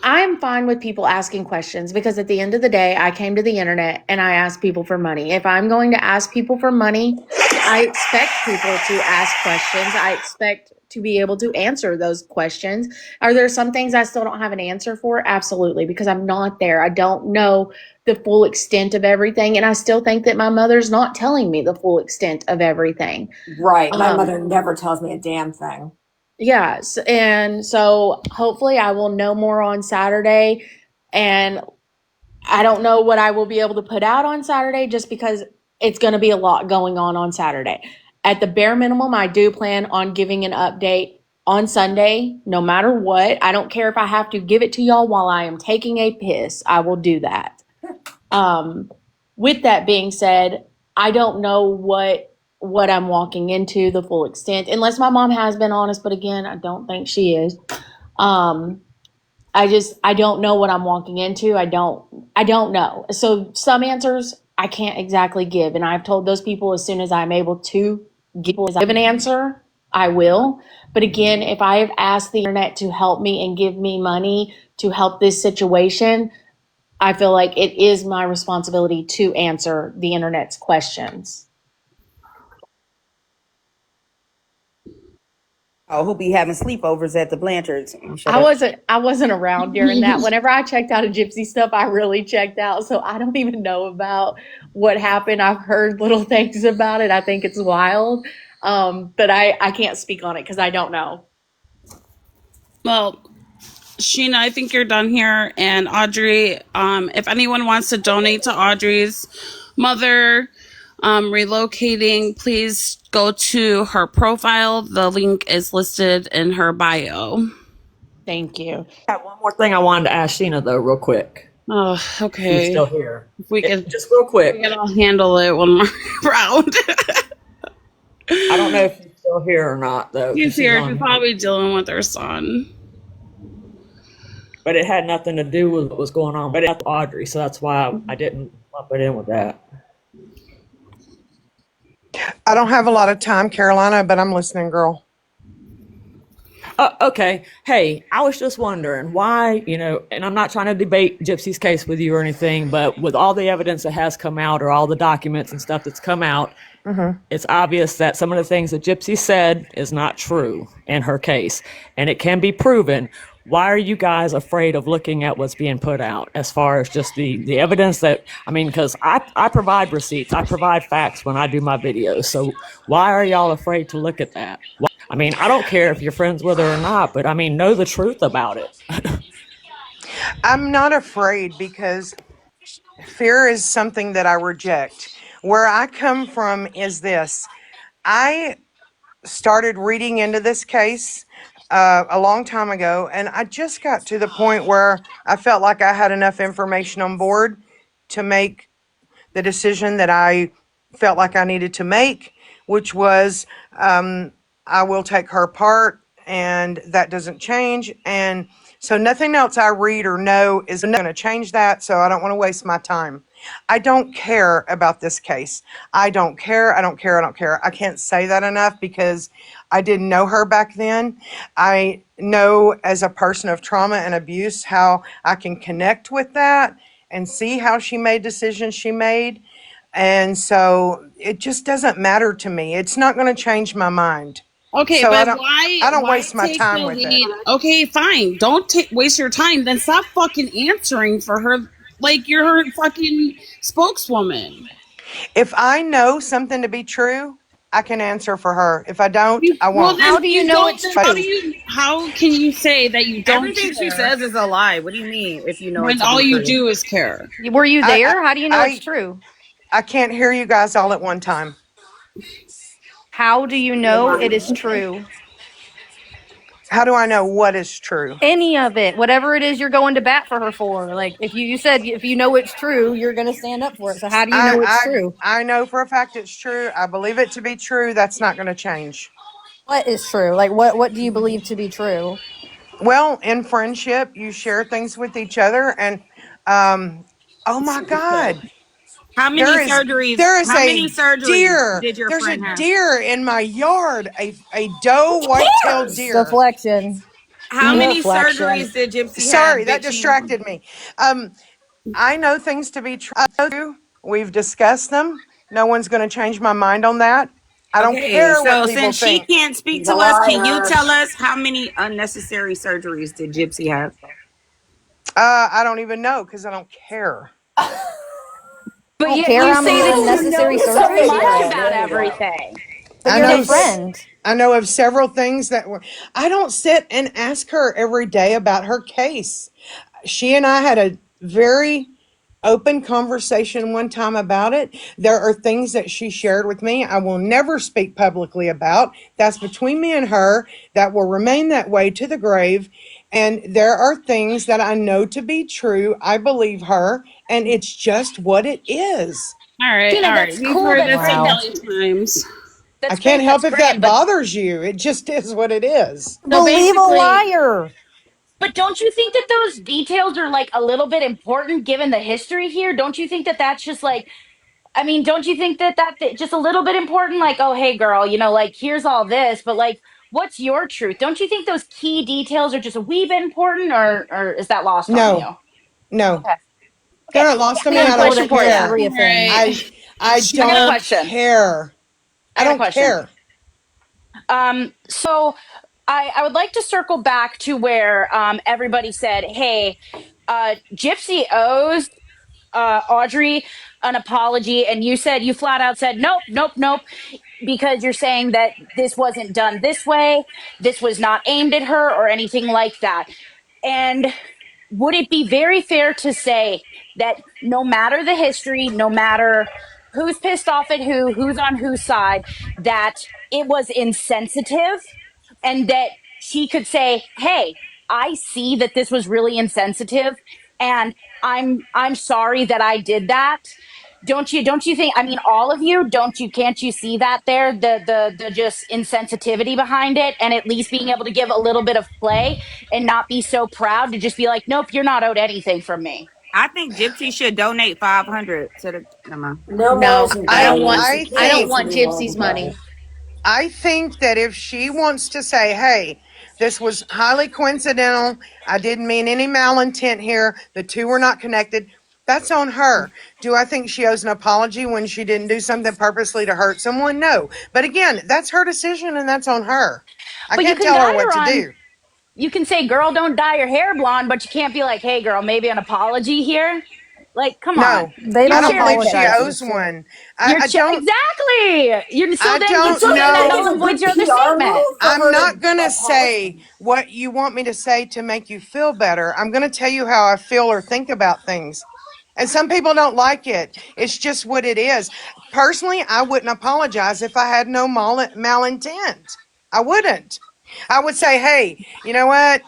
I'm fine with people asking questions because at the end of the day, I came to the internet and I asked people for money. If I'm going to ask people for money, I expect people to ask questions. I expect to be able to answer those questions. Are there some things I still don't have an answer for? Absolutely, because I'm not there. I don't know the full extent of everything. And I still think that my mother's not telling me the full extent of everything. Right. My mother never tells me a damn thing. Yes. And so hopefully I will know more on Saturday. And I don't know what I will be able to put out on Saturday just because it's going to be a lot going on Saturday. At the bare minimum, I do plan on giving an update on Sunday, no matter what. I don't care if I have to give it to y'all while I am taking a piss. I will do that. With that being said, I don't know what I'm walking into, the full extent, unless my mom has been honest, but again, I don't think she is. I don't know what I'm walking into. I don't know. So some answers I can't exactly give. And I've told those people as soon as I'm able to give an answer, I will. But again, if I have asked the internet to help me and give me money to help this situation, I feel like it is my responsibility to answer the internet's questions. Oh, who'll be having sleepovers at the Blanchards? I wasn't around during that. Whenever I checked out of Gypsy stuff, I really checked out. So I don't even know about what happened. I've heard little things about it. I think it's wild. But I can't speak on it because I don't know. Well, Sheena, I think you're done here. And Audrey, if anyone wants to donate to Audrey's mother relocating, please go to her profile. The link is listed in her bio. Thank you. I have one more thing I wanted to ask Sheena, though, real quick. Oh, okay. She's still here. If we can just real quick. We can all handle it one more round. I don't know if she's still here or not, though. She's here. She's probably dealing with her son. But it had nothing to do with what was going on. But it's Audrey, so that's why I didn't lump it in with that. I don't have a lot of time, Carolina, but I'm listening, girl. Okay. Hey, I was just wondering why, and I'm not trying to debate Gypsy's case with you or anything, but with all the evidence that has come out or all the documents and stuff that's come out, it's obvious that some of the things that Gypsy said is not true in her case, and it can be proven. Why are you guys afraid of looking at what's being put out as far as just the evidence because I provide receipts, I provide facts when I do my videos. So why are y'all afraid to look at that? I don't care if you're friends with her or not, but know the truth about it. I'm not afraid because fear is something that I reject. Where I come from is this. I started reading into this case a long time ago, and I just got to the point where I felt like I had enough information on board to make the decision that I felt like I needed to make, which was I will take her part, and that doesn't change. And so nothing else I read or know is going to change that, so I don't want to waste my time. I don't care about this case. I don't care. I can't say that enough because I didn't know her back then. I know as a person of trauma and abuse how I can connect with that and see how she made decisions she made. And so it just doesn't matter to me. It's not going to change my mind. Okay, so but I don't waste my time with it. Okay, fine. Don't waste your time. Then stop fucking answering for her like you're her fucking spokeswoman. If I know something to be true, I can answer for her. If I don't, I Well, won't. How then do you you know don't. it's Then how do true? you? How can you say that you don't Everything she care says is a lie. What do you mean if you know it when to all be you true? do is care? Were you I, there? How do you know it's I, true? I can't hear you guys all at one time. How do you know it is true? How do I know what is true? Any of it, whatever it is you're going to bat for her for. Like if you said if you know it's true, you're going to stand up for it. So how do you know it's true? I know for a fact it's true. I believe it to be true. That's not going to change. What is true? Like what do you believe to be true? Well, in friendship, you share things with each other, and oh my God, How many there is surgeries? there is How a many surgeries deer. did your There's a friend have? deer in my yard. A doe Who white-tailed cares? deer. Deflection. How many Deflection. surgeries did Gypsy Sorry, have that that she? distracted me. I know things to be true. We've discussed them. No one's going to change my mind on that. I don't Okay, care what so people since she think. can't speak He's a to us, can you liar. tell us how many unnecessary surgeries did Gypsy have? I don't even know because I don't care. I But don't yet care you how many say that you unnecessary know so surgeries she much had. about everything. But I you're know her s- friend. I know of several things that were. I don't sit and ask her every day about her case. She and I had a very open conversation one time about it. There are things that she shared with me I will never speak publicly about. That's between me and her. That will remain that way to the grave. And there are things that I know to be true. I believe her, and it's just what it is. All right, Tina, all right. that's We've cool. heard That's this a great. Wow. That's million times. I that's can't great. help That's if great. that But bothers you. It just is what it is. so Believe a basically, liar. but don't you think that those details are like a little bit important given the history here? Don't you think that that's just like, I mean, don't you think that just a little bit important? Like, oh, hey, girl, like here's all this, but like, what's your truth? Don't you think those key details are just a wee bit important, or is that lost on you? No, no. Okay, They're okay. not Yeah, lost on It's me. because I don't important to care. every All offend. right. I I got a don't question. care. I I got a don't question. care. So I would like to circle back to where everybody said, hey, Gypsy owes Audrey an apology, and you flat out said, nope, nope, nope, because you're saying that this wasn't done this way, this was not aimed at her, or anything like that. And would it be very fair to say that no matter the history, no matter who's pissed off at who's on whose side, that it was insensitive and that she could say, "Hey, I see that this was really insensitive and I'm sorry that I did that." Don't you think, I mean, all of you, don't you can't you see that there, the just insensitivity behind it, and at least being able to give a little bit of play and not be so proud to just be like, "Nope, you're not owed anything from me." I think Gypsy should donate 500 to the. Never mind. No No, more I don't want. donating. She I I can't don't think want continue on Gypsy's with life. money. I think that if she wants to say, "Hey, this was highly coincidental. I didn't mean any malintent here. The two were not connected." That's on her. Do I think she owes an apology when she didn't do something purposely to hurt someone? No. But again, that's her decision and that's on her. I But you can't can tell her guide what her to on, do. you can say, "Girl, don't dye your hair blonde," but you can't be like, "Hey, girl, maybe an apology here." Like, come on. No, They You're I don't don't believe she apologize cheerleading. for owes shit. one. I don't. Exactly. You so I then But don't so don't then you that think know. it's a avoids good your other PR statement. move for I'm her not to going to say apologize? what you want me to say to make you feel better. I'm going to tell you how I feel or think about things. And some people don't like it. It's just what it is. Personally, I wouldn't apologize if I had no malintent. I wouldn't. I would say, hey, you know what?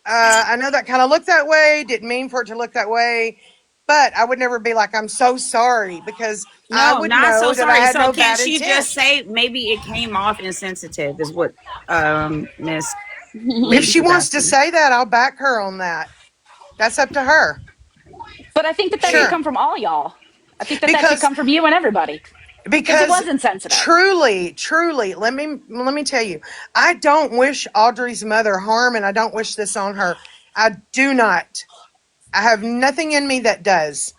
I know that kind of looked that way. Didn't mean for it to look that way. But I would never be like, I'm so sorry because I No, would not so know that I sorry. had So no can't bad she just intent. say maybe it came off insensitive? Is what Miss If Lady she was wants to asking. say that, I'll back her on that. That's up to her. But I think that should Sure. come from all y'all. I think that should Because come from you and everybody because it because was insensitive. truly, let me tell you, I don't wish Audrey's mother harm and I don't wish this on her. I do not. I have nothing in me that does.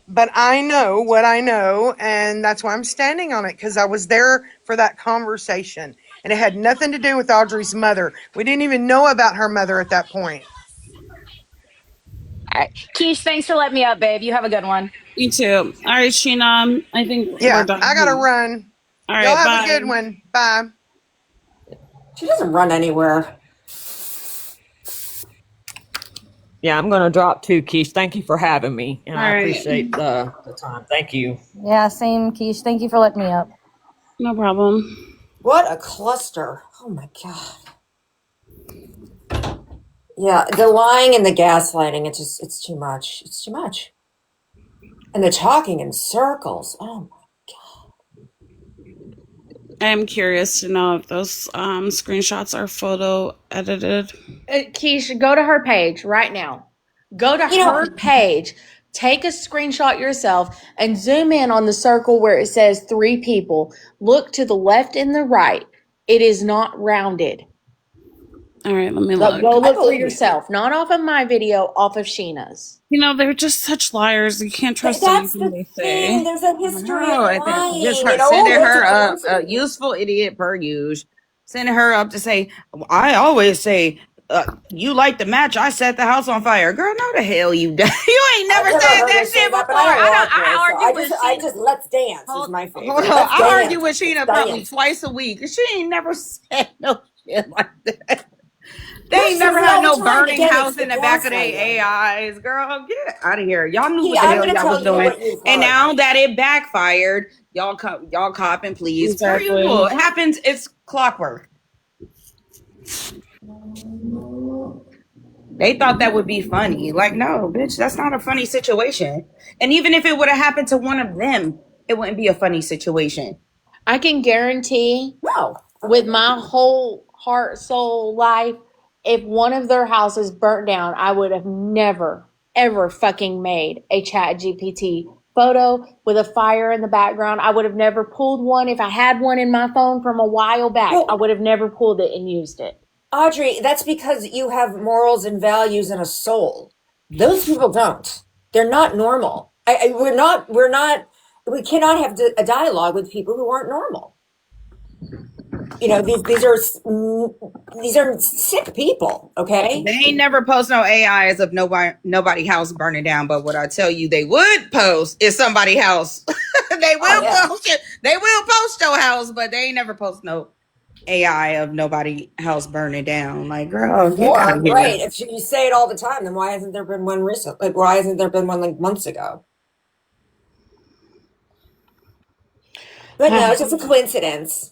But I know what I know, and that's why I'm standing on it because I was there for that conversation. And it had nothing to do with Audrey's mother. We didn't even know about her mother at that point. All right. Keish, thanks for letting me up, babe. You have a good one. Me too. All right, Sheena. I think we're Yeah, done I gotta here. run. All Y'all right, have a bye. good one. Bye. She doesn't run anywhere. Yeah, I'm gonna drop too, Keish. Thank you for having me, and All I right. appreciate the time. Thank you. Yeah, same, Keish. Thank you for letting me up. No problem. What a cluster. Oh my God. Yeah, the lying and the gaslighting, it's too much. It's too much. And the talking in circles. Oh my. I am curious to know if those screenshots are photo edited. Keisha, go to her page right now. Go to You know, her page. Take a screenshot yourself and zoom in on the circle where it says 3 people. Look to the left and the right. It is not rounded. All right, let me Go look. look for believe you. yourself. Not off of my video, off of Sheena's. You know, they're just such liars. You can't trust That's anything the they thing. say. There's a history of No, I think just lying. her And oh, sending it's a her up, a coincidence. useful idiot per usual, sending her up to say, I always say, you like the match, I set the house on fire. Girl, no the hell you done. You ain't I've never never said heard that her say shit that, but before. I know I Audrey, so argue with I Sheena. just Let's Dance is my Hold favorite. on, Let's I argue Dance. with Let's Sheena probably Dance. twice a week. She ain't never said no shit like that. They Yeah, she ain't says never it had all no the time. burning Again, it's house the in the back of their gaslighting. AIs. Girl, get out of here. Y'all knew what the I'm hell going to y'all was tell you doing. what you've And heard. now that it backfired, y'all copping, please. Per usual. Exactly. It happens. It's clockwork. They thought that would be funny. Like, no, bitch, that's not a funny situation. And even if it would have happened to one of them, it wouldn't be a funny situation. I can guarantee No. with my whole heart, soul, life, if one of their houses burnt down, I would have never, ever fucking made a Chat GPT photo with a fire in the background. I would have never pulled one. If I had one in my phone from a while back, Well, I would have never pulled it and used it. Audrey, that's because you have morals and values and a soul. Those people don't. They're not normal. We cannot have a dialogue with people who aren't normal. You know, these are sick people. Okay. They ain't never post no AIs of nobody house burning down. But what I tell you, they would post is somebody house. They will post it. They will post your house, but they ain't never post no AI of nobody house burning down. Like, girl, get out Or of here. right, if you say it all the time, then why hasn't there been one recently? Like, why hasn't there been one like months ago? But no, it's just a coincidence.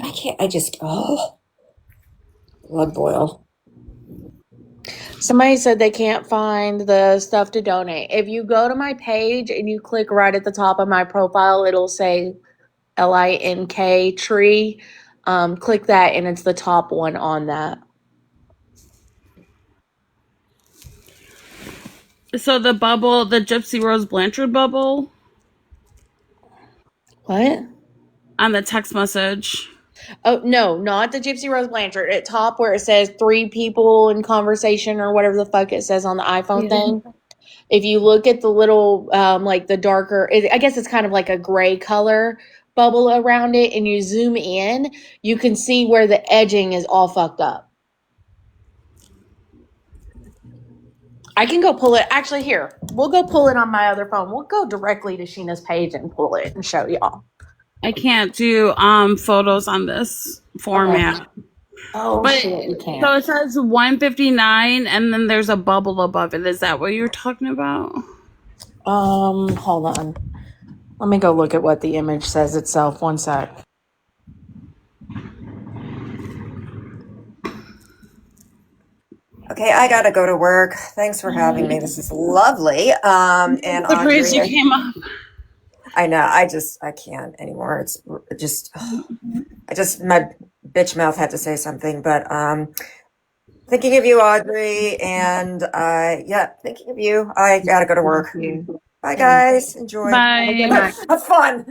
I can't. I just blood boil. Somebody said they can't find the stuff to donate. If you go to my page and you click right at the top of my profile, it'll say LINK tree. Click that and it's the top one on that. So the bubble, the Gypsy Rose Blanchard bubble What? on the text message. Oh, no, not the Gypsy Rose Blanchard. At top where it says 3 people in conversation or whatever the fuck it says on the iPhone thing. If you look at the little, like the darker, I guess it's kind of like a gray color bubble around it, and you zoom in, you can see where the edging is all fucked up. I can go pull it. Actually, here, we'll go pull it on my other phone. We'll go directly to Sheena's page and pull it and show y'all. I can't do photos on this format. Okay. Oh, but shit, you can't. So it says 159 and then there's a bubble above it. Is that what you're talking about? Hold on. Let me go look at what the image says itself. One sec. Okay, I gotta go to work. Thanks for having me. This is lovely. And Surprised Audrey, you came up. I know. I can't anymore. It's just, my bitch mouth had to say something, but thinking of you, Audrey, and yeah, thinking of you. I gotta go to work. Bye, guys. Enjoy. Bye. Have fun.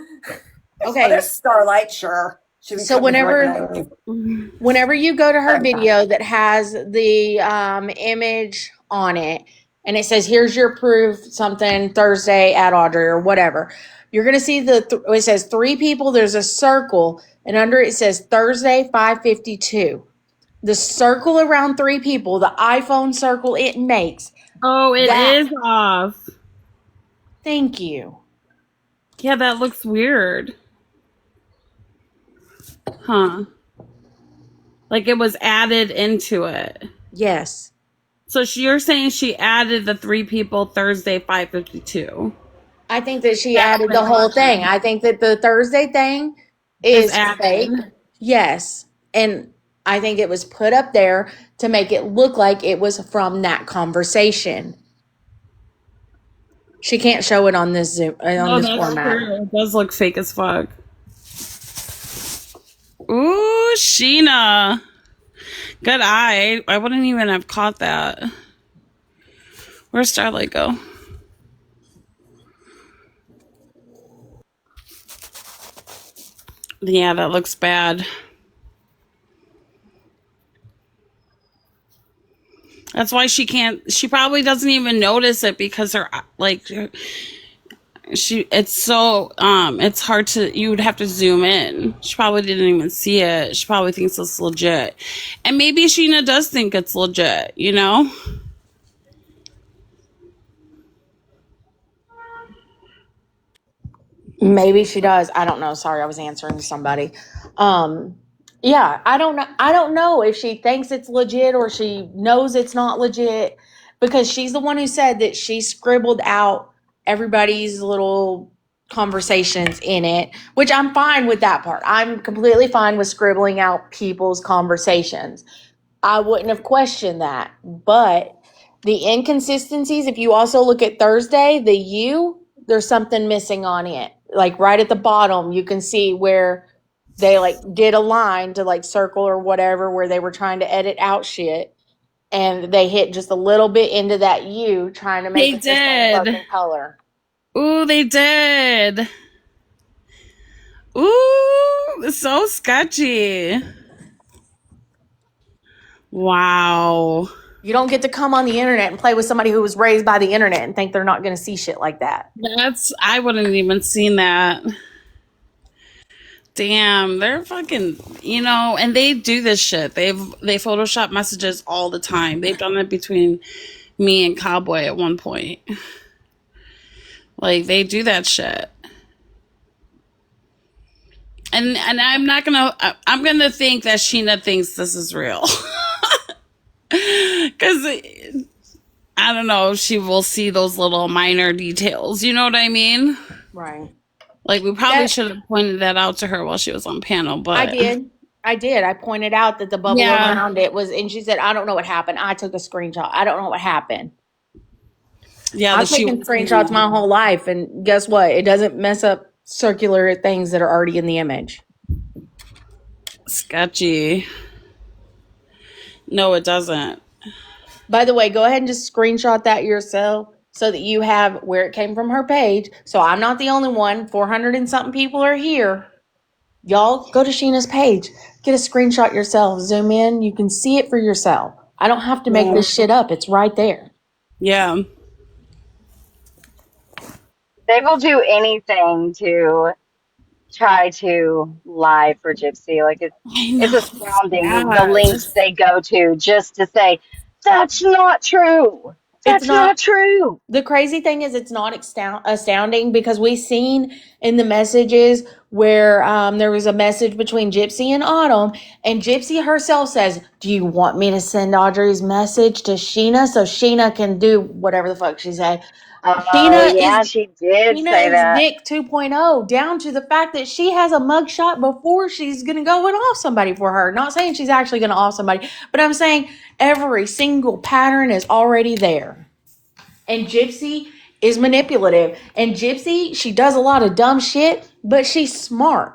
Okay. There's Starlight. Sure. So whenever you go to her video that has the image on it and it says here's your proof something Thursday at Audrey or whatever, you're going to see it says 3 people, there's a circle, and under it says Thursday 5:52. The circle around 3 people, the iPhone circle it makes, Oh, it That. is off. Thank you. Yeah, that looks weird. Huh. Like it was added into it. Yes. So you're saying she added the 3 people Thursday 5:52 I think that she added the whole thing. I think that the Thursday thing is is added. fake. Yes. And I think it was put up there to make it look like it was from that conversation. She can't show it on this Zoom on No, this that's format. true. It does look fake as fuck. Ooh, Sheena. Good eye. I wouldn't even have caught that. Where's Starlight go? Yeah, that looks bad. That's why she can't. She probably doesn't even notice it because her like it's so it's hard to. You would have to zoom in. She probably didn't even see it. She probably thinks it's legit, and maybe Sheena does think it's legit. You know. Maybe she does. I don't know. Sorry, I was answering somebody. Yeah, I don't know. I don't know if she thinks it's legit or she knows it's not legit because she's the one who said that she scribbled out everybody's little conversations in it, which I'm fine with that part. I'm completely fine with scribbling out people's conversations. I wouldn't have questioned that. But the inconsistencies, if you also look at Thursday, the U, there's something missing on it. Like right at the bottom, you can see where they like did a line to like circle or whatever where they were trying to edit out shit. And they hit just a little bit into that U trying to make They it the same did. fucking color. Ooh, they did. Ooh, so sketchy. Wow. You don't get to come on the internet and play with somebody who was raised by the internet and think they're not going to see shit like that. I wouldn't even seen that. Damn, they're fucking, and they do this shit. They Photoshop messages all the time. They've done it between me and Cowboy at one point. Like they do that shit. And I'm gonna think that Sheena thinks this is real. Cause I don't know, she will see those little minor details. You know what I mean? Right. Like we probably should have pointed that out to her while she was on panel, but I did. I pointed out that the bubble Yeah. around it was, and she said, I don't know what happened. I took a screenshot. I don't know what happened. yeah, I've that she taken was screenshots my whole life, and guess what? It doesn't mess up circular things that are already in the image. sketchy. No, it doesn't. By the way, go ahead and just screenshot that yourself so that you have where it came from her page. So I'm not the only one. 400 and something people are here. Y'all go to Sheena's page. Get a screenshot yourself. Zoom in. You can see it for yourself. I don't have to make this shit up. It's right there. Yeah. They will do anything to try to lie for Gypsy. Like it's astounding the lengths they go to just to say that's not true. It's That's not not true. The crazy thing is, it's not astounding because we've seen in the messages where there was a message between Gypsy and Autumn, and Gypsy herself says, "Do you want me to send Audrey's message to Sheena so Sheena can do whatever the fuck she said?" Oh yeah, she did say Sheena is that. Nick 2.0, down to the fact that she has a mugshot before she's going to go and off somebody for her. Not saying she's actually going to off somebody, but I'm saying every single pattern is already there. And Gypsy is manipulative. And Gypsy, she does a lot of dumb shit, but she's smart.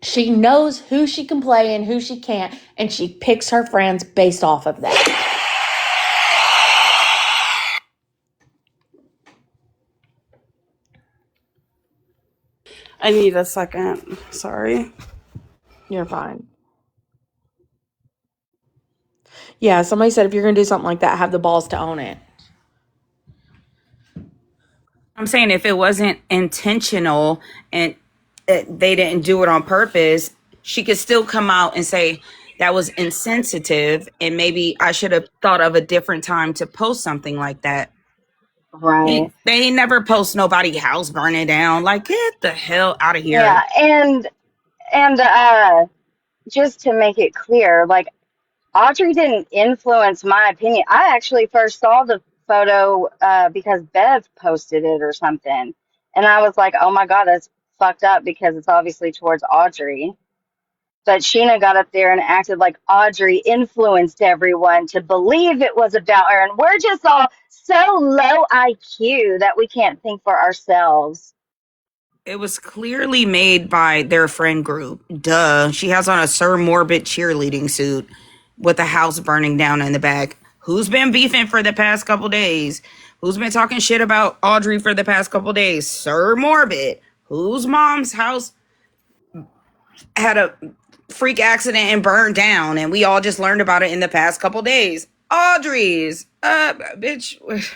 She knows who she can play and who she can't, and she picks her friends based off of that. I need a second. Sorry. You're fine. Yeah, somebody said if you're going to do something like that, have the balls to own it. I'm saying if it wasn't intentional and they didn't do it on purpose, she could still come out and say, that was insensitive, and maybe I should have thought of a different time to post something like that. Right. They never post nobody house burning down. Like, get the hell out of Yeah, here. and just to make it clear, like Audrey didn't influence my opinion. I actually first saw the photo because Bev posted it or something. And I was like, oh my God, that's fucked up because it's obviously towards Audrey. But Sheena got up there and acted like Audrey influenced everyone to believe it was about her. And we're just all so low IQ that we can't think for ourselves. It was clearly made by their friend group. Duh. She has on a Sir Morbid cheerleading suit with a house burning down in the back. Who's been beefing for the past couple days? Who's been talking shit about Audrey for the past couple days? Sir Morbid. Whose mom's house had a freak accident and burned down, and we all just learned about it in the past couple days? Audrey's. Bitch.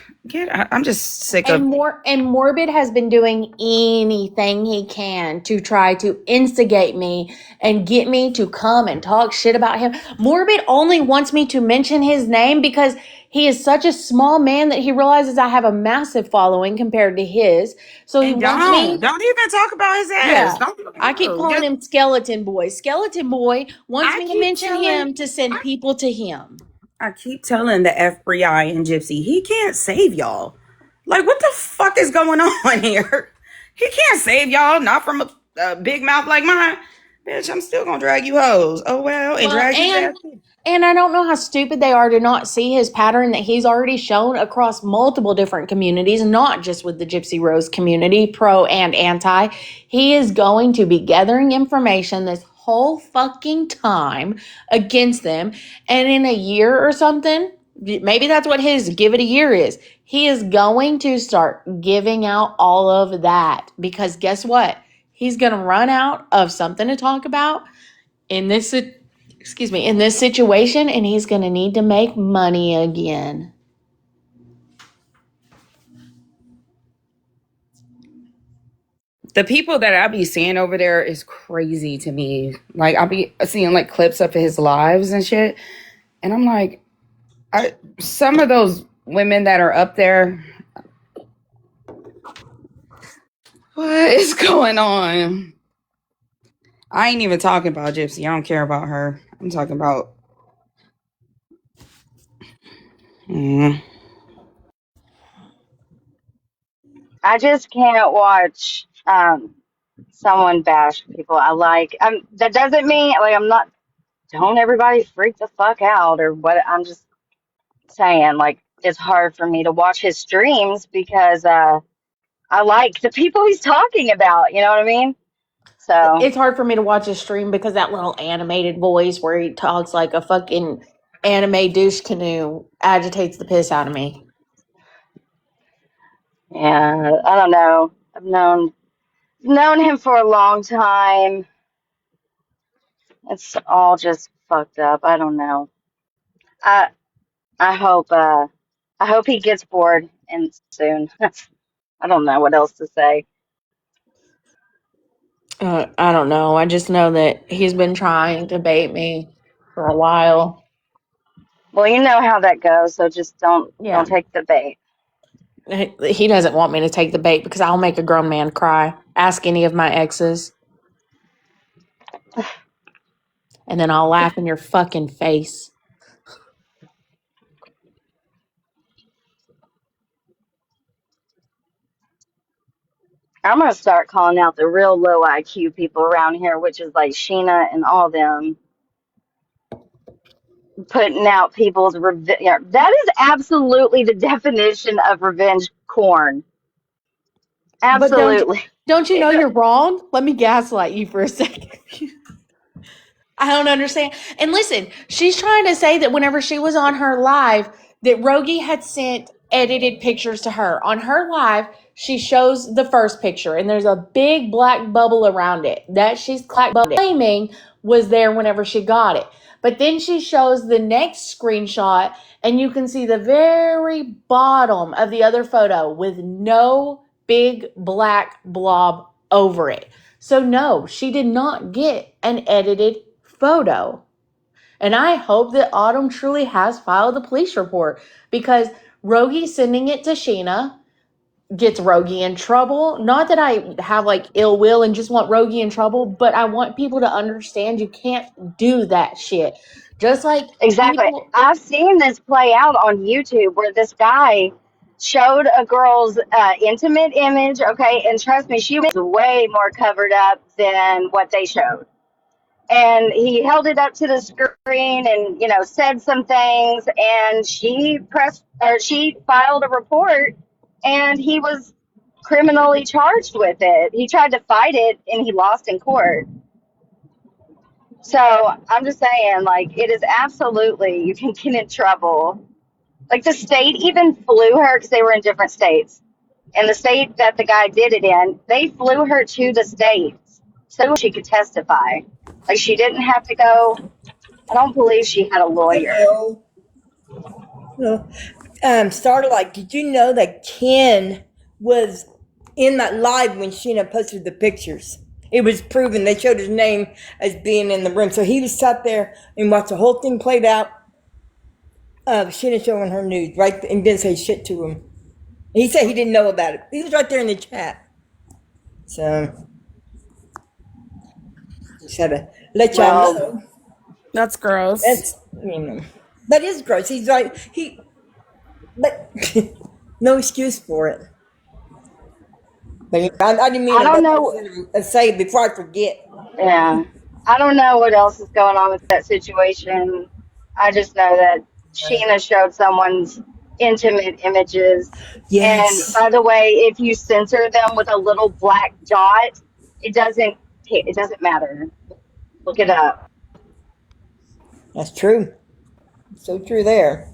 I'm just sick of. And Morbid has been doing anything he can to try to instigate me and get me to come and talk shit about him. Morbid only wants me to mention his name because he is such a small man that he realizes I have a massive following compared to his. So he wants me. Don't even talk about his ass. Yeah, I keep calling him Skeleton Boy. Skeleton Boy wants me to mention him to send people to him. I keep telling the FBI and Gypsy, he can't save y'all. Like, what the fuck is going on here? He can't save y'all, not from a big mouth like mine. Bitch, I'm still gonna drag you hoes. Oh well, and drag his ass. And I don't know how stupid they are to not see his pattern that he's already shown across multiple different communities, not just with the Gypsy Rose community, pro and anti. He is going to be gathering information this whole fucking time against them. And in a year or something, maybe that's what his give it a year is. He is going to start giving out all of that because guess what? He's going to run out of something to talk about in this situation, and he's going to need to make money again. The people that I be seeing over there is crazy to me. Like, I'll be seeing like clips of his lives and shit, and I'm like, some of those women that are up there, what is going on? I ain't even talking about Gypsy. I don't care about her. I'm talking about. I just can't watch someone bash people I like. That doesn't mean like I'm not. Don't everybody freak the fuck out or what? I'm just saying like it's hard for me to watch his streams because I like the people he's talking about. You know what I mean? So It's hard for me to watch his stream because that little animated voice where he talks like a fucking anime douche canoe agitates the piss out of me. yeah, I don't know. I've known him for a long time. It's all just fucked up. I don't know. I I hope he gets bored and soon. I don't know what else to say. I don't know. I just know that he's been trying to bait me for a while. Well, you know how that goes, so just don't take the bait. He doesn't want me to take the bait because I'll make a grown man cry. Ask any of my exes. And then I'll laugh in your fucking face. I'm gonna start calling out the real low IQ people around here, which is like Sheena and all them, putting out people's revenge. That is absolutely the definition of revenge corn. Absolutely. But don't you know you're wrong? Let me gaslight you for a second. I don't understand. And listen, she's trying to say that whenever she was on her live, that Rogie had sent edited pictures to her. On her live, she shows the first picture, and there's a big black bubble around it that she's claiming was there whenever she got it. But then she shows the next screenshot, and you can see the very bottom of the other photo with no big black blob over it. So no, she did not get an edited photo. And I hope that Autumn truly has filed a police report, because Rogie sending it to Sheena gets Rogie in trouble. Not that I have like ill will and just want Rogie in trouble, but I want people to understand you can't do that shit. Just like Exactly. people. I've seen this play out on YouTube where this guy showed a girl's intimate image, okay, and trust me, she was way more covered up than what they showed. And he held it up to the screen and, said some things, and she filed a report, and he was criminally charged with it. He tried to fight it and he lost in court. So I'm just saying, like, it is absolutely, you can get in trouble. Like, the state even flew her, because they were in different states. And the state that the guy did it in, they flew her to the States so she could testify. Like, she didn't have to go. I don't believe she had a lawyer. Hello. Hello. Starlight, did you know that Ken was in that live when Sheena posted the pictures? It was proven. They showed his name as being in the room. So he was sat there and watched the whole thing played out. Sheena showing her nudes, right? And didn't say shit to him. He said he didn't know about it. He was right there in the chat. So, just had to let y'all know. That's gross. That is gross. He's right. But no excuse for it. But I didn't mean I don't know. to say it before I forget. Yeah. I don't know what else is going on with that situation. I just know that Sheena showed someone's intimate images. Yes. And by the way, if you censor them with a little black dot, it doesn't matter. Look it up. That's true. So true there.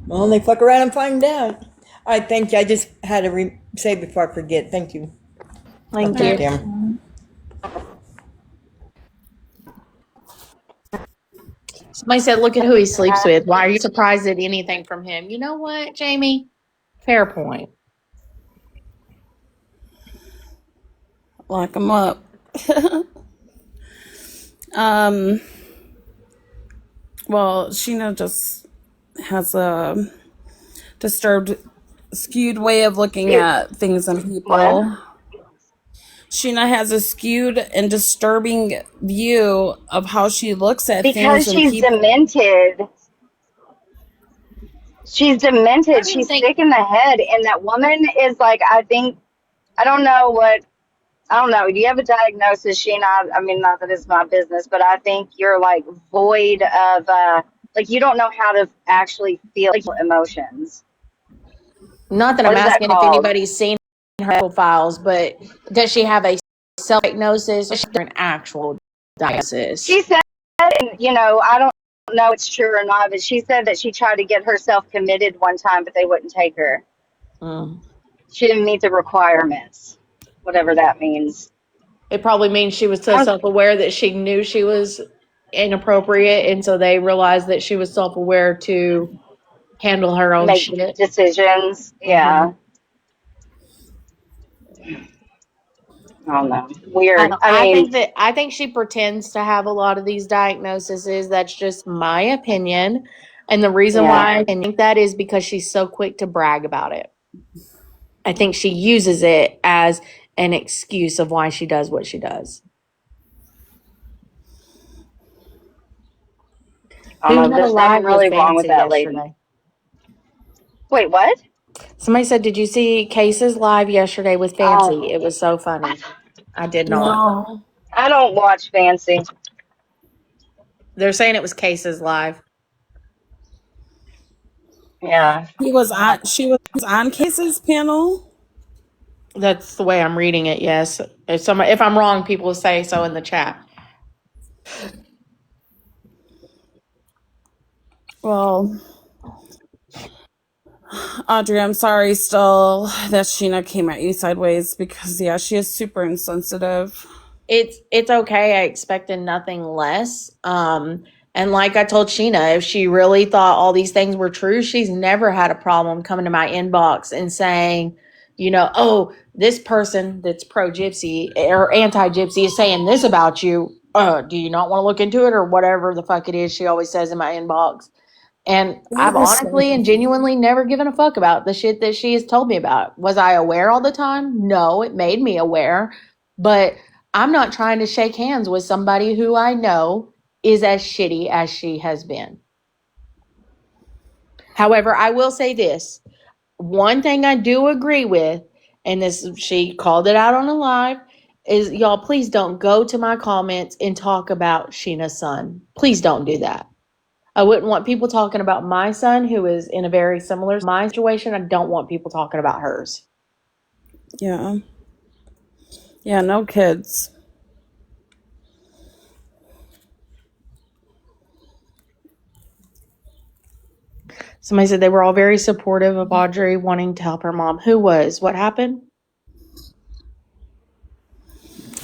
Well, they fuck around and find out. All right, thank you. I just had to say before I forget. Thank you. Thank you. Somebody said, look at who he sleeps with. Why are you surprised at anything from him? You know what, Jamie? Fair point. Lock him up. Well, Sheena just has a disturbed, skewed way of looking at things and people. What? Sheena has a skewed and disturbing view of how she looks at Because things and she's people. demented. She's demented. She's sick in the head. And that woman is like, I don't know. Do you have a diagnosis, Sheena? I mean, not that it's my business, but I think you're like void of, like, you don't know how to actually feel emotions. Not that I'm asking if anybody's seen her profiles, but does she have a self-diagnosis or an actual diagnosis? She said, and, I don't know if it's true or not, but she said that she tried to get herself committed one time, but they wouldn't take her. She didn't meet the requirements, whatever that means. It probably means she was so self-aware that she knew she was inappropriate, and so they realized that she was self-aware to handle her own shit. Decisions. Yeah. I don't know. Weird. I think she pretends to have a lot of these diagnoses. That's just my opinion. And the reason why I think that is because she's so quick to brag about it. I think she uses it as an excuse of why she does what she does. I don't know. There's nothing really wrong with that lady. Wait, what? Somebody said, did you see Case's live yesterday with Fancy? It was so funny. I did not. No. I don't watch Fancy. They're saying it was Case's live. Yeah. She was on Case's panel. That's the way I'm reading it, yes. If I'm wrong, people say so in the chat. Well, Audrey, I'm sorry still that Sheena came at you sideways because, she is super insensitive. It's okay. I expected nothing less. And like I told Sheena, if she really thought all these things were true, she's never had a problem coming to my inbox and saying, oh, this person that's pro-gypsy or anti-gypsy is saying this about you. do you not want to look into it or whatever the fuck it is she always says in my inbox. And I've honestly and genuinely never given a fuck about the shit that she has told me about. Was I aware all the time? No, it made me aware. But I'm not trying to shake hands with somebody who I know is as shitty as she has been. However, I will say this. One thing I do agree with, and this she called it out on a live, is y'all please don't go to my comments and talk about Sheena's son. Please don't do that. I wouldn't want people talking about my son who is in a very similar my situation. I don't want people talking about hers. Yeah. Yeah, no kids. Somebody said they were all very supportive of Audrey wanting to help her mom. Who was? What happened?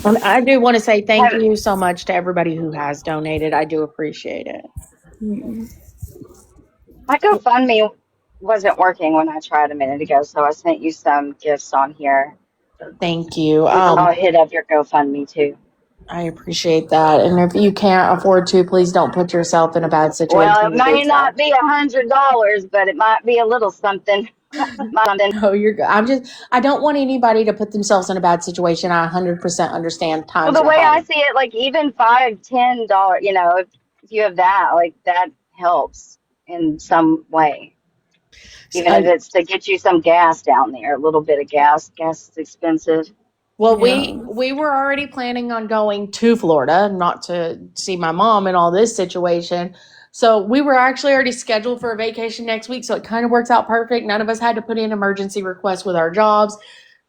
I do want to say thank you so much to everybody who has donated. I do appreciate it. My GoFundMe wasn't working when I tried a minute ago, so I sent you some gifts on here. Thank you. I'll hit up your GoFundMe too. I appreciate that. And if you can't afford to, please don't put yourself in a bad situation. Well, it may not be $100, but it might be a little something. No, you're good. I don't want anybody to put themselves in a bad situation. I 100% understand Well, times the are way I hard. see it, like even $5, $10, if you have that, like that helps in some way. Even if it's to get you some gas down there, a little bit of gas. Gas is expensive. Well, we were already planning on going to Florida, not to see my mom in all this situation. So we were actually already scheduled for a vacation next week. So it kind of works out perfect. None of us had to put in emergency requests with our jobs.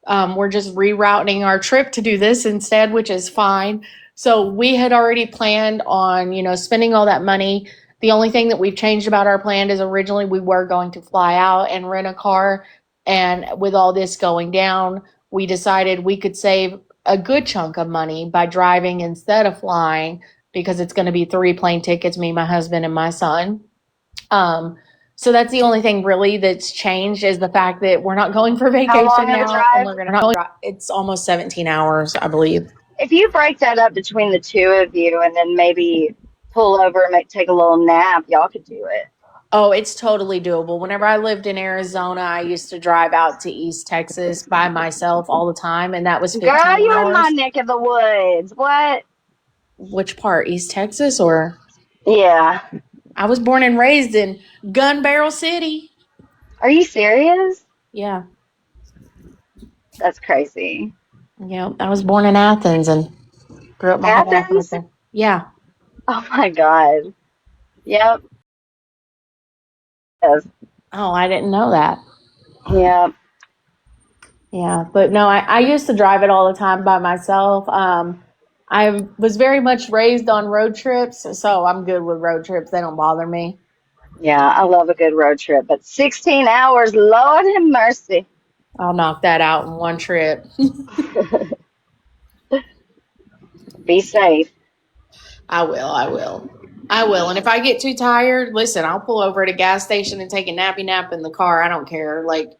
We're just rerouting our trip to do this instead, which is fine. So we had already planned on, spending all that money. The only thing that we've changed about our plan is originally we were going to fly out and rent a car. And with all this going down, we decided we could save a good chunk of money by driving instead of flying because it's going to be 3 plane tickets, me, my husband, and my son. So that's the only thing really that's changed is the fact that we're not going for vacation How long of a now. And drive? we're going to, it's almost 17 hours, I believe. If you break that up between the two of you and then maybe pull over and take a little nap, y'all could do it. Oh, it's totally doable. Whenever I lived in Arizona, I used to drive out to East Texas by myself all the time, and that was 15 Girl, you hours. in my neck of the woods. What? Which part? East Texas or? Yeah. I was born and raised in Gun Barrel City. Are you serious? Yeah. That's crazy. Yeah, I was born in Athens and grew up my whole life right there. Yeah. Oh my God. Yep. Yes. Oh, I didn't know that. Yeah. Yeah, but no, I used to drive it all the time by myself. I was very much raised on road trips, so I'm good with road trips. They don't bother me. Yeah, I love a good road trip, but 16 hours, Lord have mercy. I'll knock that out in one trip. Be safe. I will. And if I get too tired, listen, I'll pull over at a gas station and take a nappy nap in the car. I don't care. Like,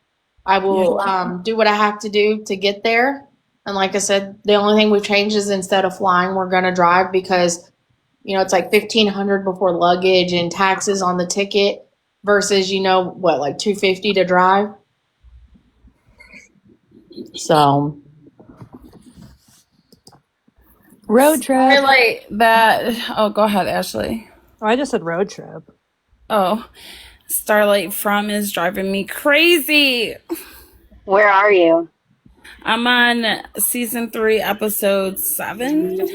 I will do what I have to do to get there. And like I said, the only thing we've changed is instead of flying, we're going to drive because, it's like $1,500 before luggage and taxes on the ticket versus, like $250 to drive. So. Road trip. Starlight that. Oh, go ahead, Ashley. Oh, I just said road trip. Oh, Starlight from is driving me crazy. Where are you? I'm on season 3, episode 7.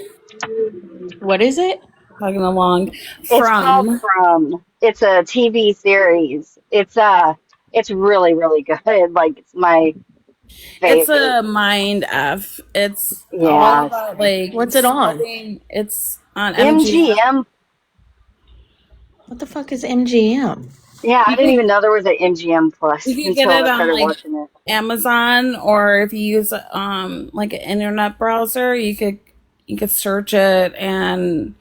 What is it? Plugging along. It's called From. It's a TV series. It's really, really good. Like it's my favorite. It's a mind F. It's Yeah. all about like what's it on? It's on MGM. What the fuck is MGM? Yeah, I didn't even know there was an MGM Plus You can until get it I on started like watching it. Amazon, or if you use like an internet browser, you could search it, and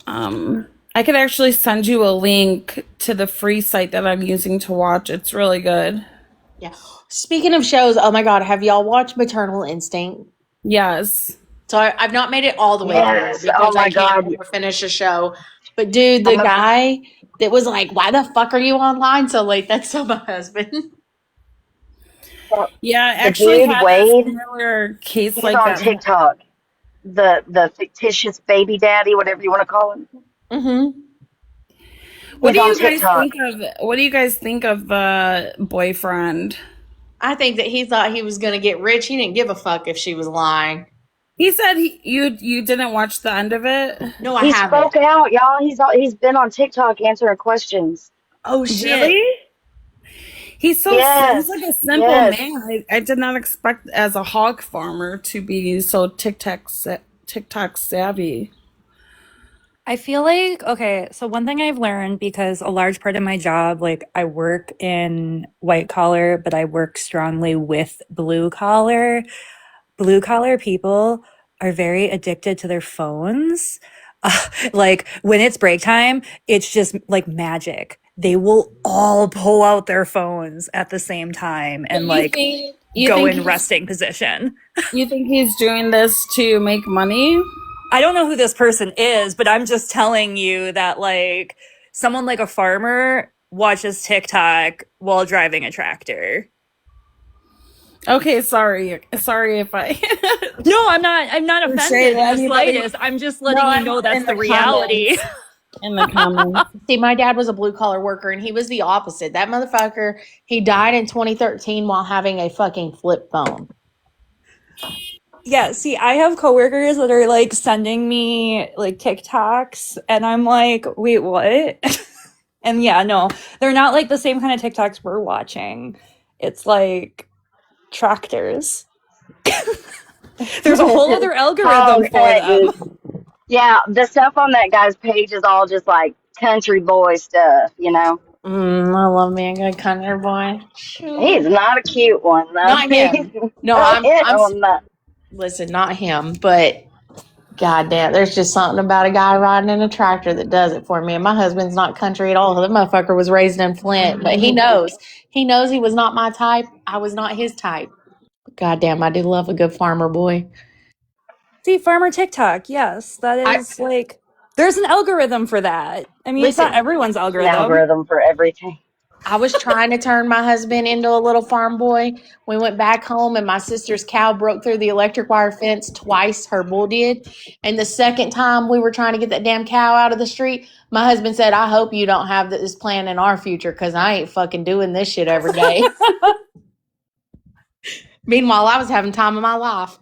I could actually send you a link to the free site that I'm using to watch. It's really good. Yeah. Speaking of shows, oh my God, have y'all watched Maternal Instinct? Yes. So I've not made it all the way through Yes. Oh because I my can't God. ever finish a show. But dude, the I'm a guy that was like, "Why the fuck are you online so late?" That's still my husband. Yeah, I the actually dude had a Wade. similar case He's like on that. TikTok. The fictitious baby daddy, whatever you want to call him. Mm-hmm. What He's do on you guys TikTok. think of? What do you guys think of the boyfriend? I think that he thought he was going to get rich. He didn't give a fuck if she was lying. He said you didn't watch the end of it. No, I He haven't. spoke out, y'all. He's been on TikTok answering questions. Oh shit. Really? He's like Yes. a simple Yes. man. I did not expect as a hog farmer to be so TikTok savvy. I feel like, okay, so one thing I've learned because a large part of my job, like I work in white collar, but I work strongly with blue collar. Blue collar people are very addicted to their phones. Like when it's break time, it's just like magic. They will all pull out their phones at the same time So and like you go think in resting position. you think he's doing this to make money? I don't know who this person is, but I'm just telling you that like someone like a farmer watches TikTok while driving a tractor. Okay, sorry if I No, I'm not shade offended in the anybody. slightest. I'm just No, letting you I know meant that's in the the reality. comments. In the comments. See, my dad was a blue collar worker and he was the opposite. That motherfucker, he died in 2013 while having a fucking flip phone. Yeah, see, I have coworkers that are like sending me like TikToks and I'm like, "Wait, what?" And yeah, no, they're not like the same kind of TikToks we're watching. It's like tractors. There's a whole other algorithm Hog for them. hunting. Yeah, the stuff on that guy's page is all just like country boy stuff, you know. I love me a good country boy. He's not a cute one though. Not him. No, Not I'm him. listen, not him, but goddamn, there's just something about a guy riding in a tractor that does it for me. And my husband's not country at all. That motherfucker was raised in Flint, but he knows. He knows he was not my type. I was not his type. Goddamn, I do love a good farmer boy. See, farmer TikTok, yes, that is like there's an algorithm for that. I mean, it's not Listen, everyone's An algorithm. algorithm for everything. I was trying to turn my husband into a little farm boy. We went back home and my sister's cow broke through the electric wire fence twice. Her bull did. And the second time we were trying to get that damn cow out of the street, my husband said, "I hope you don't have this plan in our future because I ain't fucking doing this shit every day." Meanwhile, I was having time of my life.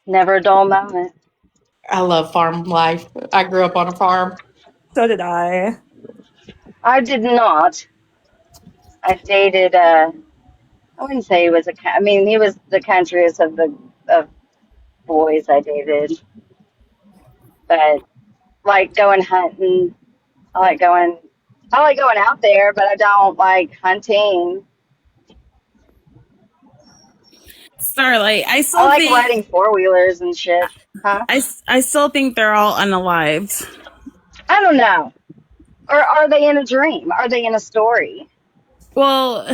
Never a dull moment. I love farm life. I grew up on a farm. So did I. I did not. I dated I wouldn't say he was I mean, he was the countryest of the of boys I dated. But like going hunting, I like going I like going out there, but I don't like hunting. Starlight, I I still like think riding four-wheelers and shit. Huh? I still think they're all unalived. I don't know. Or are they in a dream? Are they in a story? Well,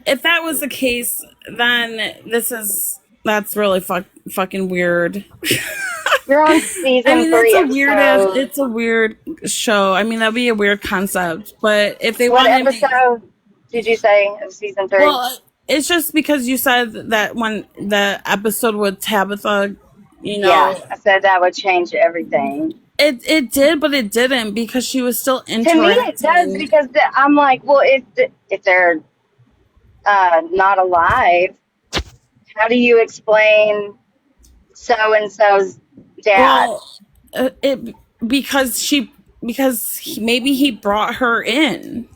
if that was the case, then that's really fucking weird. You're on I season mean, three, it's a weird show. I mean, that'd be a weird concept. But if they what wanted, episode did you say of season 3? well, it's just because you said that when the episode with Tabitha, you Yeah, know, I said that would change everything. it did, but it didn't because she was still To me, it does interacting. because I'm like, well, if they're not alive, how do you explain so and so's dad? Well, it maybe he brought her in.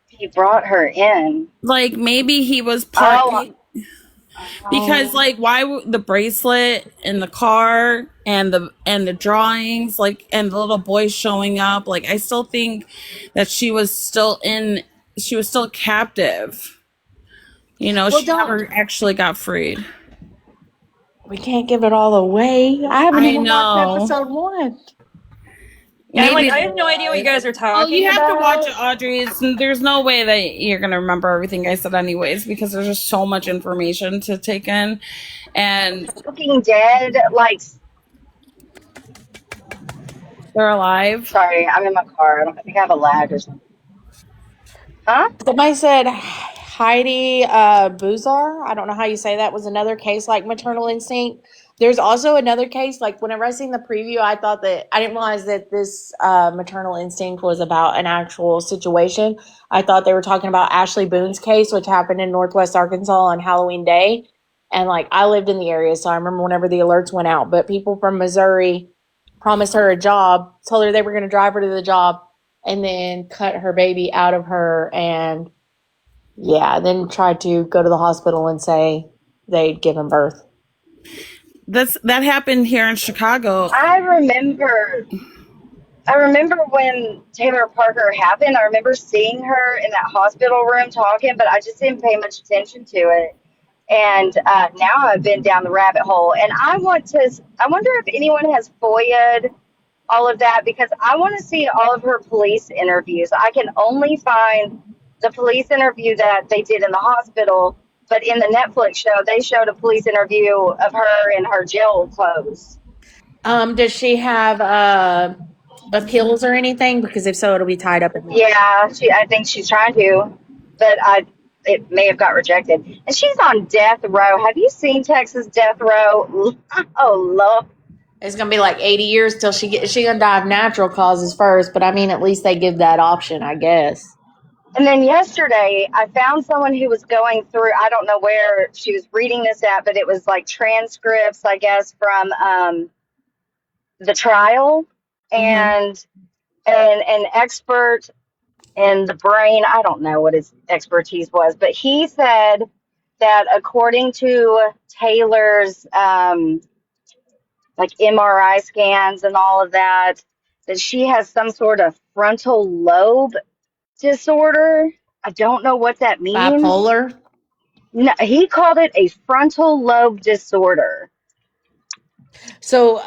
He brought her in. Like maybe he was Oh, because like the bracelet in the car and the drawings like and the little boy showing up, like I still think that she was still captive. You know, Well, she don't. never actually got freed. We can't give it all away. I haven't I even watched know. episode 1. Yeah, Maybe. I have no idea what you guys are Oh, talking you have to watch about. it, Audrey. There's no way that you're gonna remember everything I said, anyways, because there's just so much information to take in, and Walking Dead, like, they're alive. sorry, I'm in my car. I think I have a lag or something. Huh? Somebody said Heidi Buzar. I don't know how you say that. Was another case like maternal instinct. There's also another case. Like whenever I seen the preview, I thought that I didn't realize that this maternal instinct was about an actual situation. I thought they were talking about Ashley Boone's case, which happened in Northwest Arkansas on Halloween Day. And like I lived in the area, so I remember whenever the alerts went out. But people from Missouri promised her a job, told her they were going to drive her to the job, and then cut her baby out of her, and then tried to go to the hospital and say they'd given birth. That happened here in Chicago. I remember when Taylor Parker happened. I remember seeing her in that hospital room talking, but I just didn't pay much attention to it. And now I've been down the rabbit hole, and I wonder if anyone has FOIA'd all of that, because I want to see all of her police interviews. I can only find the police interview that they did in the hospital, but in the Netflix show, they showed a police interview of her in her jail clothes. Does she have appeals or anything? Because if so, it'll be tied up in the Yeah, I think she's trying to, but it may have got rejected. And she's on death row. Have you seen Texas death row? Oh, Lord. It's gonna be like 80 years till she gonna die of natural causes first, but I mean at least they give that option, I guess. And then yesterday, I found someone who was going through, I don't know where she was reading this at, but it was like transcripts, I guess, from the trial, and an expert in the brain. I don't know what his expertise was, but he said that according to Taylor's like MRI scans and all of that, that she has some sort of frontal lobe disorder. I don't know what that means. Bipolar? No, he called it a frontal lobe disorder. So,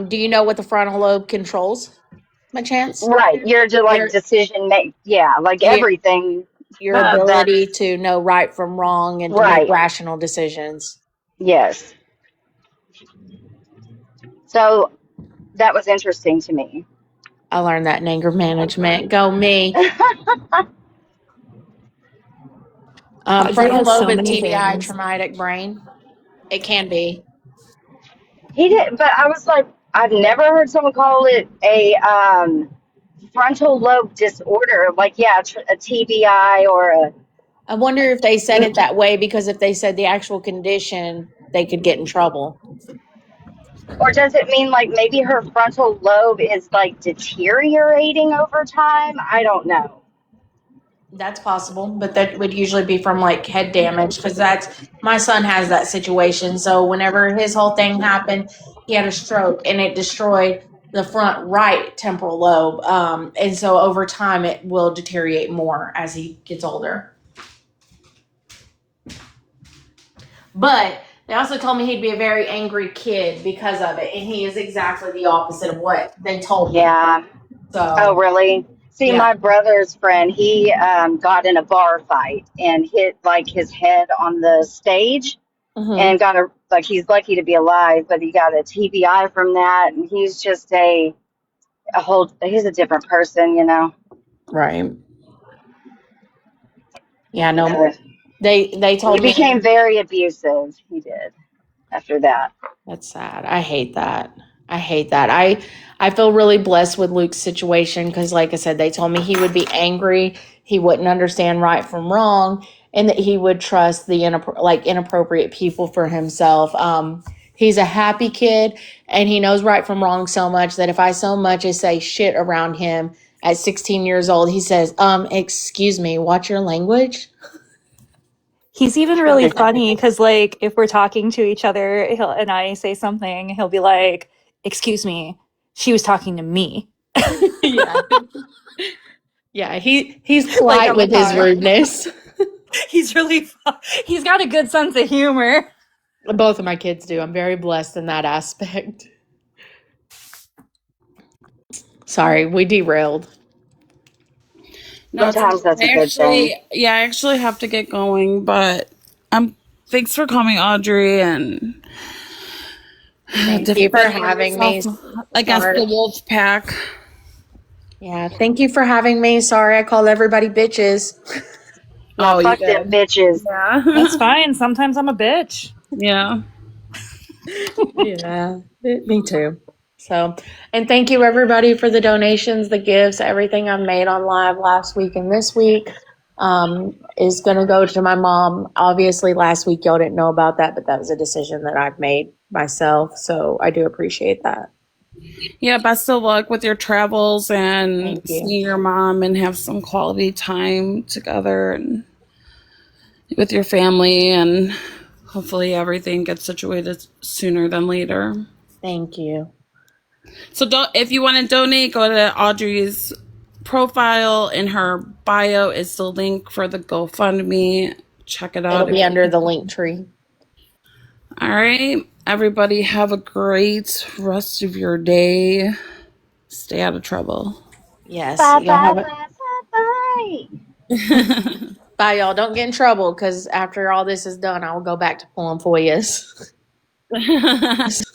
do you know what the frontal lobe controls, by chance? Right, you're just like Your decision make. Yeah, like your, everything. your ability That's to know right from wrong and to make right. rational decisions. Yes. So that was interesting to me. I learned that in anger management. Go me. Audrey Frontal has lobe so is many TBI, things. traumatic brain. It can be. He did, but I was like, I've never heard someone call it a frontal lobe disorder. Like, yeah, a TBI or a. I wonder if they said it that way because if they said the actual condition, they could get in trouble. Or does it mean like maybe her frontal lobe is like deteriorating over time? I don't know. That's possible, but that would usually be from like head damage because my son has that situation. So whenever his whole thing happened, he had a stroke and it destroyed the front right temporal lobe. And so over time, it will deteriorate more as he gets older. But they also told me he'd be a very angry kid because of it, and he is exactly the opposite of what they told me. Yeah. So. Oh, really? See, Yeah. my brother's friend, he got in a bar fight and hit like his head on the stage, and got he's lucky to be alive, but he got a TBI from that, and he's just he's a different person, you know. Right. Yeah, no. They told He me. became very abusive. He did after that. That's sad. I hate that. I feel really blessed with Luke's situation because, like I said, they told me he would be angry, he wouldn't understand right from wrong, and that he would trust the inappropriate people for himself. He's a happy kid, and he knows right from wrong so much that if I so much as say shit around him at 16 years old, he says, excuse me, watch your language. He's even really funny because, like, if we're talking to each other, and I say something, he'll be like, "Excuse me, she was talking to me." Yeah, yeah. He's polite Like with his rudeness. He's he's got a good sense of humor. Both of my kids do. I'm very blessed in that aspect. Sorry, we derailed. No, it's Sometimes that's a I good thing. actually have to get going, but thanks for coming, Audrey, and Thank you for having me. against Sorry. the wolf pack. Yeah, thank you for having me. Sorry I called everybody bitches. No, You fuck them did. bitches. Yeah. That's fine. Sometimes I'm a bitch. Yeah. Yeah, me too. So, and thank you everybody for the donations, the gifts, everything I've made on live last week and this week is going to go to my mom. Obviously, last week y'all didn't know about that, but that was a decision that I've made myself. So I do appreciate that. Yeah, best of luck with your travels and Thank you. see your mom and have some quality time together and with your family, and hopefully everything gets situated sooner than later. Thank you. So if you want to donate, go to Audrey's profile. In her bio is the link for the GoFundMe. Check it out. It'll be under the link tree. All right. Everybody have a great rest of your day. Stay out of trouble. Yes. Bye, Y'all bye, have a bye, bye, bye. bye, y'all. Don't get in trouble because after all this is done, I will go back to pulling for you.